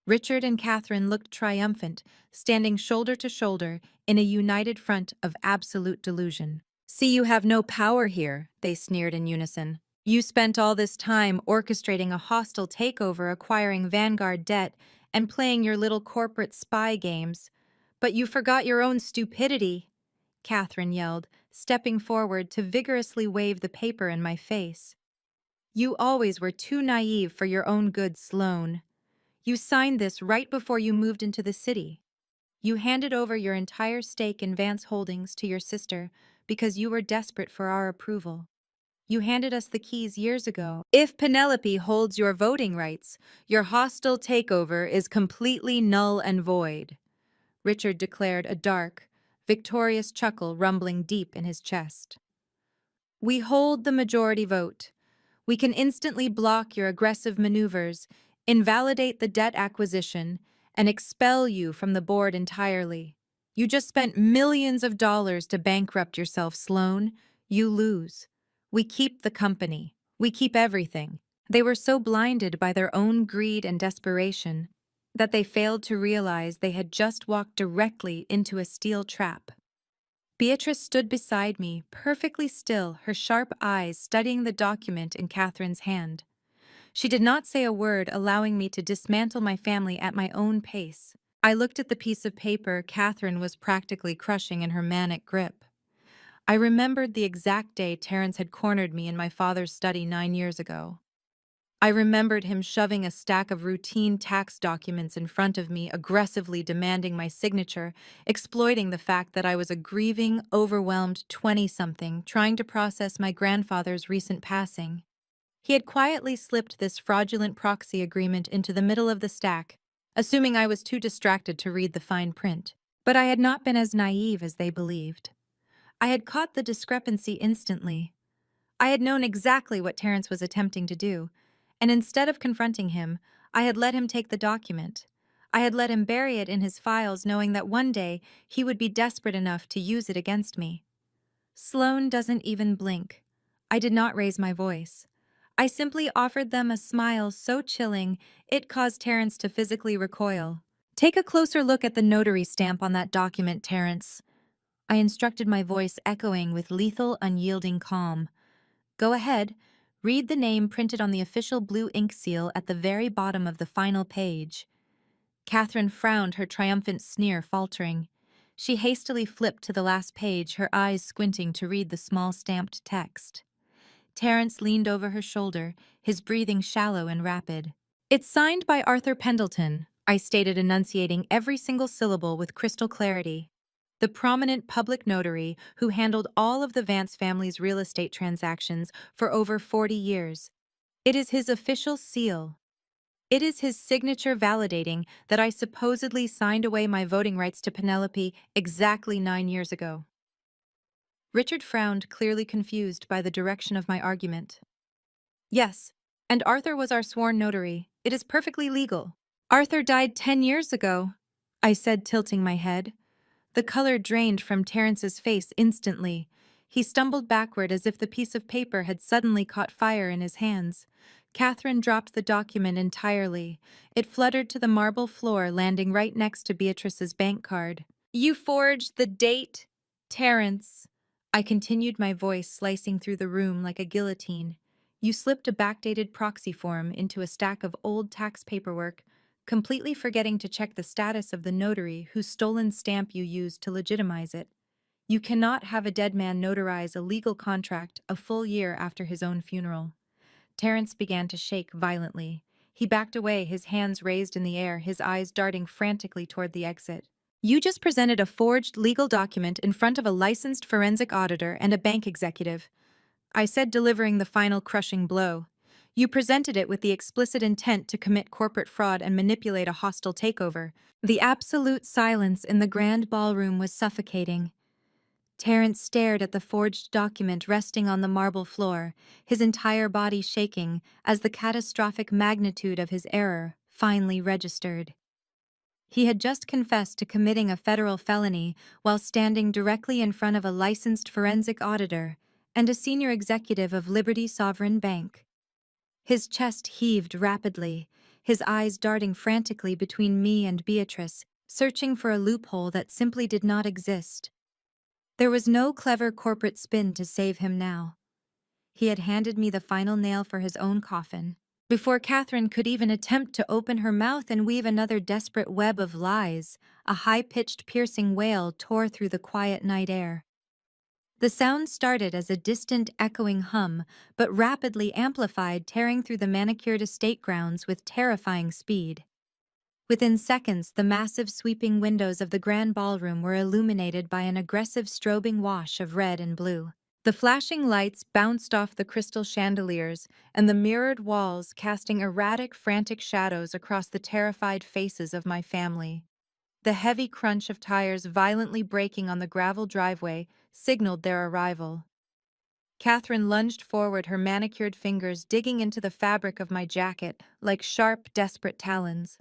Richard and Catherine looked triumphant, standing shoulder to shoulder in a united front of absolute delusion. "See, you have no power here," they sneered in unison. "You spent all this time orchestrating a hostile takeover, acquiring Vanguard debt, and playing your little corporate spy games. But you forgot your own stupidity," Catherine yelled, stepping forward to vigorously wave the paper in my face. "You always were too naive for your own good, Sloane. You signed this right before you moved into the city. You handed over your entire stake in Vance Holdings to your sister because you were desperate for our approval. You handed us the keys years ago. If Penelope holds your voting rights, your hostile takeover is completely null and void," Richard declared, a dark, victorious chuckle rumbling deep in his chest. "We hold the majority vote. We can instantly block your aggressive maneuvers, invalidate the debt acquisition, and expel you from the board entirely. You just spent millions of dollars to bankrupt yourself, Sloane. You lose. We keep the company. We keep everything." They were so blinded by their own greed and desperation that they failed to realize they had just walked directly into a steel trap. Beatrice stood beside me, perfectly still, her sharp eyes studying the document in Catherine's hand. She did not say a word, allowing me to dismantle my family at my own pace. I looked at the piece of paper Catherine was practically crushing in her manic grip. I remembered the exact day Terrence had cornered me in my father's study 9 years ago. I remembered him shoving a stack of routine tax documents in front of me, aggressively demanding my signature, exploiting the fact that I was a grieving, overwhelmed 20-something trying to process my grandfather's recent passing. He had quietly slipped this fraudulent proxy agreement into the middle of the stack, assuming I was too distracted to read the fine print. But I had not been as naive as they believed. I had caught the discrepancy instantly. I had known exactly what Terrence was attempting to do, and instead of confronting him, I had let him take the document. I had let him bury it in his files, knowing that one day he would be desperate enough to use it against me. Sloane doesn't even blink. I did not raise my voice. I simply offered them a smile so chilling it caused Terrence to physically recoil. "Take a closer look at the notary stamp on that document, Terrence," I instructed, my voice echoing with lethal, unyielding calm. "Go ahead, read the name printed on the official blue ink seal at the very bottom of the final page." Catherine frowned, her triumphant sneer faltering. She hastily flipped to the last page, her eyes squinting to read the small stamped text. Terrence leaned over her shoulder, his breathing shallow and rapid. "It's signed by Arthur Pendleton," I stated, enunciating every single syllable with crystal clarity. "The prominent public notary who handled all of the Vance family's real estate transactions for over 40 years. It is his official seal. It is his signature validating that I supposedly signed away my voting rights to Penelope exactly 9 years ago." Richard frowned, clearly confused by the direction of my argument. "Yes, and Arthur was our sworn notary. It is perfectly legal." "Arthur died 10 years ago," I said, tilting my head. The color drained from Terrence's face instantly. He stumbled backward as if the piece of paper had suddenly caught fire in his hands. Catherine dropped the document entirely. It fluttered to the marble floor, landing right next to Beatrice's bank card. "You forged the date, Terence." I continued, my voice slicing through the room like a guillotine. "You slipped a backdated proxy form into a stack of old tax paperwork, completely forgetting to check the status of the notary whose stolen stamp you used to legitimize it. You cannot have a dead man notarize a legal contract a full year after his own funeral." Terence began to shake violently. He backed away, his hands raised in the air, his eyes darting frantically toward the exit. "You just presented a forged legal document in front of a licensed forensic auditor and a bank executive," I said, delivering the final crushing blow. "You presented it with the explicit intent to commit corporate fraud and manipulate a hostile takeover." The absolute silence in the grand ballroom was suffocating. Terence stared at the forged document resting on the marble floor, his entire body shaking as the catastrophic magnitude of his error finally registered. He had just confessed to committing a federal felony while standing directly in front of a licensed forensic auditor and a senior executive of Liberty Sovereign Bank. His chest heaved rapidly, his eyes darting frantically between me and Beatrice, searching for a loophole that simply did not exist. There was no clever corporate spin to save him now. He had handed me the final nail for his own coffin. Before Catherine could even attempt to open her mouth and weave another desperate web of lies, a high-pitched piercing wail tore through the quiet night air. The sound started as a distant, echoing hum, but rapidly amplified, tearing through the manicured estate grounds with terrifying speed. Within seconds, the massive sweeping windows of the grand ballroom were illuminated by an aggressive strobing wash of red and blue. The flashing lights bounced off the crystal chandeliers, and the mirrored walls casting erratic, frantic shadows across the terrified faces of my family. The heavy crunch of tires violently braking on the gravel driveway signaled their arrival. Catherine lunged forward, her manicured fingers digging into the fabric of my jacket like sharp, desperate talons.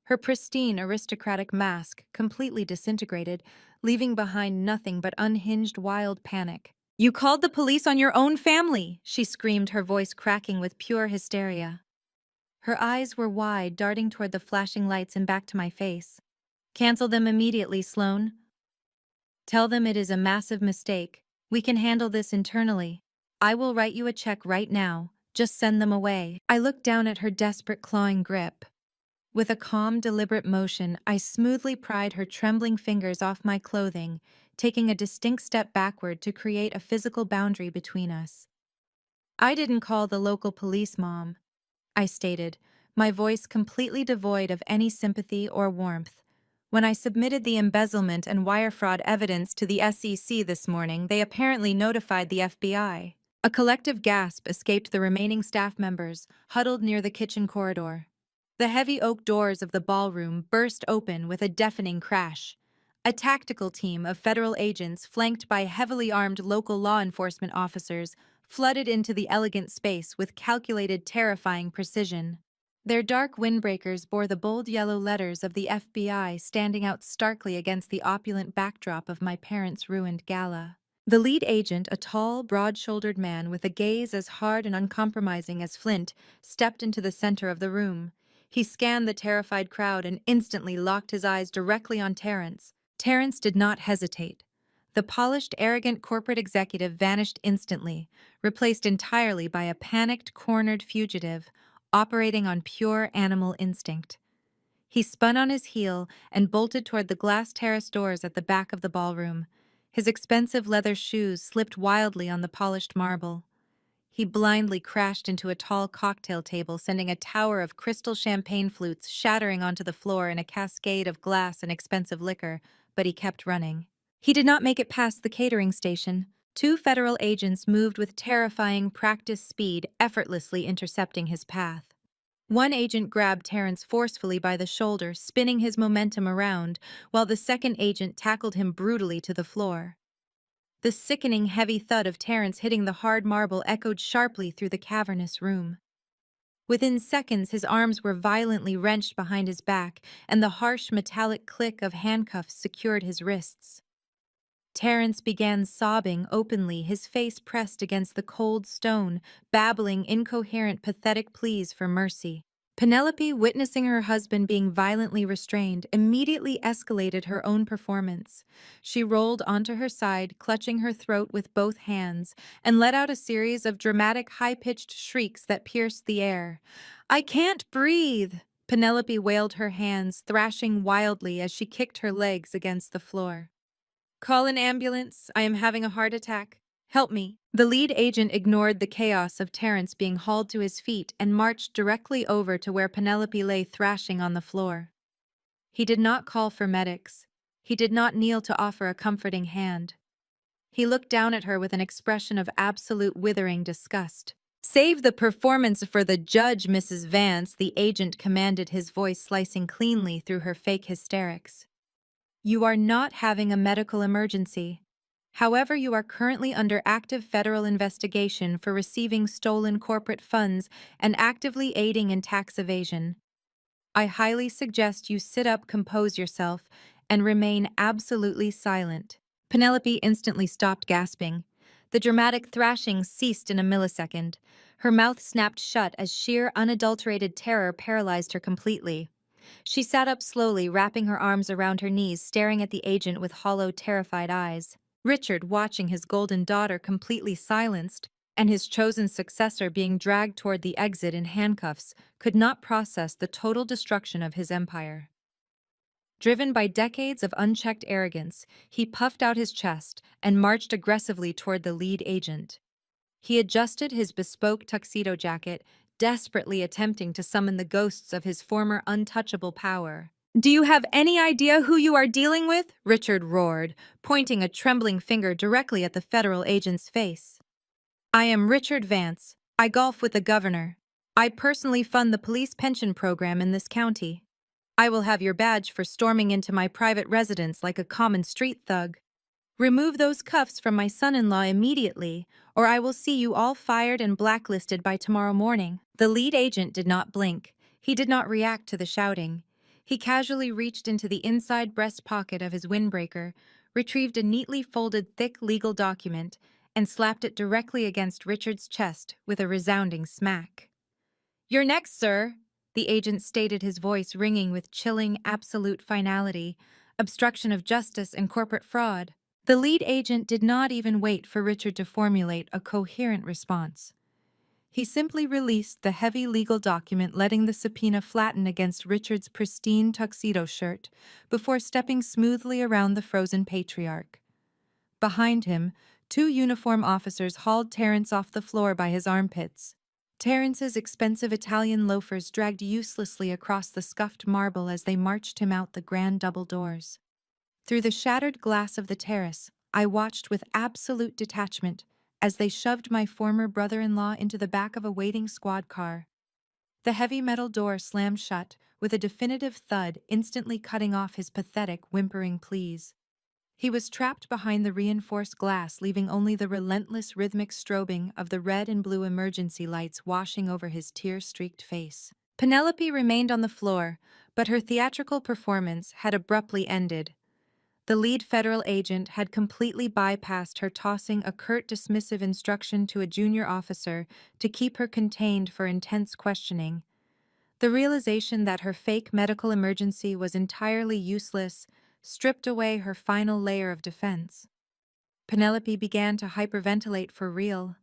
Her pristine, aristocratic mask completely disintegrated, leaving behind nothing but unhinged, wild panic. "You called the police on your own family!" she screamed, her voice cracking with pure hysteria. Her eyes were wide, darting toward the flashing lights and back to my face. "Cancel them immediately, Sloan. Tell them it is a massive mistake. We can handle this internally. I will write you a check right now. Just send them away." I looked down at her desperate, clawing grip. With a calm, deliberate motion, I smoothly pried her trembling fingers off my clothing, taking a distinct step backward to create a physical boundary between us. "I didn't call the local police, Mom," I stated, my voice completely devoid of any sympathy or warmth. "When I submitted the embezzlement and wire fraud evidence to the SEC this morning, they apparently notified the FBI." A collective gasp escaped the remaining staff members, huddled near the kitchen corridor. The heavy oak doors of the ballroom burst open with a deafening crash. A tactical team of federal agents, flanked by heavily armed local law enforcement officers, flooded into the elegant space with calculated, terrifying precision. Their dark windbreakers bore the bold yellow letters of the FBI, standing out starkly against the opulent backdrop of my parents' ruined gala. The lead agent, a tall, broad-shouldered man with a gaze as hard and uncompromising as flint, stepped into the center of the room. He scanned the terrified crowd and instantly locked his eyes directly on Terence. Terence did not hesitate. The polished, arrogant corporate executive vanished instantly, replaced entirely by a panicked, cornered fugitive, operating on pure animal instinct. He spun on his heel and bolted toward the glass terrace doors at the back of the ballroom. His expensive leather shoes slipped wildly on the polished marble. He blindly crashed into a tall cocktail table, sending a tower of crystal champagne flutes shattering onto the floor in a cascade of glass and expensive liquor, but he kept running. He did not make it past the catering station. Two federal agents moved with terrifying, practiced speed, effortlessly intercepting his path. One agent grabbed Terence forcefully by the shoulder, spinning his momentum around, while the second agent tackled him brutally to the floor. The sickening, heavy thud of Terence hitting the hard marble echoed sharply through the cavernous room. Within seconds, his arms were violently wrenched behind his back, and the harsh, metallic click of handcuffs secured his wrists. Terence began sobbing openly, his face pressed against the cold stone, babbling incoherent, pathetic pleas for mercy. Penelope, witnessing her husband being violently restrained, immediately escalated her own performance. She rolled onto her side, clutching her throat with both hands, and let out a series of dramatic, high-pitched shrieks that pierced the air. "I can't breathe!" Penelope wailed, her hands thrashing wildly as she kicked her legs against the floor. "Call an ambulance. I am having a heart attack. Help me." The lead agent ignored the chaos of Terence being hauled to his feet and marched directly over to where Penelope lay thrashing on the floor. He did not call for medics. He did not kneel to offer a comforting hand. He looked down at her with an expression of absolute withering disgust. "Save the performance for the judge, Mrs. Vance," the agent commanded, his voice slicing cleanly through her fake hysterics. "You are not having a medical emergency. However, you are currently under active federal investigation for receiving stolen corporate funds and actively aiding in tax evasion. I highly suggest you sit up, compose yourself, and remain absolutely silent." Penelope instantly stopped gasping. The dramatic thrashing ceased in a millisecond. Her mouth snapped shut as sheer, unadulterated terror paralyzed her completely. She sat up slowly, wrapping her arms around her knees, staring at the agent with hollow, terrified eyes. Richard, watching his golden daughter completely silenced and his chosen successor being dragged toward the exit in handcuffs, could not process the total destruction of his empire. Driven by decades of unchecked arrogance, he puffed out his chest and marched aggressively toward the lead agent. He adjusted his bespoke tuxedo jacket, desperately attempting to summon the ghosts of his former untouchable power. "Do you have any idea who you are dealing with?" Richard roared, pointing a trembling finger directly at the federal agent's face. "I am Richard Vance. I golf with the governor. I personally fund the police pension program in this county. I will have your badge for storming into my private residence like a common street thug. Remove those cuffs from my son-in-law immediately, or I will see you all fired and blacklisted by tomorrow morning." The lead agent did not blink. He did not react to the shouting. He casually reached into the inside breast pocket of his windbreaker, retrieved a neatly folded thick legal document, and slapped it directly against Richard's chest with a resounding smack. "You're next, sir," the agent stated, his voice ringing with chilling, absolute finality. "Obstruction of justice and corporate fraud." The lead agent did not even wait for Richard to formulate a coherent response. He simply released the heavy legal document, letting the subpoena flatten against Richard's pristine tuxedo shirt before stepping smoothly around the frozen patriarch. Behind him, two uniformed officers hauled Terence off the floor by his armpits. Terence's expensive Italian loafers dragged uselessly across the scuffed marble as they marched him out the grand double doors. Through the shattered glass of the terrace, I watched with absolute detachment as they shoved my former brother-in-law into the back of a waiting squad car. The heavy metal door slammed shut with a definitive thud, instantly cutting off his pathetic, whimpering pleas. He was trapped behind the reinforced glass, leaving only the relentless rhythmic strobing of the red and blue emergency lights washing over his tear-streaked face. Penelope remained on the floor, but her theatrical performance had abruptly ended. The lead federal agent had completely bypassed her, tossing a curt, dismissive instruction to a junior officer to keep her contained for intense questioning. The realization that her fake medical emergency was entirely useless stripped away her final layer of defense. Penelope began to hyperventilate for real.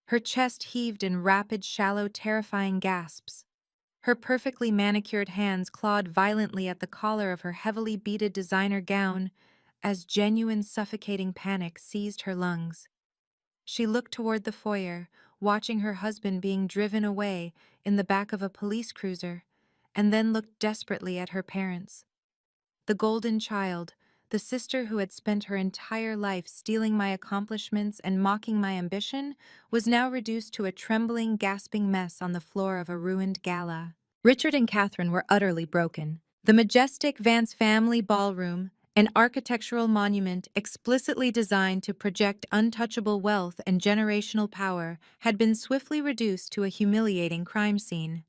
Her chest heaved in rapid, shallow, terrifying gasps. Her perfectly manicured hands clawed violently at the collar of her heavily beaded designer gown as genuine suffocating panic seized her lungs. She looked toward the foyer, watching her husband being driven away in the back of a police cruiser, and then looked desperately at her parents. The golden child, the sister who had spent her entire life stealing my accomplishments and mocking my ambition, was now reduced to a trembling, gasping mess on the floor of a ruined gala. Richard and Catherine were utterly broken. The majestic Vance family ballroom, an architectural monument explicitly designed to project untouchable wealth and generational power, had been swiftly reduced to a humiliating crime scene.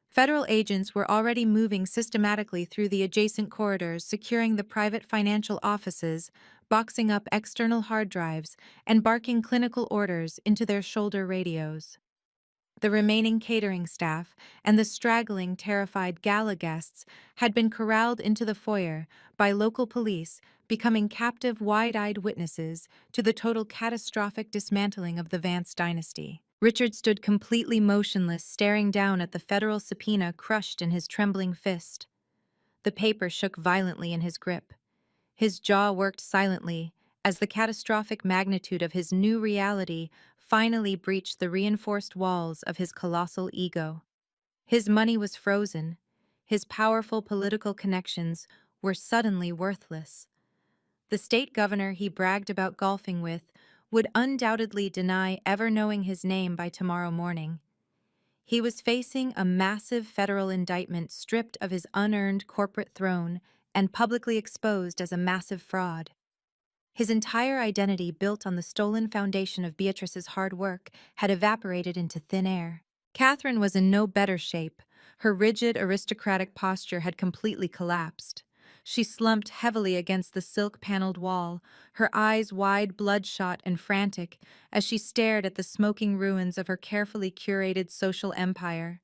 Federal agents were already moving systematically through the adjacent corridors, securing the private financial offices, boxing up external hard drives and barking clinical orders into their shoulder radios. The remaining catering staff and the straggling, terrified gala guests had been corralled into the foyer by local police, becoming captive, wide-eyed witnesses to the total catastrophic dismantling of the Vance dynasty. Richard stood completely motionless, staring down at the federal subpoena crushed in his trembling fist. The paper shook violently in his grip. His jaw worked silently as the catastrophic magnitude of his new reality finally breached the reinforced walls of his colossal ego. His money was frozen. His powerful political connections were suddenly worthless. The state governor he bragged about golfing with would undoubtedly deny ever knowing his name by tomorrow morning. He was facing a massive federal indictment stripped of his unearned corporate throne and publicly exposed as a massive fraud. His entire identity, built on the stolen foundation of Beatrice's hard work, had evaporated into thin air. Catherine was in no better shape. Her rigid, aristocratic posture had completely collapsed. She slumped heavily against the silk-paneled wall, her eyes wide, bloodshot, and frantic, as she stared at the smoking ruins of her carefully curated social empire.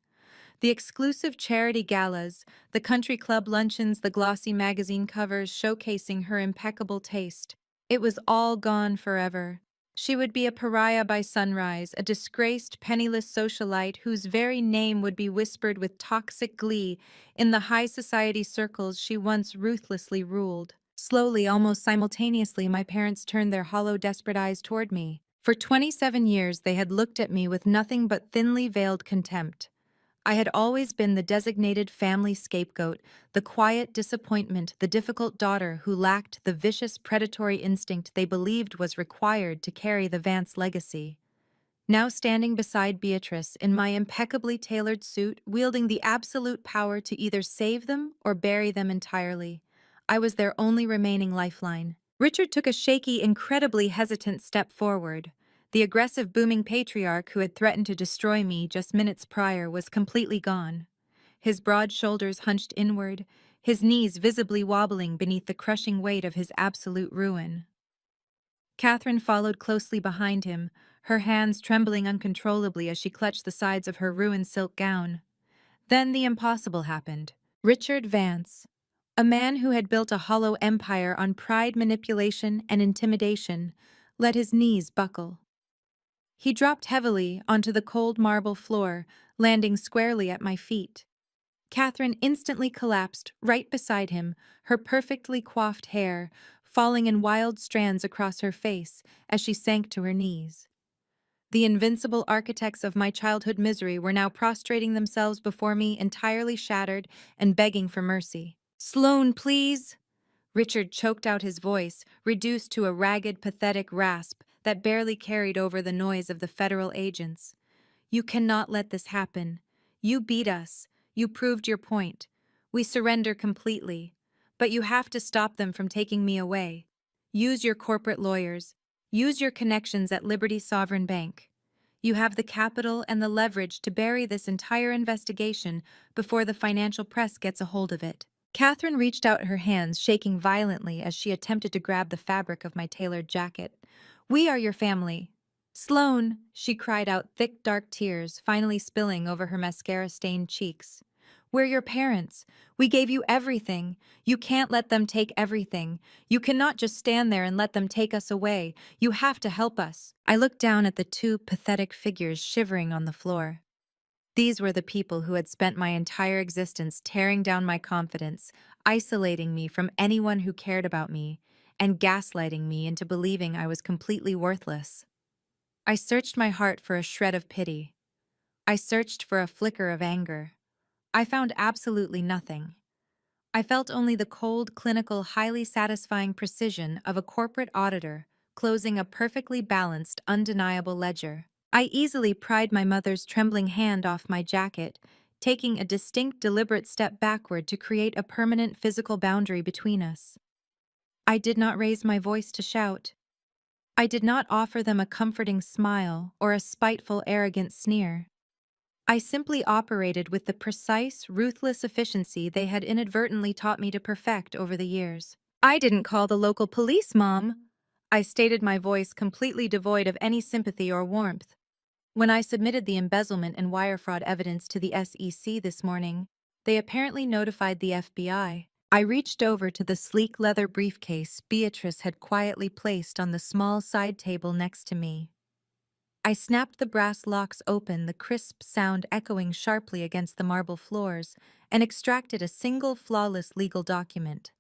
The exclusive charity galas, the country club luncheons, the glossy magazine covers showcasing her impeccable taste. It was all gone forever. She would be a pariah by sunrise, a disgraced, penniless socialite whose very name would be whispered with toxic glee in the high society circles she once ruthlessly ruled. Slowly, almost simultaneously, my parents turned their hollow, desperate eyes toward me. For 27 years, they had looked at me with nothing but thinly veiled contempt. I had always been the designated family scapegoat, the quiet disappointment, the difficult daughter who lacked the vicious predatory instinct they believed was required to carry the Vance legacy. Now standing beside Beatrice in my impeccably tailored suit, wielding the absolute power to either save them or bury them entirely, I was their only remaining lifeline. Richard took a shaky, incredibly hesitant step forward. The aggressive, booming patriarch who had threatened to destroy me just minutes prior was completely gone. His broad shoulders hunched inward, his knees visibly wobbling beneath the crushing weight of his absolute ruin. Catherine followed closely behind him, her hands trembling uncontrollably as she clutched the sides of her ruined silk gown. Then the impossible happened. Richard Vance, a man who had built a hollow empire on pride, manipulation, and intimidation, let his knees buckle. He dropped heavily onto the cold marble floor, landing squarely at my feet. Catherine instantly collapsed right beside him, her perfectly coiffed hair falling in wild strands across her face as she sank to her knees. The invincible architects of my childhood misery were now prostrating themselves before me, entirely shattered and begging for mercy. "Sloane, please!" Richard choked out his voice, reduced to a ragged, pathetic rasp that barely carried over the noise of the federal agents. "You cannot let this happen. You beat us. You proved your point. We surrender completely. But you have to stop them from taking me away. Use your corporate lawyers. Use your connections at Liberty Sovereign Bank. You have the capital and the leverage to bury this entire investigation before the financial press gets a hold of it." Catherine reached out her hands, shaking violently as she attempted to grab the fabric of my tailored jacket. "We are your family." "Sloane," she cried out, thick, dark tears finally spilling over her mascara-stained cheeks. "We're your parents. We gave you everything. You can't let them take everything. You cannot just stand there and let them take us away. You have to help us." I looked down at the two pathetic figures shivering on the floor. These were the people who had spent my entire existence tearing down my confidence, isolating me from anyone who cared about me, and gaslighting me into believing I was completely worthless. I searched my heart for a shred of pity. I searched for a flicker of anger. I found absolutely nothing. I felt only the cold, clinical, highly satisfying precision of a corporate auditor closing a perfectly balanced, undeniable ledger. I easily pried my mother's trembling hand off my jacket, taking a distinct, deliberate step backward to create a permanent physical boundary between us. I did not raise my voice to shout. I did not offer them a comforting smile or a spiteful, arrogant sneer. I simply operated with the precise, ruthless efficiency they had inadvertently taught me to perfect over the years. I didn't call the local police, Mom. I stated, my voice completely devoid of any sympathy or warmth. When I submitted the embezzlement and wire fraud evidence to the SEC this morning, they apparently notified the FBI. I reached over to the sleek leather briefcase Beatrice had quietly placed on the small side table next to me. I snapped the brass locks open, the crisp sound echoing sharply against the marble floors, and extracted a single flawless legal document.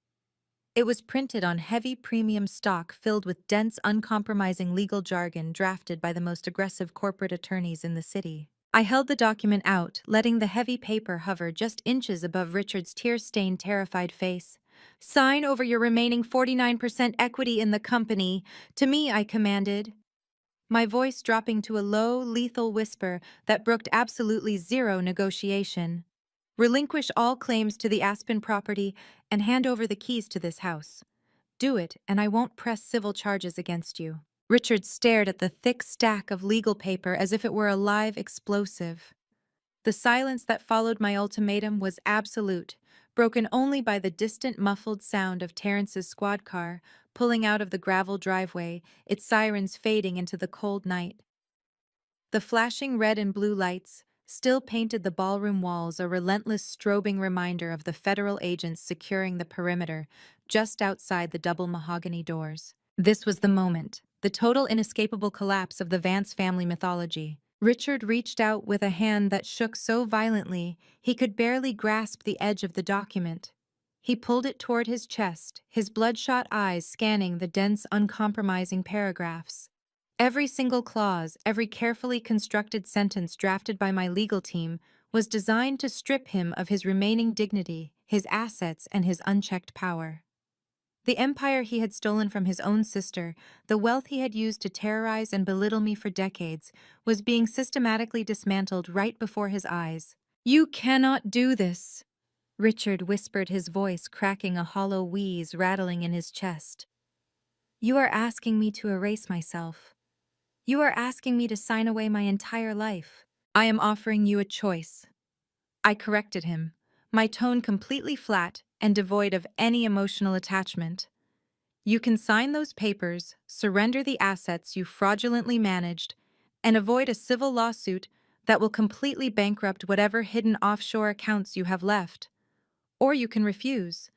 It was printed on heavy premium stock filled with dense, uncompromising legal jargon drafted by the most aggressive corporate attorneys in the city. I held the document out, letting the heavy paper hover just inches above Richard's tear-stained, terrified face. "Sign over your remaining 49% equity in the company. To me," I commanded, my voice dropping to a low, lethal whisper that brooked absolutely zero negotiation. "Relinquish all claims to the Aspen property and hand over the keys to this house. Do it, and I won't press civil charges against you." Richard stared at the thick stack of legal paper as if it were a live explosive. The silence that followed my ultimatum was absolute, broken only by the distant muffled sound of Terrence's squad car pulling out of the gravel driveway, its sirens fading into the cold night. The flashing red and blue lights still painted the ballroom walls, a relentless strobing reminder of the federal agents securing the perimeter just outside the double mahogany doors. This was the moment, the total inescapable collapse of the Vance family mythology. Richard reached out with a hand that shook so violently he could barely grasp the edge of the document. He pulled it toward his chest, his bloodshot eyes scanning the dense, uncompromising paragraphs. Every single clause, every carefully constructed sentence drafted by my legal team was designed to strip him of his remaining dignity, his assets, and his unchecked power. The empire he had stolen from his own sister, the wealth he had used to terrorize and belittle me for decades, was being systematically dismantled right before his eyes. "You cannot do this," Richard whispered, his voice cracking, a hollow wheeze rattling in his chest. "You are asking me to erase myself. You are asking me to sign away my entire life. I am offering you a choice." I corrected him, my tone completely flat and devoid of any emotional attachment. "You can sign those papers, surrender the assets you fraudulently managed, and avoid a civil lawsuit that will completely bankrupt whatever hidden offshore accounts you have left. Or you can refuse.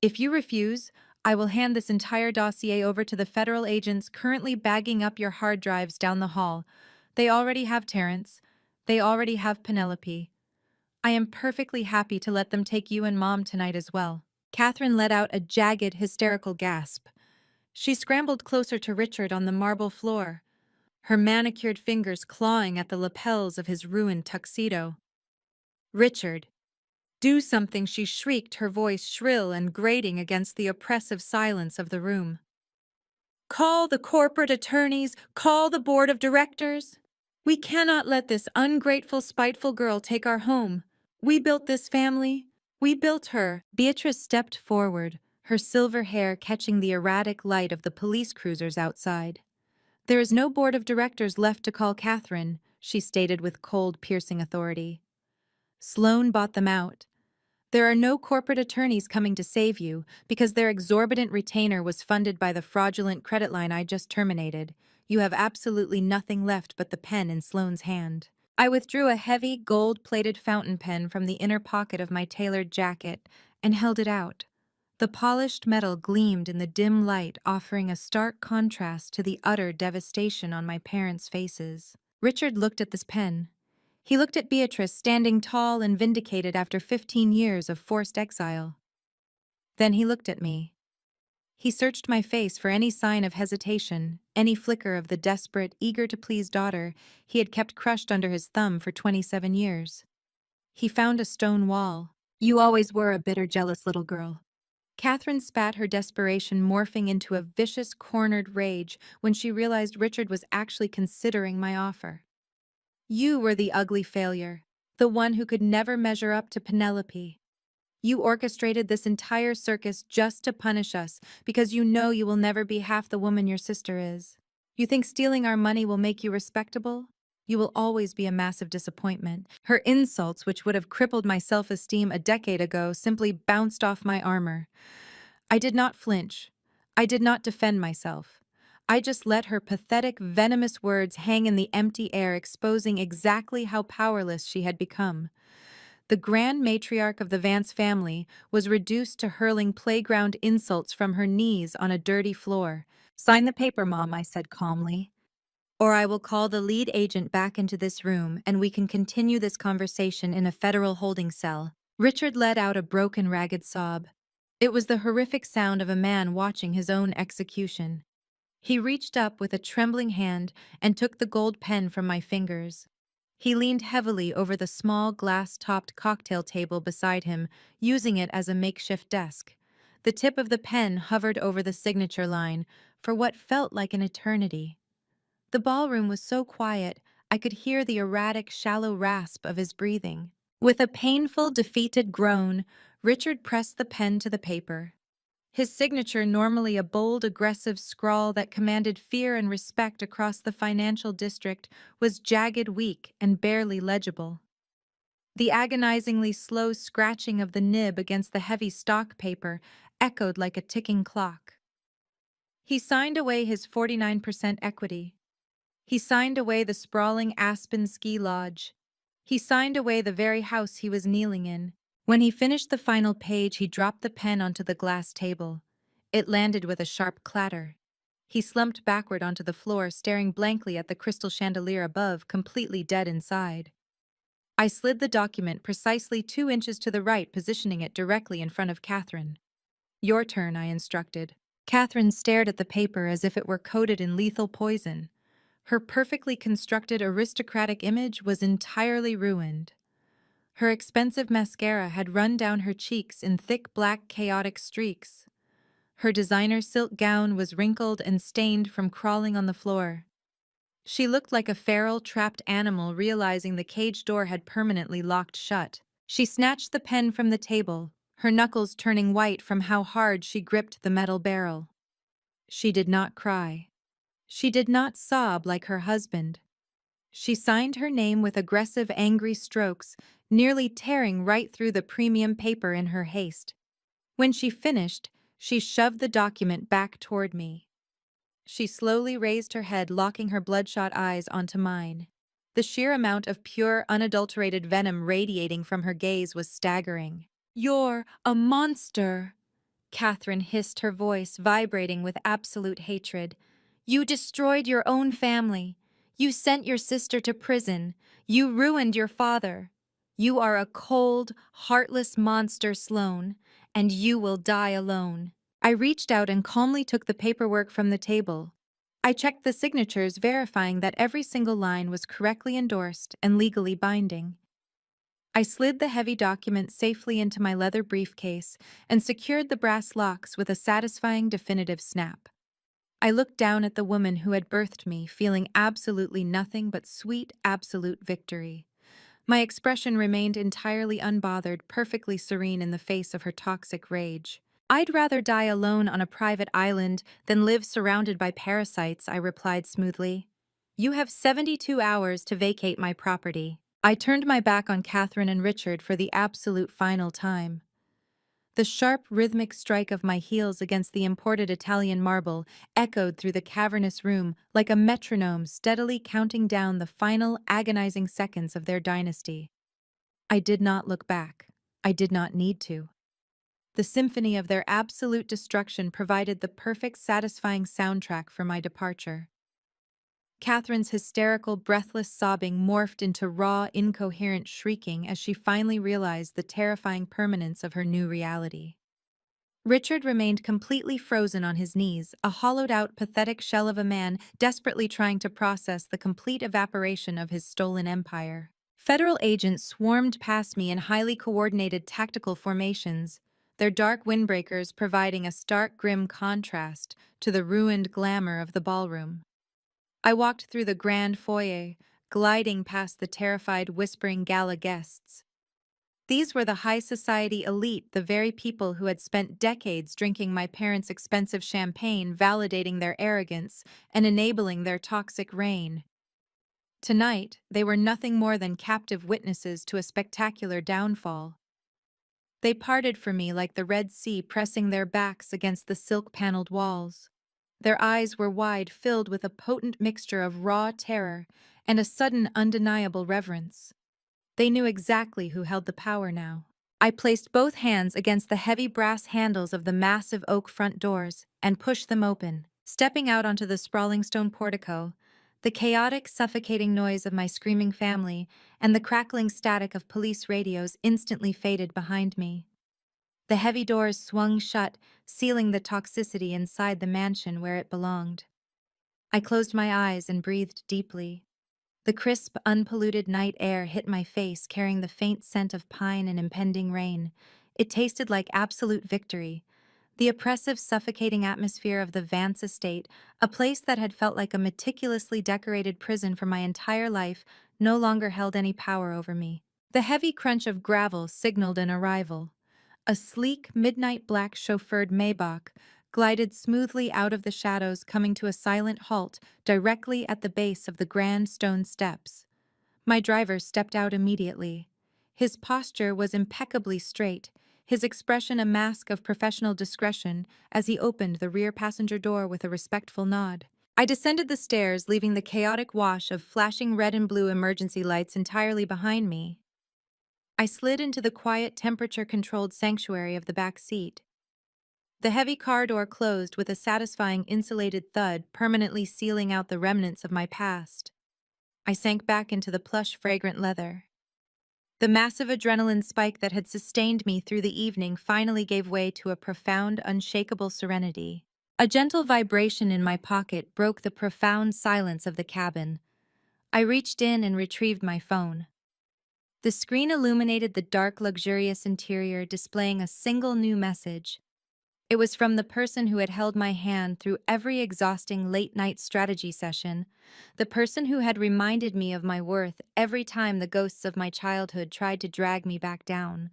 If you refuse, I will hand this entire dossier over to the federal agents currently bagging up your hard drives down the hall. They already have Terrence. They already have Penelope. I am perfectly happy to let them take you and Mom tonight as well." Catherine let out a jagged, hysterical gasp. She scrambled closer to Richard on the marble floor, her manicured fingers clawing at the lapels of his ruined tuxedo. "Richard, do something," she shrieked, her voice shrill and grating against the oppressive silence of the room. "Call the corporate attorneys, call the board of directors. We cannot let this ungrateful, spiteful girl take our home. We built this family. We built her." Beatrice stepped forward, her silver hair catching the erratic light of the police cruisers outside. "There is no board of directors left to call, Catherine," she stated with cold, piercing authority. "Sloan bought them out. There are no corporate attorneys coming to save you because their exorbitant retainer was funded by the fraudulent credit line I just terminated. You have absolutely nothing left but the pen in Sloane's hand." I withdrew a heavy, gold-plated fountain pen from the inner pocket of my tailored jacket and held it out. The polished metal gleamed in the dim light, offering a stark contrast to the utter devastation on my parents' faces. Richard looked at this pen. He looked at Beatrice, standing tall and vindicated after 15 years of forced exile. Then he looked at me. He searched my face for any sign of hesitation, any flicker of the desperate, eager-to-please daughter he had kept crushed under his thumb for 27 years. He found a stone wall. "You always were a bitter, jealous little girl." Catherine spat, her desperation morphing into a vicious, cornered rage when she realized Richard was actually considering my offer. "You were the ugly failure, the one who could never measure up to Penelope. You orchestrated this entire circus just to punish us because you know you will never be half the woman your sister is. You think stealing our money will make you respectable? You will always be a massive disappointment." Her insults, which would have crippled my self-esteem a decade ago, simply bounced off my armor. I did not flinch. I did not defend myself. I just let her pathetic, venomous words hang in the empty air, exposing exactly how powerless she had become. The grand matriarch of the Vance family was reduced to hurling playground insults from her knees on a dirty floor. "Sign the paper, Mom," I said calmly, "or I will call the lead agent back into this room and we can continue this conversation in a federal holding cell." Richard let out a broken, ragged sob. It was the horrific sound of a man watching his own execution. He reached up with a trembling hand and took the gold pen from my fingers. He leaned heavily over the small glass-topped cocktail table beside him, using it as a makeshift desk. The tip of the pen hovered over the signature line for what felt like an eternity. The ballroom was so quiet, I could hear the erratic, shallow rasp of his breathing. With a painful, defeated groan, Richard pressed the pen to the paper. His signature, normally a bold, aggressive scrawl that commanded fear and respect across the financial district, was jagged, weak, and barely legible. The agonizingly slow scratching of the nib against the heavy stock paper echoed like a ticking clock. He signed away his 49% equity. He signed away the sprawling Aspen ski lodge. He signed away the very house he was kneeling in. When he finished the final page, he dropped the pen onto the glass table. It landed with a sharp clatter. He slumped backward onto the floor, staring blankly at the crystal chandelier above, completely dead inside. I slid the document precisely 2 inches to the right, positioning it directly in front of Catherine. "Your turn," I instructed. Catherine stared at the paper as if it were coated in lethal poison. Her perfectly constructed aristocratic image was entirely ruined. Her expensive mascara had run down her cheeks in thick black chaotic streaks. Her designer silk gown was wrinkled and stained from crawling on the floor. She looked like a feral, trapped animal realizing the cage door had permanently locked shut. She snatched the pen from the table, her knuckles turning white from how hard she gripped the metal barrel. She did not cry. She did not sob like her husband. She signed her name with aggressive, angry strokes, nearly tearing right through the premium paper in her haste. When she finished, she shoved the document back toward me. She slowly raised her head, locking her bloodshot eyes onto mine. The sheer amount of pure, unadulterated venom radiating from her gaze was staggering. "You're a monster," Catherine hissed, her voice vibrating with absolute hatred. "You destroyed your own family. You sent your sister to prison. You ruined your father. You are a cold, heartless monster, Sloane, and you will die alone." I reached out and calmly took the paperwork from the table. I checked the signatures, verifying that every single line was correctly endorsed and legally binding. I slid the heavy document safely into my leather briefcase and secured the brass locks with a satisfying, definitive snap. I looked down at the woman who had birthed me, feeling absolutely nothing but sweet, absolute victory. My expression remained entirely unbothered, perfectly serene in the face of her toxic rage. "I'd rather die alone on a private island than live surrounded by parasites," I replied smoothly. "You have 72 hours to vacate my property." I turned my back on Catherine and Richard for the absolute final time. The sharp, rhythmic strike of my heels against the imported Italian marble echoed through the cavernous room like a metronome steadily counting down the final, agonizing seconds of their dynasty. I did not look back. I did not need to. The symphony of their absolute destruction provided the perfect, satisfying soundtrack for my departure. Catherine's hysterical, breathless sobbing morphed into raw, incoherent shrieking as she finally realized the terrifying permanence of her new reality. Richard remained completely frozen on his knees, a hollowed-out, pathetic shell of a man desperately trying to process the complete evaporation of his stolen empire. Federal agents swarmed past me in highly coordinated tactical formations, their dark windbreakers providing a stark, grim contrast to the ruined glamour of the ballroom. I walked through the grand foyer, gliding past the terrified, whispering gala guests. These were the high society elite, the very people who had spent decades drinking my parents' expensive champagne, validating their arrogance and enabling their toxic reign. Tonight, they were nothing more than captive witnesses to a spectacular downfall. They parted for me like the Red Sea pressing their backs against the silk-paneled walls. Their eyes were wide, filled with a potent mixture of raw terror and a sudden undeniable reverence. They knew exactly who held the power now. I placed both hands against the heavy brass handles of the massive oak front doors and pushed them open, stepping out onto the sprawling stone portico. The chaotic, suffocating noise of my screaming family and the crackling static of police radios instantly faded behind me. The heavy doors swung shut, sealing the toxicity inside the mansion where it belonged. I closed my eyes and breathed deeply. The crisp, unpolluted night air hit my face, carrying the faint scent of pine and impending rain. It tasted like absolute victory. The oppressive, suffocating atmosphere of the Vance estate, a place that had felt like a meticulously decorated prison for my entire life, no longer held any power over me. The heavy crunch of gravel signaled an arrival. A sleek, midnight black chauffeured Maybach glided smoothly out of the shadows, coming to a silent halt directly at the base of the grand stone steps. My driver stepped out immediately. His posture was impeccably straight, his expression a mask of professional discretion as he opened the rear passenger door with a respectful nod. I descended the stairs, leaving the chaotic wash of flashing red and blue emergency lights entirely behind me. I slid into the quiet, temperature-controlled sanctuary of the back seat. The heavy car door closed with a satisfying insulated thud, permanently sealing out the remnants of my past. I sank back into the plush, fragrant leather. The massive adrenaline spike that had sustained me through the evening finally gave way to a profound, unshakable serenity. A gentle vibration in my pocket broke the profound silence of the cabin. I reached in and retrieved my phone. The screen illuminated the dark, luxurious interior, displaying a single new message. It was from the person who had held my hand through every exhausting late-night strategy session, the person who had reminded me of my worth every time the ghosts of my childhood tried to drag me back down.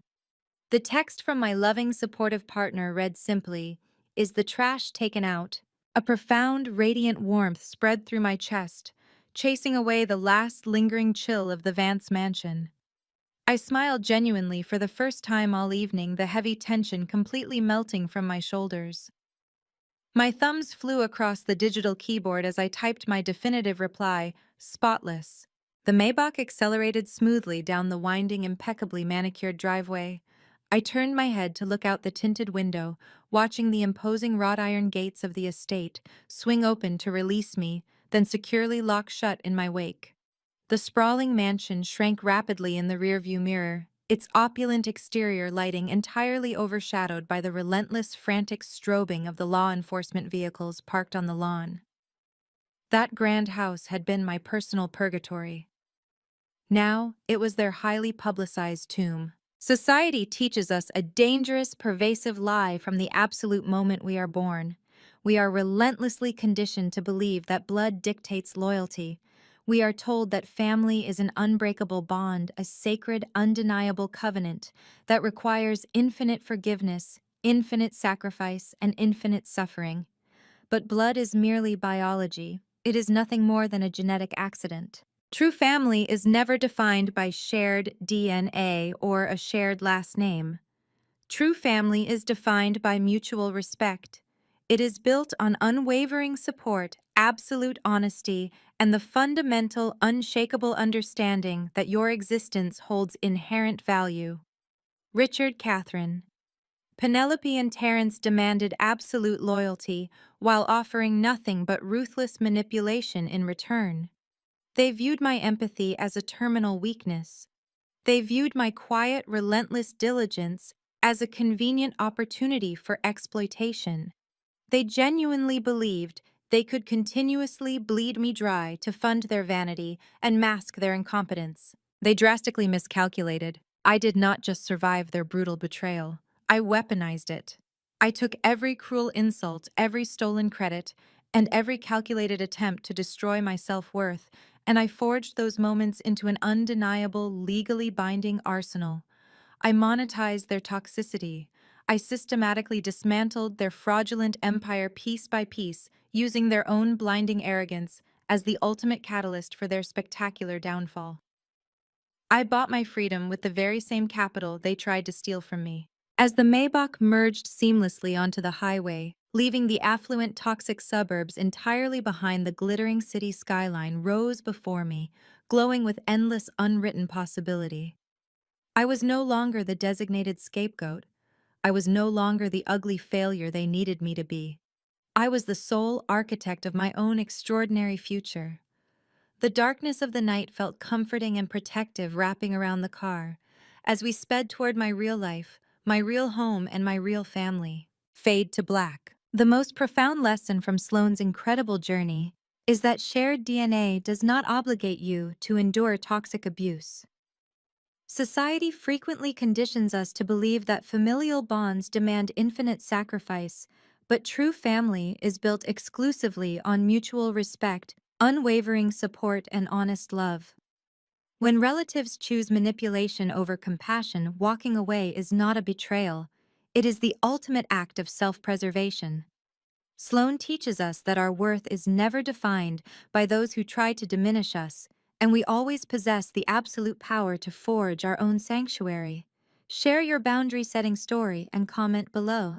The text from my loving, supportive partner read simply, "Is the trash taken out?" A profound, radiant warmth spread through my chest, chasing away the last lingering chill of the Vance mansion. I smiled genuinely for the first time all evening, the heavy tension completely melting from my shoulders. My thumbs flew across the digital keyboard as I typed my definitive reply, spotless. The Maybach accelerated smoothly down the winding, impeccably manicured driveway. I turned my head to look out the tinted window, watching the imposing wrought iron gates of the estate swing open to release me, then securely lock shut in my wake. The sprawling mansion shrank rapidly in the rearview mirror, its opulent exterior lighting entirely overshadowed by the relentless, frantic strobing of the law enforcement vehicles parked on the lawn. That grand house had been my personal purgatory. Now, it was their highly publicized tomb. Society teaches us a dangerous, pervasive lie from the absolute moment we are born. We are relentlessly conditioned to believe that blood dictates loyalty. We are told that family is an unbreakable bond, a sacred, undeniable covenant that requires infinite forgiveness, infinite sacrifice, and infinite suffering. But blood is merely biology. It is nothing more than a genetic accident. True family is never defined by shared DNA or a shared last name. True family is defined by mutual respect. It is built on unwavering support, absolute honesty, and the fundamental, unshakable understanding that your existence holds inherent value. Richard Catherine. Penelope and Terence demanded absolute loyalty while offering nothing but ruthless manipulation in return. They viewed my empathy as a terminal weakness. They viewed my quiet, relentless diligence as a convenient opportunity for exploitation. They genuinely believed they could continuously bleed me dry to fund their vanity and mask their incompetence. They drastically miscalculated. I did not just survive their brutal betrayal. I weaponized it. I took every cruel insult, every stolen credit, and every calculated attempt to destroy my self-worth, and I forged those moments into an undeniable, legally binding arsenal. I monetized their toxicity. I systematically dismantled their fraudulent empire piece by piece, using their own blinding arrogance as the ultimate catalyst for their spectacular downfall. I bought my freedom with the very same capital they tried to steal from me. As the Maybach merged seamlessly onto the highway, leaving the affluent toxic suburbs entirely behind, the glittering city skyline rose before me, glowing with endless unwritten possibility. I was no longer the designated scapegoat. I was no longer the ugly failure they needed me to be. I was the sole architect of my own extraordinary future. The darkness of the night felt comforting and protective, wrapping around the car as we sped toward my real life, my real home, and my real family. Fade to black. The most profound lesson from Sloane's incredible journey is that shared DNA does not obligate you to endure toxic abuse. Society frequently conditions us to believe that familial bonds demand infinite sacrifice, but true family is built exclusively on mutual respect, unwavering support, and honest love. When relatives choose manipulation over compassion, walking away is not a betrayal. It is the ultimate act of self-preservation. Sloane teaches us that our worth is never defined by those who try to diminish us, and we always possess the absolute power to forge our own sanctuary. Share your boundary-setting story and comment below.